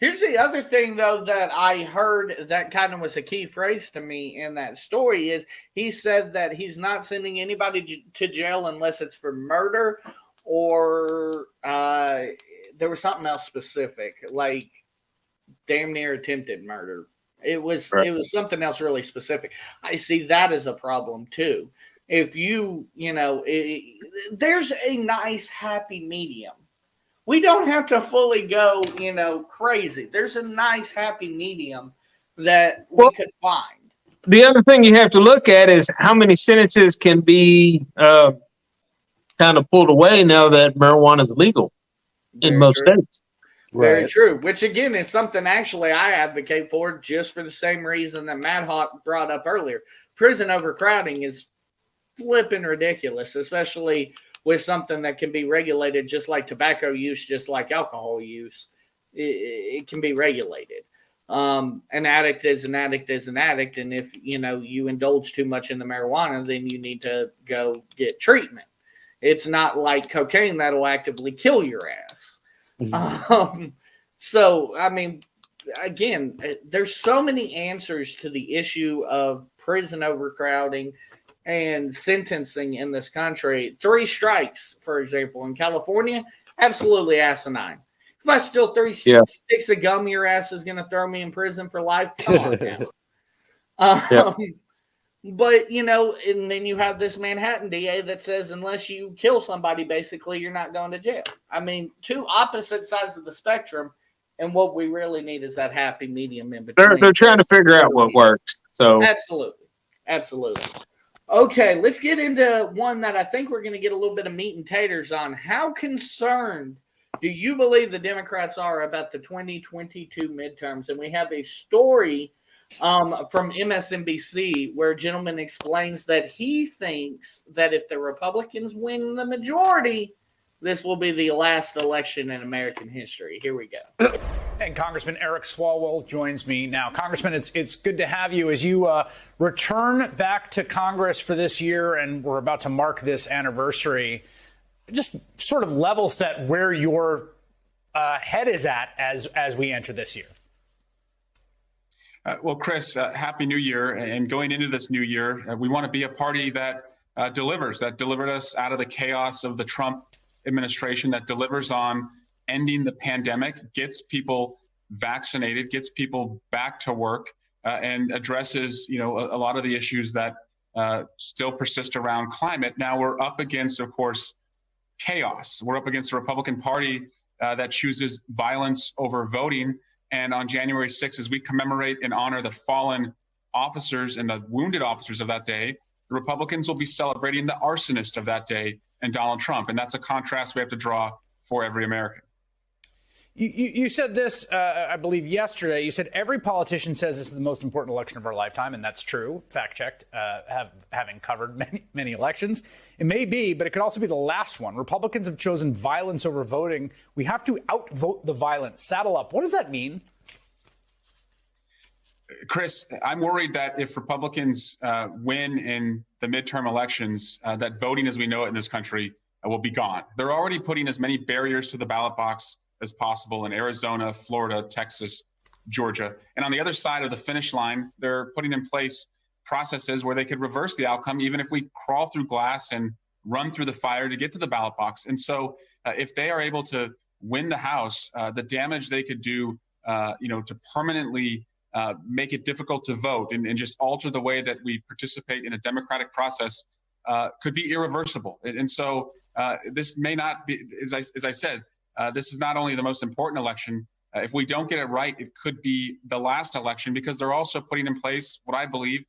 Here's the other thing, though, that I heard that kind of was a key phrase to me in that story is he said that he's not sending anybody to jail unless it's for murder or there was something else specific, like damn near attempted murder. It was something else really specific. I see that as a problem, too. If there's a nice happy medium. We don't have to fully go, crazy. There's a nice happy medium that we could find. The other thing you have to look at is how many sentences can be kind of pulled away now that marijuana is legal in most states. Very true. Which, again, is something actually I advocate for just for the same reason that Matt Hawk brought up earlier. Prison overcrowding is flipping ridiculous, especially with something that can be regulated just like tobacco use, just like alcohol use. It can be regulated. An addict is an addict is an addict. And if, you indulge too much in the marijuana, then you need to go get treatment. It's not like cocaine that'll actively kill your ass. Mm-hmm. So, I mean, again, there's so many answers to the issue of prison overcrowding and sentencing in this country. 3 strikes, for example, in California, absolutely asinine. If I steal 3 sticks of gum, your ass is going to throw me in prison for life? Come on now. But, you know, and then you have this Manhattan DA that says unless you kill somebody, basically, you're not going to jail. I mean, 2 opposite sides of the spectrum, and what we really need is that happy medium in between. They're trying to figure out what works. So Absolutely. Okay, let's get into one that I think we're going to get a little bit of meat and taters on. How concerned do you believe the Democrats are about the 2022 midterms? And we have a story from MSNBC where a gentleman explains that he thinks that if the Republicans win the majority, this will be the last election in American history. Here we go. And Congressman Eric Swalwell joins me now. Congressman, it's good to have you as you return back to Congress for this year, and we're about to mark this anniversary. Just sort of level set where your head is at as we enter this year. Well, Chris, Happy New Year. And going into this new year, we want to be a party that delivered us out of the chaos of the Trump administration, that delivers on ending the pandemic, gets people vaccinated, gets people back to work, and addresses, a lot of the issues that still persist around climate. Now we're up against, of course, chaos. We're up against a Republican Party that chooses violence over voting. And on January 6th, as we commemorate and honor the fallen officers and the wounded officers of that day, the Republicans will be celebrating the arsonist of that day and Donald Trump. And that's a contrast we have to draw for every American. You said this, I believe, yesterday. You said every politician says this is the most important election of our lifetime, and that's true. Fact checked, having covered many elections. It may be, but it could also be the last one. Republicans have chosen violence over voting. We have to outvote the violence. Saddle up. What does that mean? Chris, I'm worried that if Republicans win in the midterm elections, that voting as we know it in this country will be gone. They're already putting as many barriers to the ballot box as possible in Arizona, Florida, Texas, Georgia. And on the other side of the finish line, they're putting in place processes where they could reverse the outcome, even if we crawl through glass and run through the fire to get to the ballot box. And so if they are able to win the House, the damage they could do, to permanently make it difficult to vote and just alter the way that we participate in a democratic process could be irreversible. And so this may not be, as I said, this is not only the most important election. If we don't get it right, it could be the last election, because they're also putting in place what I believe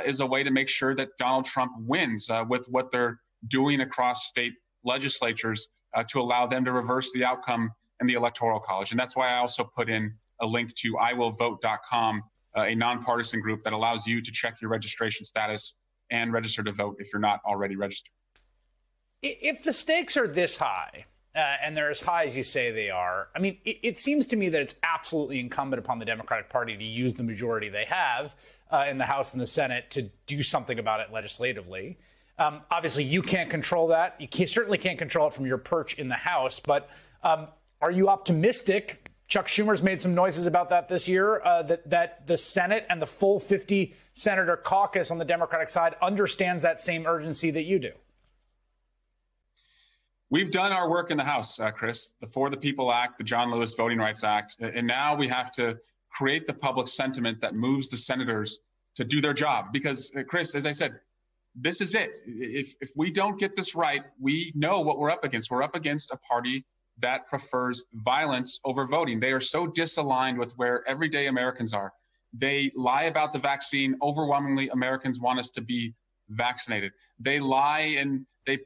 is a way to make sure that Donald Trump wins with what they're doing across state legislatures to allow them to reverse the outcome in the Electoral College. And that's why I also put in a link to iwillvote.com, a nonpartisan group that allows you to check your registration status and register to vote if you're not already registered. If the stakes are this high, and they're as high as you say they are, I mean, it seems to me that it's absolutely incumbent upon the Democratic Party to use the majority they have in the House and the Senate to do something about it legislatively. Obviously, you can't control that. You certainly can't control it from your perch in the House. But are you optimistic? Chuck Schumer's made some noises about that this year, that the Senate and the full 50-senator caucus on the Democratic side understands that same urgency that you do. We've done our work in the House, Chris, the For the People Act, the John Lewis Voting Rights Act, and now we have to create the public sentiment that moves the senators to do their job. Because, Chris, as I said, this is it. If we don't get this right, we know what we're up against. We're up against a party that prefers violence over voting. They are so disaligned with where everyday Americans are. They lie about the vaccine. Overwhelmingly, Americans want us to be vaccinated. They lie and they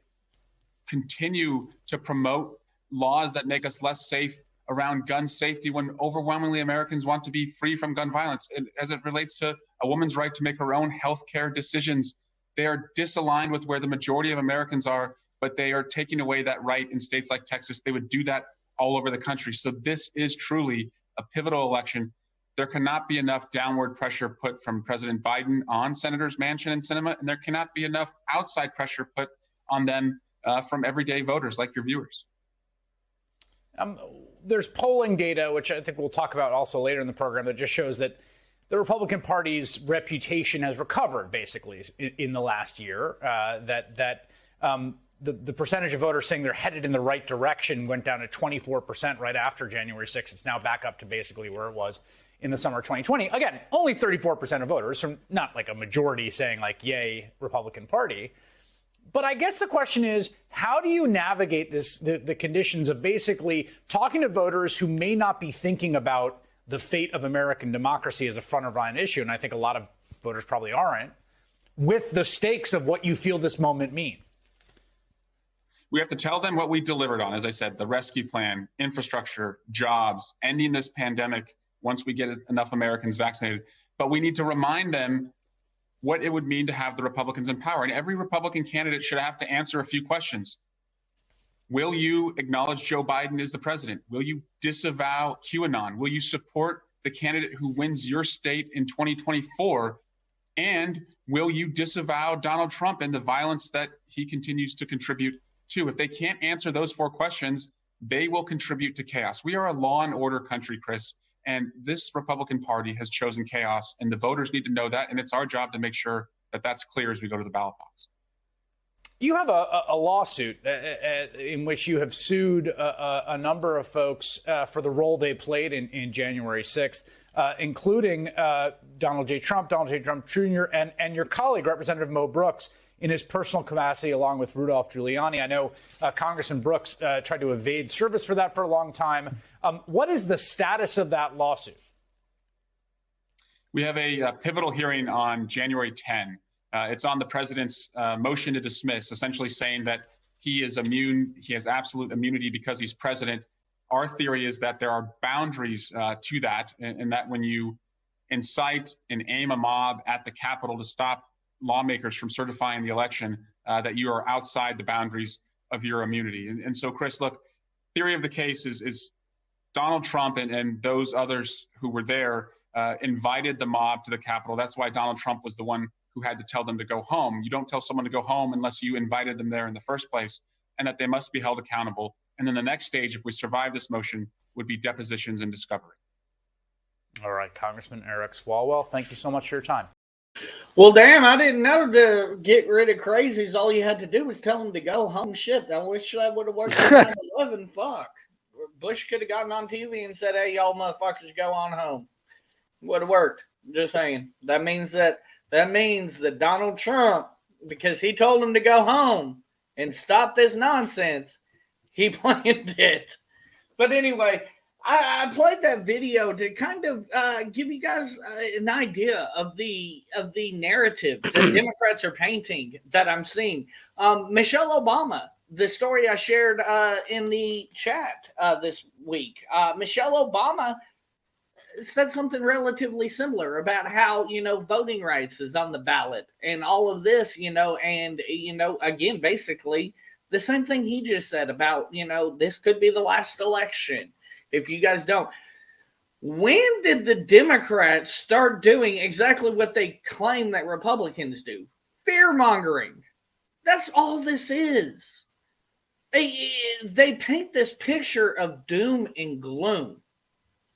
continue to promote laws that make us less safe around gun safety when overwhelmingly Americans want to be free from gun violence. And as it relates to a woman's right to make her own healthcare decisions, they are disaligned with where the majority of Americans are, but they are taking away that right in states like Texas. They would do that all over the country. So this is truly a pivotal election. There cannot be enough downward pressure put from President Biden on Senators Manchin and Sinema, and there cannot be enough outside pressure put on them from everyday voters like your viewers. There's polling data, which I think we'll talk about also later in the program, that just shows that the Republican Party's reputation has recovered basically in the last year. The percentage of voters saying they're headed in the right direction went down to 24% right after January 6th. It's now back up to basically where it was in the summer of 2020. Again, only 34% of voters, so not like a majority saying like, yay, Republican Party. But I guess the question is, how do you navigate the conditions of basically talking to voters who may not be thinking about the fate of American democracy as a front of mind issue, and I think a lot of voters probably aren't, with the stakes of what you feel this moment mean? We have to tell them what we delivered on, as I said, the rescue plan, infrastructure, jobs, ending this pandemic once we get enough Americans vaccinated. But we need to remind them what it would mean to have the Republicans in power. And every Republican candidate should have to answer a few questions. Will you acknowledge Joe Biden as the president? Will you disavow QAnon? Will you support the candidate who wins your state in 2024? And will you disavow Donald Trump and the violence that he continues to contribute to? If they can't answer those 4 questions, they will contribute to chaos. We are a law and order country, Chris, and this Republican Party has chosen chaos, and the voters need to know that, and it's our job to make sure that that's clear as we go to the ballot box. You have a lawsuit in which you have sued a number of folks for the role they played in January 6th, including Donald J. Trump Jr., and your colleague, Representative Mo Brooks, in his personal capacity, along with Rudolph Giuliani. I know Congressman Brooks tried to evade service for that for a long time. What is the status of that lawsuit? We have a pivotal hearing on January 10. It's on the president's motion to dismiss, essentially saying that he is immune, he has absolute immunity because he's president. Our theory is that there are boundaries to that, and that when you incite and aim a mob at the Capitol to stop lawmakers from certifying the election, that you are outside the boundaries of your immunity. And so, Chris, look, theory of the case is Donald Trump and those others who were there invited the mob to the Capitol. That's why Donald Trump was the one who had to tell them to go home. You don't tell someone to go home unless you invited them there in the first place, and that they must be held accountable. And then the next stage, if we survive this motion, would be depositions and discovery. All right, Congressman Eric Swalwell, thank you so much for your time. Well, damn, I didn't know to get rid of crazies. All you had to do was tell them to go home. Shit, I wish that would have worked on 9/11. Fuck. Bush could have gotten on TV and said, hey, y'all motherfuckers, go on home. Would have worked. Just saying. That means that Donald Trump, because he told him to go home and stop this nonsense, he planned it. But anyway, I played that video to kind of give you guys an idea of the narrative that Democrats are painting that I'm seeing. Michelle Obama, the story I shared in the chat this week. Michelle Obama said something relatively similar about how, voting rights is on the ballot and all of this, and, again, basically the same thing he just said about, this could be the last election. If you guys don't. When did the Democrats start doing exactly what they claim that Republicans do? Fear-mongering. That's all this is. They paint this picture of doom and gloom.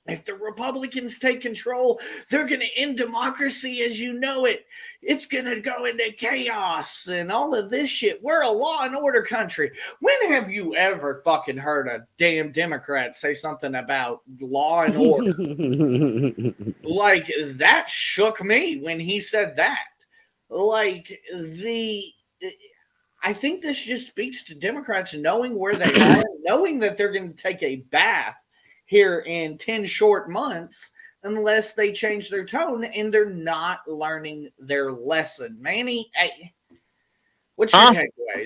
If the Republicans take control, they're going to end democracy as you know it. It's going to go into chaos and all of this shit. We're a law and order country. When have you ever fucking heard a damn Democrat say something about law and order? Like, that shook me when he said that. I think this just speaks to Democrats knowing where they are, knowing that they're going to take a bath here in 10 short months unless they change their tone, and they're not learning their lesson. Manny, what's your takeaways?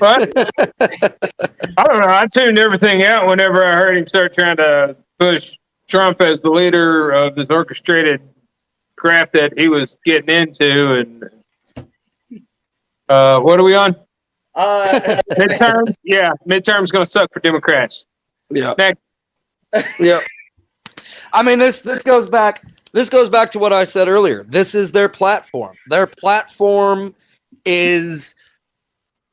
I don't know. I tuned everything out whenever I heard him start trying to push Trump as the leader of this orchestrated crap that he was getting into. And what are we on? Midterms? Yeah, midterms going to suck for Democrats. Yeah. Next. Yeah. I mean, this goes back to what I said earlier. This is their platform. Their platform is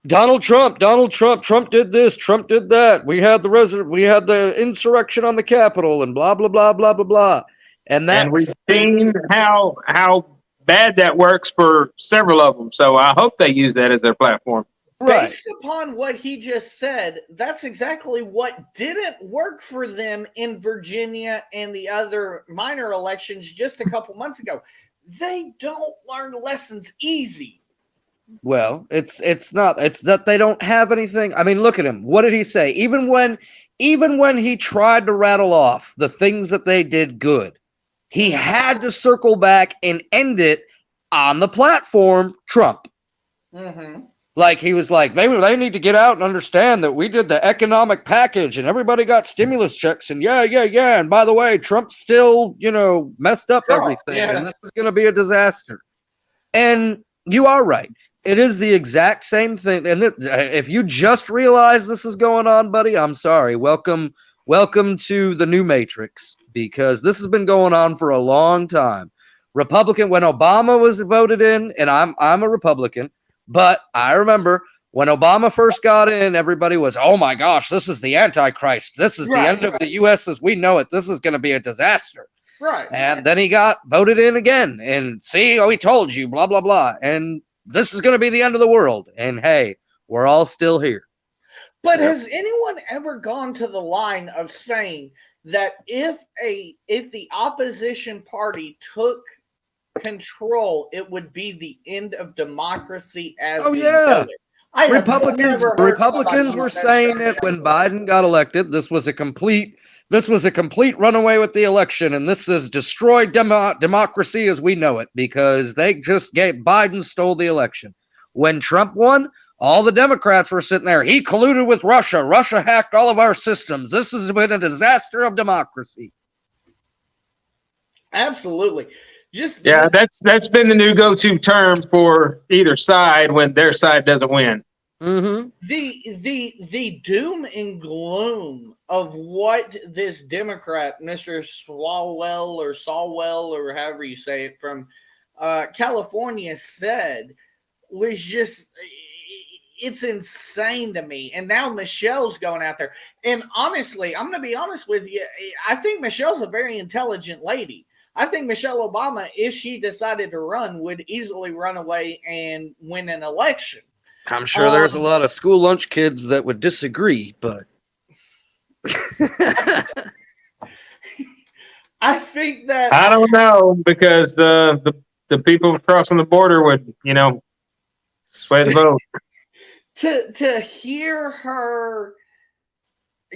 Donald Trump. Trump did this, Trump did that. We had the insurrection on the Capitol and blah blah blah blah blah blah. And we've seen how bad that works for several of them. So I hope they use that as their platform. Based upon what he just said, that's exactly what didn't work for them in Virginia and the other minor elections just a couple months ago. They don't learn lessons easy. Well, it's that they don't have anything. I mean, look at him. What did he say? Even when he tried to rattle off the things that they did good, he had to circle back and end it on the platform Trump. Mm-hmm. Like he was like, they need to get out and understand that we did the economic package and everybody got stimulus checks and yeah. And by the way, Trump still, messed up everything and this is going to be a disaster. And you are right. It is the exact same thing. And if you just realize this is going on, buddy, I'm sorry. Welcome to the new Matrix, because this has been going on for a long time. Republican, when Obama was voted in, and I'm a Republican, but I remember when Obama first got in, everybody was, oh my gosh, this is the Antichrist. This is the end of the U.S. as we know it. This is going to be a disaster. Right. And then he got voted in again. And see, we told you, blah, blah, blah. And this is going to be the end of the world. And hey, we're all still here. But has anyone ever gone to the line of saying that if the opposition party took control, it would be the end of democracy as we know it? Republicans were saying it when Biden got elected. This was a complete runaway with the election, and this has destroyed democracy as we know it, because Biden stole the election. When Trump won, all the Democrats were sitting there. He colluded with Russia. Russia hacked all of our systems. This has been a disaster of democracy. Absolutely. That's been the new go-to term for either side when their side doesn't win. Mm-hmm. The doom and gloom of what this Democrat, Mr. Swalwell, or however you say it, from California said was just, it's insane to me. And now Michelle's going out there. And honestly, I'm going to be honest with you. I think Michelle's a very intelligent lady. I think Michelle Obama, if she decided to run, would easily run away and win an election. I'm sure there's a lot of school lunch kids that would disagree, but I think that I don't know, because the people crossing the border would, sway the vote. to hear her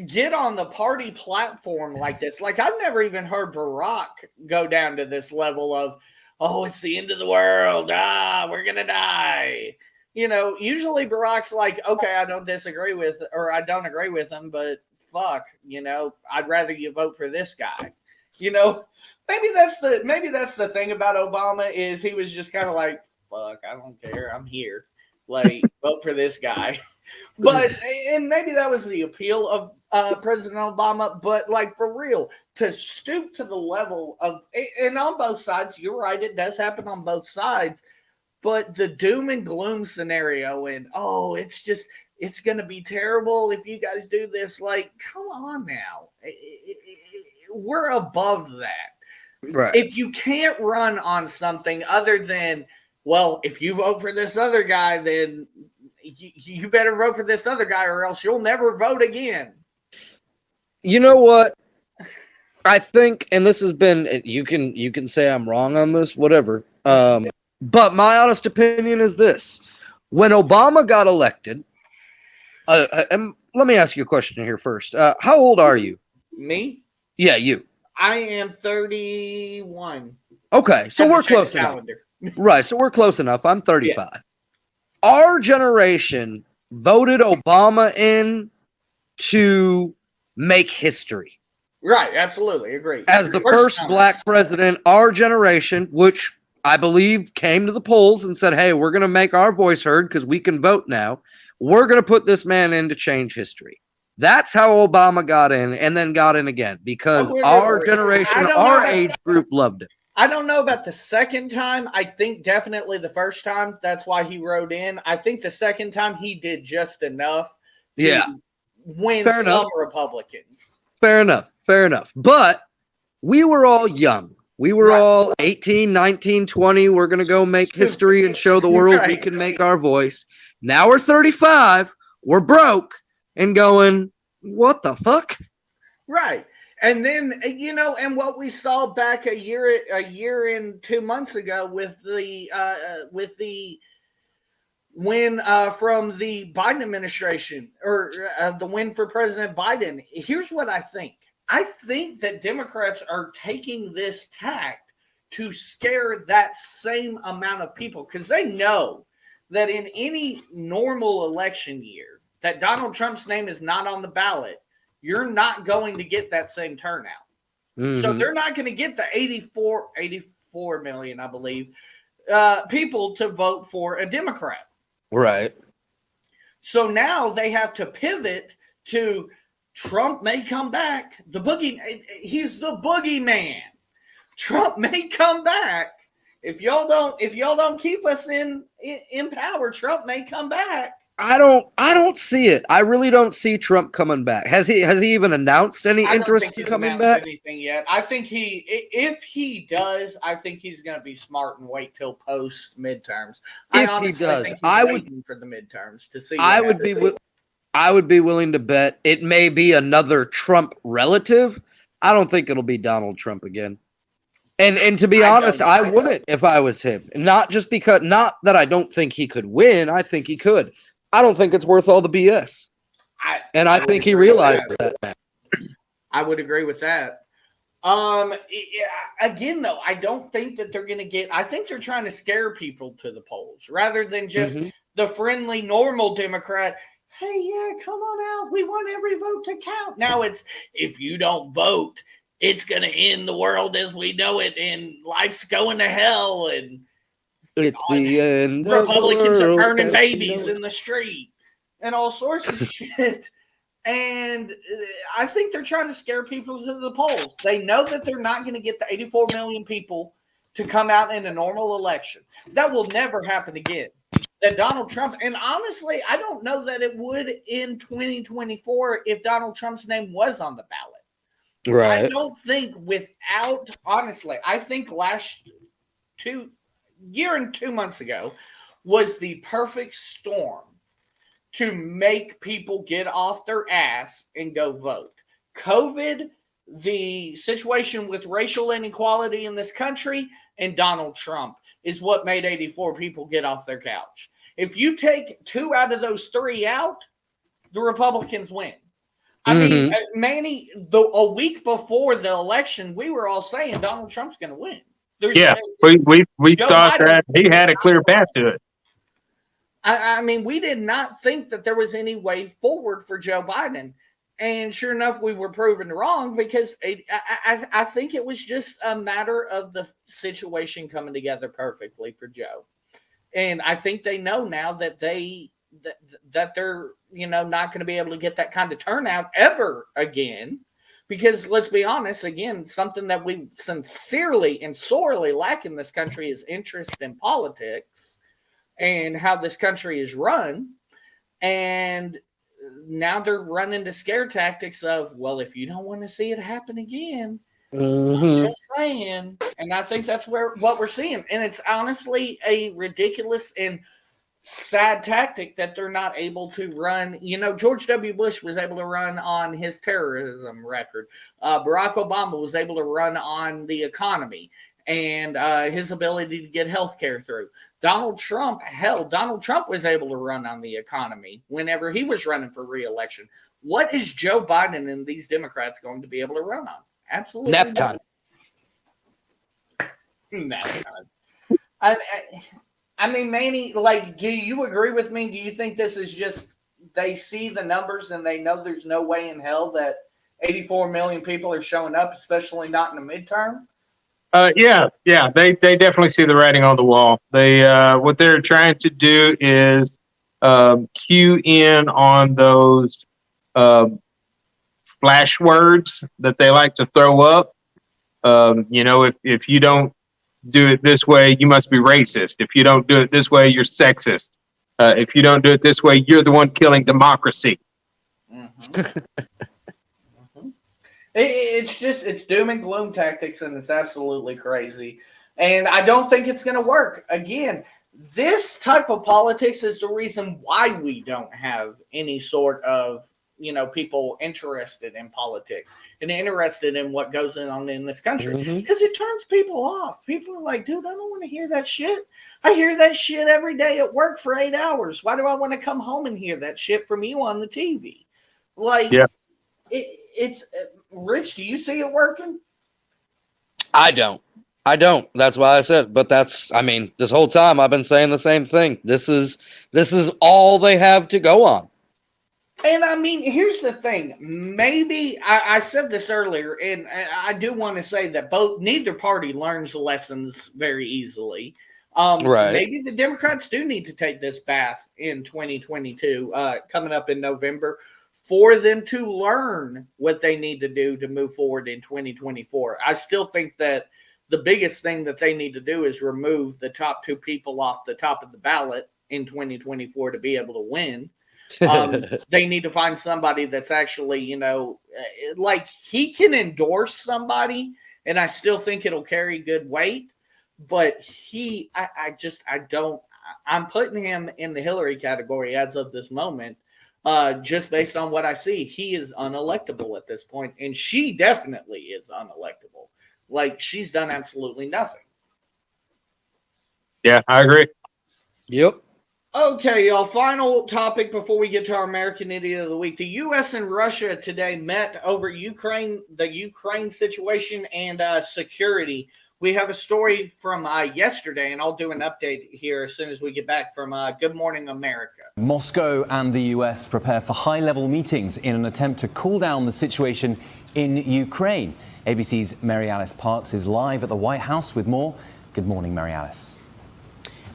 get on the party platform like this, like I've never even heard Barack go down to this level of, oh, it's the end of the world. We're gonna die. Usually Barack's like, okay, I don't agree with him, but fuck, I'd rather you vote for this guy. Maybe that's the thing about Obama, is he was just kind of like, fuck, I don't care, I'm here. Like, vote for this guy. And maybe that was the appeal of President Obama, but like, for real, to stoop to the level of, and on both sides, you're right, it does happen on both sides. But the doom and gloom scenario, and it's going to be terrible if you guys do this. Like, come on now. We're above that. Right. If you can't run on something other than, well, if you vote for this other guy, then you better vote for this other guy, or else you'll never vote again. You know what? I think, and this has been, you can say I'm wrong on this, whatever. But my honest opinion is this. When Obama got elected, and let me ask you a question here first. How old are you? Me? Yeah, you. I am 31. Okay, so we're close enough. Right, so we're close enough. I'm 35. Yeah. Our generation voted Obama in to make history. Right, absolutely, agree. As the first black president, our generation, which I believe came to the polls and said, hey, we're going to make our voice heard because we can vote now. We're going to put this man in to change history. That's how Obama got in, and then got in again, because our generation, our age group loved it. I don't know about the second time. I think definitely the first time. That's why he wrote in. I think the second time he did just enough to win some Republicans. Fair enough. But we were all young. We were all 18, 19, 20. We're going to go make history and show the world we can make our voice. Now we're 35. We're broke and going, what the fuck? Right. And then, and what we saw back a year and 2 months ago with the win from the Biden administration, or the win for President Biden. Here's what I think. I think that Democrats are taking this tact to scare that same amount of people, because they know that in any normal election year that Donald Trump's name is not on the ballot, you're not going to get that same turnout. Mm-hmm. So they're not going to get the 84 million, I believe, people to vote for a Democrat. Right. So now they have to pivot to Trump may come back. He's the boogeyman. Trump may come back. If y'all don't keep us in power, Trump may come back. I don't see it. I really don't see Trump coming back. Has he even announced any interest in coming back? Anything yet? I think if he does, I think he's going to be smart and wait till post midterms. If he does, I would waiting for the midterms to see. I would be willing to bet it may be another Trump relative. I don't think it'll be Donald Trump again. And to be honest, I wouldn't if I was him. Not that I don't think he could win. I think he could. I don't think it's worth all the BS. I think he realized that. I would agree with that. Again, though, I don't think that they're going to get. I think they're trying to scare people to the polls rather than just the friendly, normal Democrat. Hey, yeah, come on out. We want every vote to count. Now it's, if you don't vote, it's going to end the world as we know it, and life's going to hell, and it's the end. Republicans are burning babies in the street and all sorts of shit. And I think they're trying to scare people to the polls. They know that they're not going to get the 84 million people to come out in a normal election. That will never happen again. That Donald Trump, and honestly, I don't know that it would in 2024 if Donald Trump's name was on the ballot. Right. I don't think I think last year and 2 months ago was the perfect storm to make people get off their ass and go vote. COVID, the situation with racial inequality in this country, and Donald Trump is what made 84 people get off their couch. If you take 2 out of those 3 out, the Republicans win. I mean, Manny, a week before the election, we were all saying Donald Trump's going to win. We thought that he had a clear path to it. I mean, we did not think that there was any way forward for Joe Biden. And sure enough, we were proven wrong, because I think it was just a matter of the situation coming together perfectly for Joe. And I think they know now that they're not going to be able to get that kind of turnout ever again. Because let's be honest, again, something that we sincerely and sorely lack in this country is interest in politics and how this country is run. And now they're running the scare tactics of, well, if you don't want to see it happen again, I'm just saying. And I think that's what we're seeing. And it's honestly a ridiculous and sad tactic that they're not able to run. George W. Bush was able to run on his terrorism record. Barack Obama was able to run on the economy and his ability to get health care through. Donald Trump was able to run on the economy whenever he was running for re-election. What is Joe Biden and these Democrats going to be able to run on? Absolutely nap time. Nap time. I mean, Manny, do you agree with me? Do you think this is just they see the numbers and they know there's no way in hell that 84 million people are showing up, especially not in the midterm? Yeah, they definitely see the writing on the wall. They what they're trying to do is cue in on those flash words that they like to throw up. If you don't do it this way, you must be racist. If you don't do it this way, you're sexist. If you don't do it this way, you're the one killing democracy. It's doom and gloom tactics, and it's absolutely crazy. And I don't think it's going to work. Again, this type of politics is the reason why we don't have any sort of, people interested in politics and interested in what goes on in this country, because it turns people off. People are like, dude, I don't want to hear that shit. I hear that shit every day at work for 8 hours. Why do I want to come home and hear that shit from you on the TV? Like, yeah. It's Rich, do you see it working? I don't. That's why I said, but this whole time I've been saying the same thing. This is all they have to go on. And I mean, here's the thing. Maybe I said this earlier, and I do want to say that neither party learns lessons very easily. Right. Maybe the Democrats do need to take this bath in 2022, coming up in November, for them to learn what they need to do to move forward in 2024. I still think that the biggest thing that they need to do is remove the top two people off the top of the ballot in 2024 to be able to win. They need to find somebody that's actually, like he can endorse somebody, and I still think it'll carry good weight. But I'm putting him in the Hillary category as of this moment, just based on what I see. He is unelectable at this point, and she definitely is unelectable. Like, she's done absolutely nothing. Yeah, I agree. Yep. Okay, y'all, final topic before we get to our American Idiot of the Week. The U.S. and Russia today met over the Ukraine situation and security. We have a story from yesterday, and I'll do an update here as soon as we get back from Good Morning America. Moscow and the U.S. prepare for high-level meetings in an attempt to cool down the situation in Ukraine. ABC's Mary Alice Parks is live at the White House with more. Good morning, Mary Alice.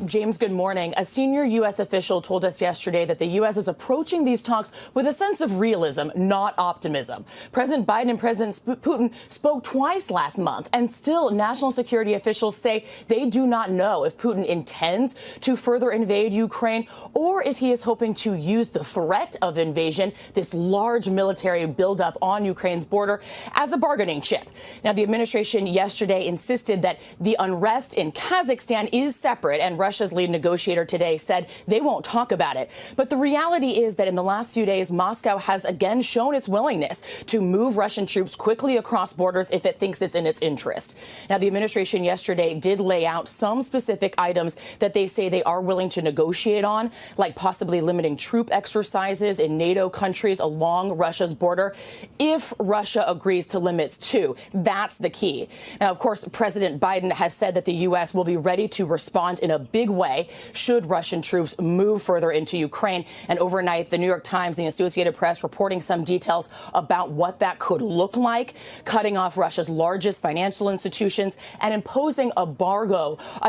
James, good morning. A senior U.S. official told us yesterday that the U.S. is approaching these talks with a sense of realism, not optimism. President Biden and President Putin spoke twice last month, and still national security officials say they do not know if Putin intends to further invade Ukraine or if he is hoping to use the threat of invasion, this large military buildup on Ukraine's border, as a bargaining chip. Now, the administration yesterday insisted that the unrest in Kazakhstan is separate, and Russia's lead negotiator today said they won't talk about it. But the reality is that in the last few days, Moscow has again shown its willingness to move Russian troops quickly across borders if it thinks it's in its interest. Now, the administration yesterday did lay out some specific items that they say they are willing to negotiate on, like possibly limiting troop exercises in NATO countries along Russia's border, if Russia agrees to limits too. That's the key. Now, of course, President Biden has said that the U.S. will be ready to respond in a big way should Russian troops move further into Ukraine. And overnight, the New York Times, the Associated Press reporting some details about what that could look like, cutting off Russia's largest financial institutions and imposing an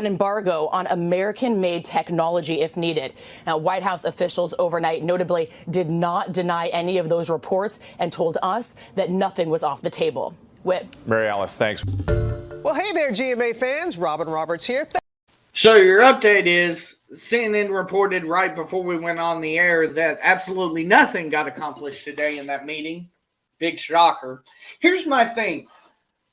embargo on American-made technology if needed. Now, White House officials overnight notably did not deny any of those reports and told us that nothing was off the table. Whit. Mary Alice, thanks. Well, hey there, GMA fans. Robin Roberts here. So your update is CNN reported right before we went on the air that absolutely nothing got accomplished today in that meeting. Big shocker. Here's my thing.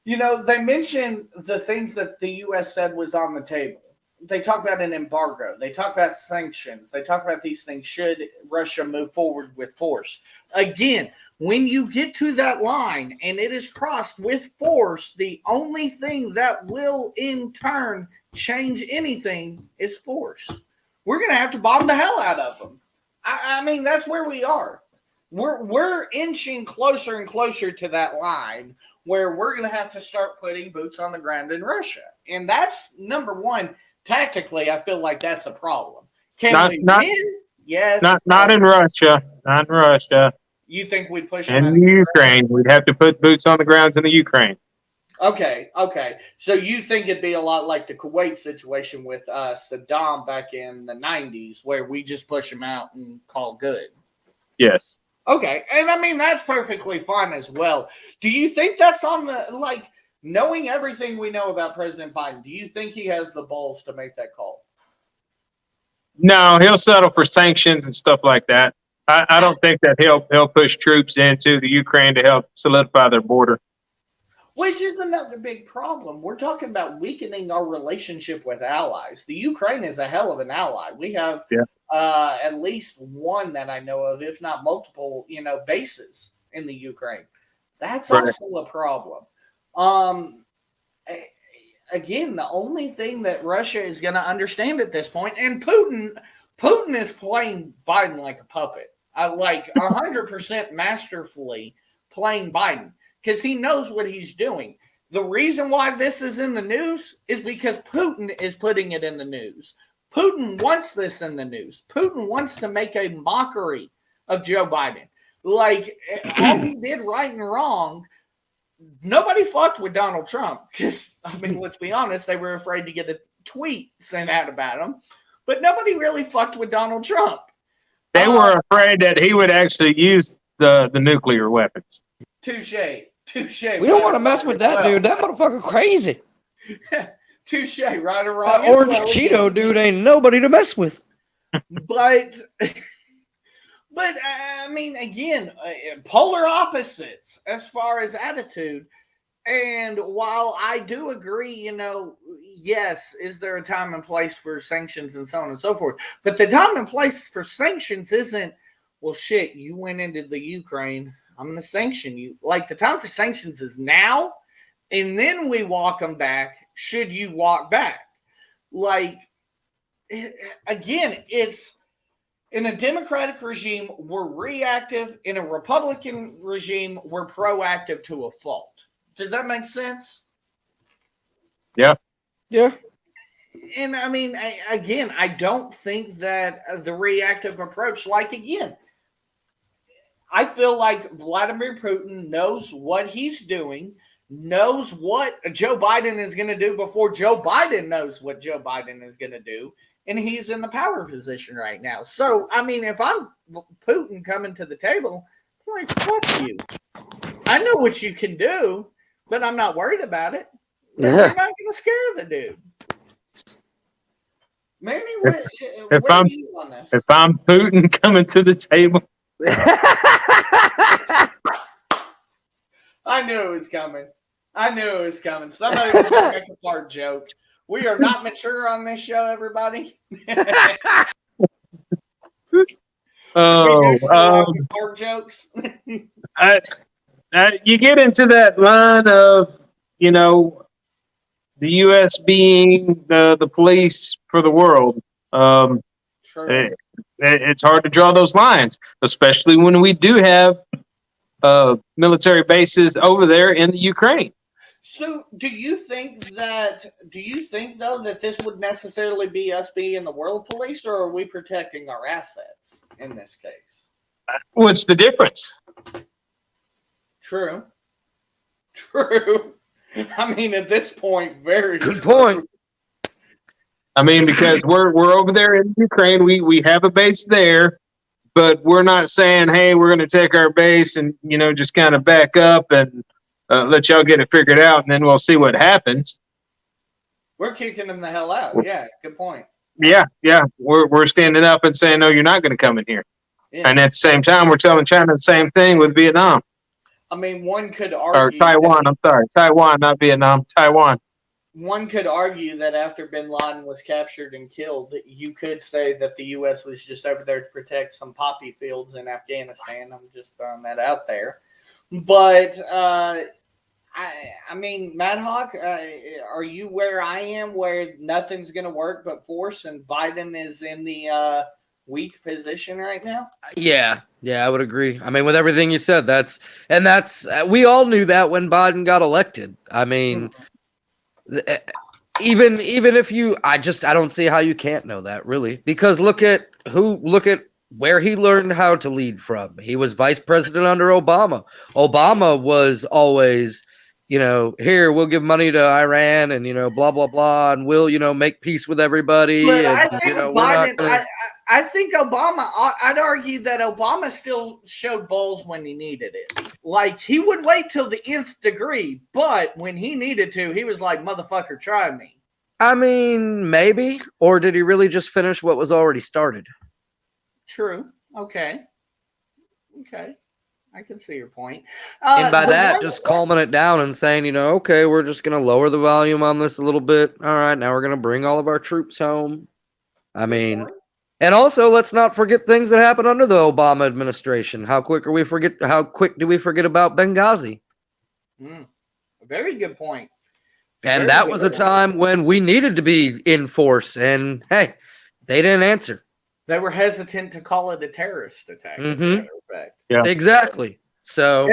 They mentioned the things that the U.S. said was on the table. They talk about an embargo. They talk about sanctions. They talk about these things should Russia move forward with force. Again, when you get to that line and it is crossed with force, the only thing that will in turn change anything is force. We're going to have to bomb the hell out of them. I mean, that's where we are. We're inching closer and closer to that line where we're going to have to start putting boots on the ground in Russia. And that's number one. Tactically, I feel like that's a problem. Can we win? Yes. Not in Russia. Not in Russia. You think we'd push them in Ukraine? We'd have to put boots on the ground in the Ukraine. Okay. So you think it'd be a lot like the Kuwait situation with Saddam back in the 90s, where we just push him out and call good? Yes. Okay. And I mean, that's perfectly fine as well. Do you think that's on the, knowing everything we know about President Biden, do you think he has the balls to make that call? No, he'll settle for sanctions and stuff like that. I don't think that he'll push troops into the Ukraine to help solidify their border. Which is another big problem. We're talking about weakening our relationship with allies. The Ukraine is a hell of an ally. We have at least one that I know of, if not multiple, bases in the Ukraine. That's also a problem. Again, the only thing that Russia is going to understand at this point, and Putin is playing Biden like a puppet, like 100% masterfully playing Biden, because he knows what he's doing. The reason why this is in the news is because Putin is putting it in the news. Putin wants this in the news. Putin wants to make a mockery of Joe Biden. Like, all he did right and wrong, nobody fucked with Donald Trump. Because, I mean, let's be honest, they were afraid to get a tweet sent out about him. But nobody really fucked with Donald Trump. They were afraid that he would actually use the nuclear weapons. Touche. We don't want to mess with that dude. That motherfucker crazy. Touche, right or wrong. That orange Cheeto dude ain't nobody to mess with. But I mean, again, polar opposites as far as attitude. And while I do agree, yes, is there a time and place for sanctions and so on and so forth? But the time and place for sanctions isn't, well, shit, you went into the Ukraine, I'm going to sanction you. Like, the time for sanctions is now, and then we walk them back should you walk back. Like, again, it's in a Democratic regime, we're reactive. In a Republican regime, we're proactive to a fault. Does that make sense? Yeah. Yeah. And I mean, I don't think that the reactive approach, like, again, I feel like Vladimir Putin knows what he's doing, knows what Joe Biden is going to do before Joe Biden knows what Joe Biden is going to do. And he's in the power position right now. So, I mean, if I'm Putin coming to the table, I'm like, fuck you. I know what you can do, but I'm not worried about it. But you're not going to scare the dude. Maybe if I'm Putin coming to the table. I knew it was coming. Somebody was going to make a fart joke. We are not mature on this show, everybody. Fart jokes. You get into that line of, the U.S. being the police for the world. It's hard to draw those lines, especially when we do have military bases over there in the Ukraine. So, do you think though that this would necessarily be us being the world police, or are we protecting our assets in this case? What's the difference? True. I mean, at this point, very good point. I mean, because we're over there in Ukraine, we have a base there, but we're not saying, hey, we're going to take our base and just kind of back up and let y'all get it figured out, and then we'll see what happens. We're kicking them the hell out. Yeah, good point. Yeah, we're standing up and saying, no, you're not going to come in here. Yeah. And at the same time, we're telling China the same thing with Vietnam. I mean, one could argue. Or Taiwan, Taiwan, not Vietnam, Taiwan. One could argue that after bin Laden was captured and killed, you could say that the U.S. was just over there to protect some poppy fields in Afghanistan. I'm just throwing that out there. But, I mean, Mad Hawk, are you where I am, where nothing's going to work but force, and Biden is in the weak position right now? Yeah, I would agree. I mean, with everything you said, that's we all knew that when Biden got elected. I mean, even if I don't see how you can't know that, really, because look at where he learned how to lead from. He was vice president under Obama. Obama was always, here, we'll give money to Iran and, blah, blah, blah, and we'll, make peace with everybody. But and, I think Biden, I think Obama, I'd argue that Obama still showed balls when he needed it. Like, he would wait till the nth degree, but when he needed to, he was like, motherfucker, try me. I mean, maybe. Or did he really just finish what was already started? True. Okay. Okay. I can see your point. And by that, just calming it down and saying, okay, we're just going to lower the volume on this a little bit. All right, now we're going to bring all of our troops home. I mean, and also let's not forget things that happened under the Obama administration. How quick do we forget about Benghazi? A very good point. And that was a time when we needed to be in force, and hey, they didn't answer. They were hesitant to call it a terrorist attack. As a matter of fact. Yeah, exactly. So,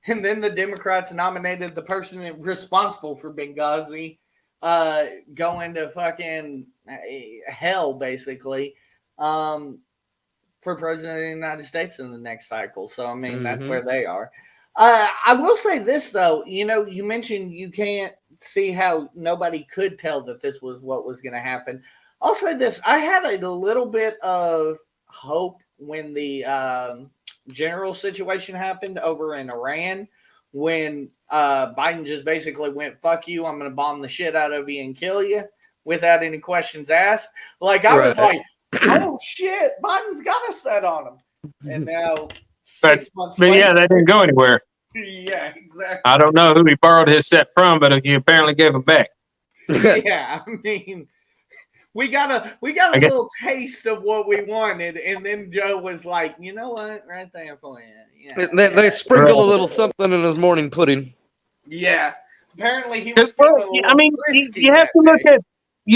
and then the Democrats nominated the person responsible for Benghazi, going to fucking hell, basically, for president of the United States in the next cycle. So, I mean, that's where they are. I will say this, though. You mentioned you can't see how nobody could tell that this was what was going to happen. I'll say this. I had a little bit of hope when the general situation happened over in Iran, when Biden just basically went, fuck you, I'm going to bomb the shit out of you and kill you without any questions asked. Like, I was like, oh, shit, Biden's got a set on him. And now 6 months later. But yeah, that didn't go anywhere. Yeah, exactly. I don't know who he borrowed his set from, but he apparently gave him back. Yeah, I mean, we got a little taste of what we wanted, and then Joe was like, you know what, right there for you. Yeah, they sprinkle a little something in his morning pudding. Yeah, apparently he was feeling a little frisky you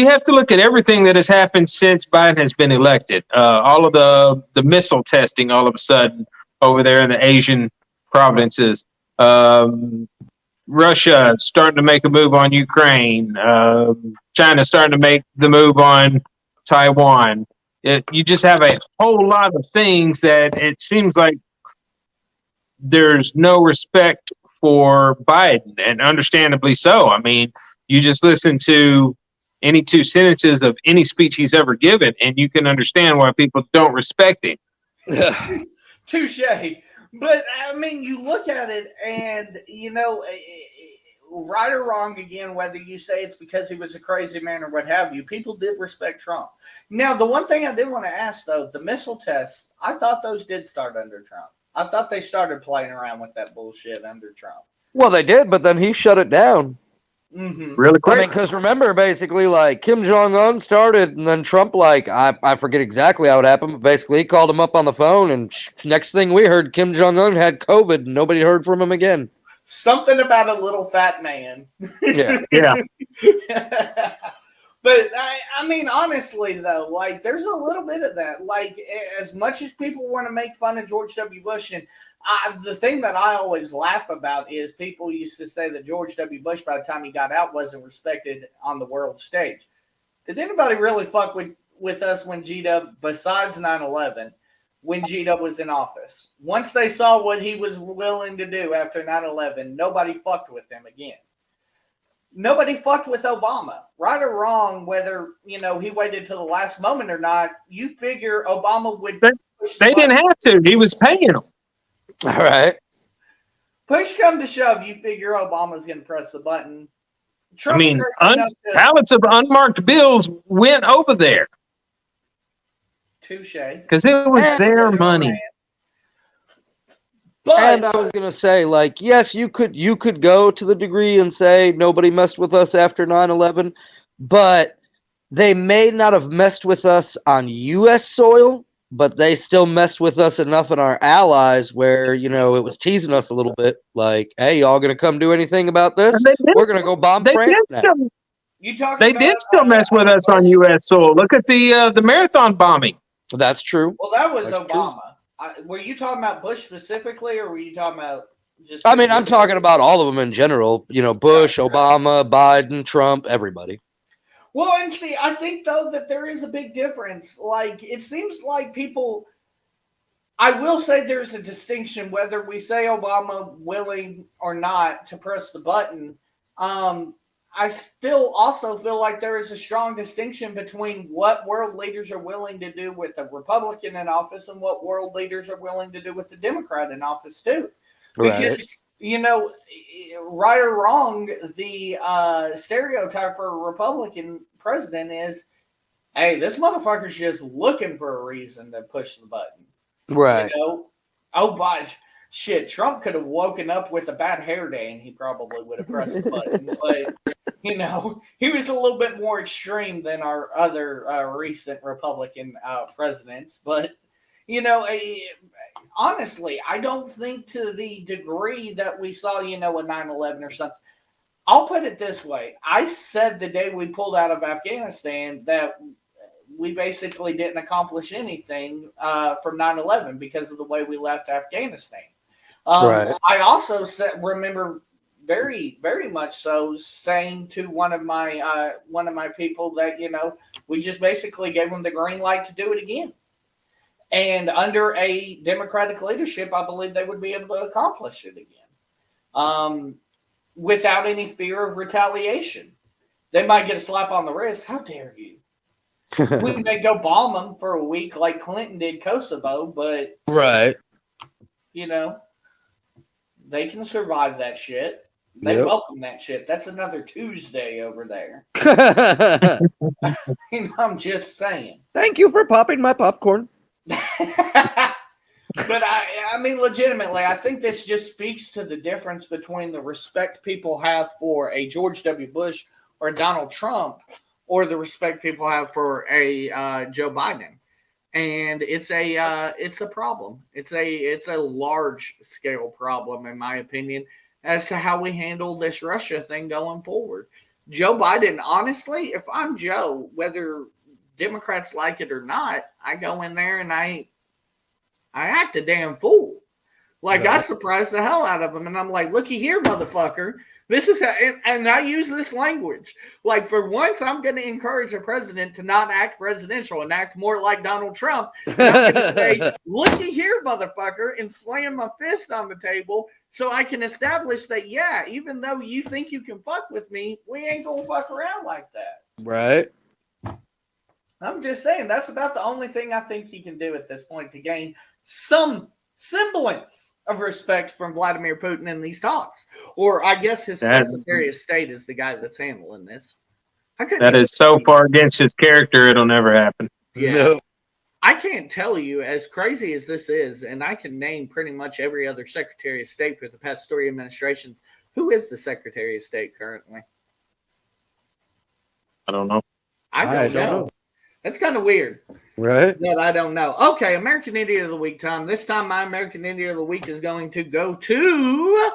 have to look at everything that has happened since Biden has been elected. All of the missile testing, all of a sudden over there in the Asian provinces. Russia starting to make a move on Ukraine. China starting to make the move on Taiwan. You just have a whole lot of things that it seems like there's no respect for Biden, and understandably so. I mean, you just listen to any two sentences of any speech he's ever given, and you can understand why people don't respect him. Touche. But, I mean, you look at it and, right or wrong, again, whether you say it's because he was a crazy man or what have you, people did respect Trump. Now, the one thing I did want to ask, though, the missile tests, I thought those did start under Trump. I thought they started playing around with that bullshit under Trump. Well, they did, but then he shut it down. Really quick. I mean, because remember, basically, like, Kim Jong-un started, and then Trump, I forget exactly how it happened, but basically he called him up on the phone, and next thing we heard, Kim Jong-un had COVID, and nobody heard from him again. Something about a little fat man. Yeah. Yeah. But, I mean, honestly, though, like, there's a little bit of that. Like, as much as people want to make fun of George W. Bush, and the thing that I always laugh about is people used to say that George W. Bush, by the time he got out, wasn't respected on the world stage. Did anybody really fuck with us when G-Dub, besides 9/11, when G-Dub was in office? Once they saw what he was willing to do after 9/11, nobody fucked with him again. Nobody fucked with Obama, right or wrong, whether, he waited till the last moment or not. You figure Obama would. They didn't have to. He was paying them. All right. Push come to shove, you figure Obama's going to press the button. Trump's ballots of unmarked bills went over there. Touche. Because it was their money. And I was gonna say, like, yes, you could go to the degree and say nobody messed with us after 9/11, but they may not have messed with us on U.S. soil, but they still messed with us enough in our allies where, it was teasing us a little bit, like, hey, y'all gonna come do anything about this? We're gonna go bomb France now. They did still mess with us on U.S. soil. Look at the marathon bombing. That's true. Well, that was Obama. Were you talking about Bush specifically, or were you talking about just? I mean, I'm talking about all of them in general. Bush, Obama, Biden, Trump, everybody. Well, and see, I think, though, that there is a big difference. Like, it seems like people, I will say there's a distinction whether we say Obama willing or not to press the button. I still also feel like there is a strong distinction between what world leaders are willing to do with a Republican in office and what world leaders are willing to do with the Democrat in office, too. Because, right or wrong, the stereotype for a Republican president is, hey, this motherfucker's just looking for a reason to push the button. Right. Oh, but shit, Trump could have woken up with a bad hair day and he probably would have pressed the button. But, he was a little bit more extreme than our other recent Republican presidents. But, honestly, I don't think to the degree that we saw, a 9/11 or something. I'll put it this way. I said the day we pulled out of Afghanistan that we basically didn't accomplish anything from 9/11 because of the way we left Afghanistan. Right. I also remember very, very much so saying to one of my people that we just basically gave them the green light to do it again. And under a Democratic leadership, I believe they would be able to accomplish it again without any fear of retaliation. They might get a slap on the wrist. How dare you? Wouldn't they go bomb them for a week like Clinton did Kosovo? But right, they can survive that shit. They welcome that shit. That's another Tuesday over there. I'm just saying. Thank you for popping my popcorn. But I mean, legitimately, I think this just speaks to the difference between the respect people have for a George W. Bush or a Donald Trump, or the respect people have for a Joe Biden, and it's a problem. It's a large scale problem, in my opinion, as to how we handle this Russia thing going forward. Joe Biden, honestly, if I'm Joe, whether Democrats like it or not, I go in there and I act a damn fool. Like, I surprised the hell out of him, and I'm like, looky here, motherfucker. This is how, and I use this language. Like, for once, I'm going to encourage a president to not act presidential and act more like Donald Trump. And I'm going to say, looky here, motherfucker, and slam my fist on the table so I can establish that, yeah, even though you think you can fuck with me, we ain't going to fuck around like that. Right. I'm just saying, that's about the only thing I think he can do at this point to gain some semblance of respect from Vladimir Putin in these talks. Or I guess his Secretary of State is the guy that's handling this. That is so far against his character, it'll never happen. Yeah. No. I can't tell you, as crazy as this is, and I can name pretty much every other Secretary of State for the past 3 administrations. Who is the Secretary of State currently? I don't know. I don't know. That's kind of weird. Right. But I don't know. Okay, American Idiot of the Week time. This time my American Idiot of the Week is going to go to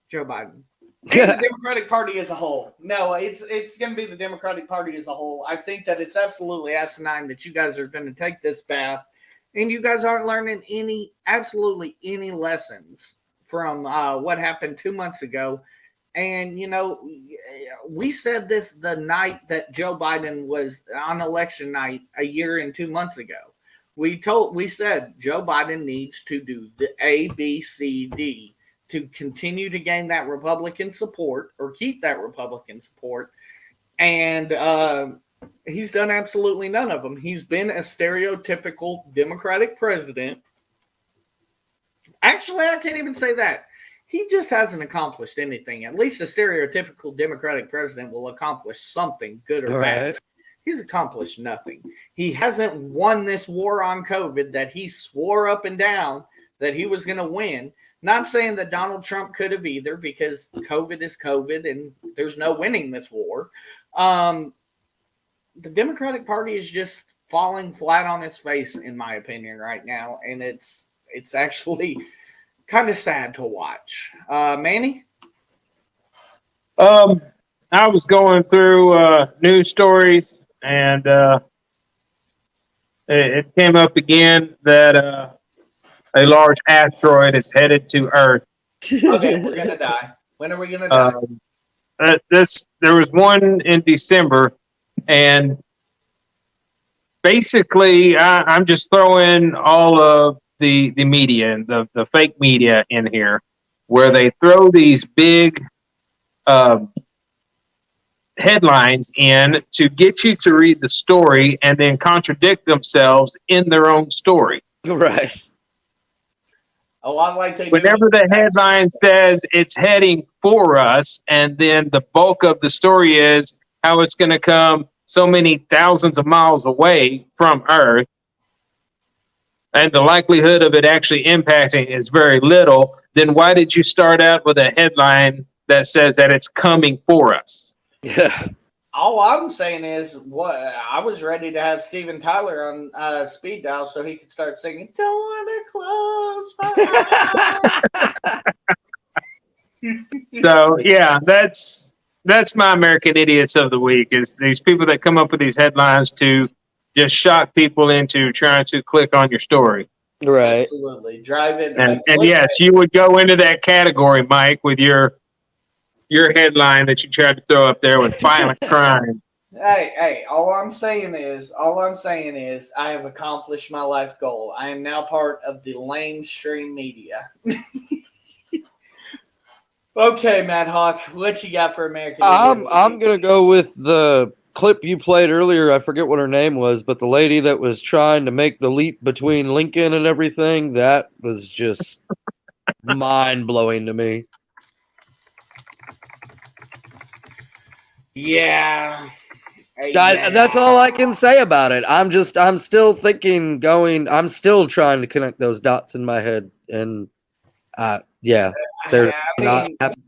Joe Biden. And the Democratic Party as a whole. No, it's going to be the Democratic Party as a whole. I think that it's absolutely asinine that you guys are going to take this path and you guys aren't learning absolutely any lessons from what happened 2 months ago. And, we said this the night that Joe Biden was on election night a year and 2 months ago. We said Joe Biden needs to do the A, B, C, D to continue to gain that Republican support or keep that Republican support. And he's done absolutely none of them. He's been a stereotypical Democratic president. Actually, I can't even say that. He just hasn't accomplished anything. At least a stereotypical Democratic president will accomplish something, good or bad. He's accomplished nothing. He hasn't won this war on COVID that he swore up and down that he was going to win. Not saying that Donald Trump could have either, because COVID is COVID and there's no winning this war. The Democratic Party is just falling flat on its face, in my opinion, right now. And it's actually kind of sad to watch. Manny? I was going through news stories, and it came up again that a large asteroid is headed to Earth. Okay, we're gonna die. When are we gonna die? There was one in December, and basically, I'm just throwing all of the media and the fake media in here, where they throw these big headlines in to get you to read the story and then contradict themselves in their own story. Right. A lot like they Whenever the headline says it's heading for us, and then the bulk of the story is how it's going to come so many thousands of miles away from Earth, and the likelihood of it actually impacting is very little, then why did you start out with a headline that says that it's coming for us? Yeah. All I'm saying is, what I was ready to have Steven Tyler on speed dial so he could start singing "Don't Want to Close My Eyes." So yeah, that's my American idiots of the week, is these people that come up with these headlines to just shock people into trying to click on your story. Right. Absolutely, drive it. And yes, you would go into that category, Mike, with your headline that you tried to throw up there with violent crime. Hey, all I'm saying is I have accomplished my life goal. I am now part of the mainstream media. Okay, Matt Hawk, what you got for American Idiot? I'm going to go with the clip you played earlier. I forget what her name was, but the lady that was trying to make the leap between Lincoln and everything, that was just mind-blowing to me. Yeah. That's all I can say about it. I'm still thinking, I'm still trying to connect those dots in my head. And yeah, they're not happening.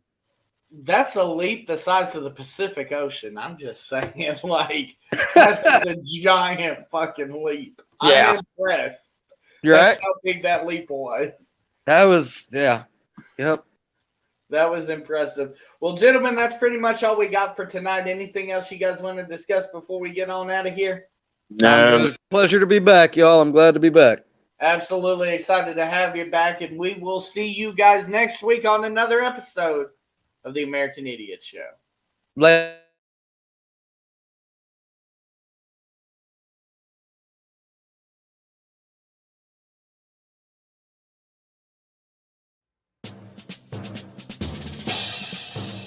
That's a leap the size of the Pacific Ocean. I'm just saying, like, that is a giant fucking leap. Yeah. I'm impressed. You're That's right. how big that leap was. That was, yeah. Yep. That was impressive. Well, gentlemen, that's pretty much all we got for tonight. Anything else you guys want to discuss before we get on out of here? No. Pleasure to be back, y'all. I'm glad to be back. Absolutely excited to have you back, and we will see you guys next week on another episode of the American Idiot Show. Later.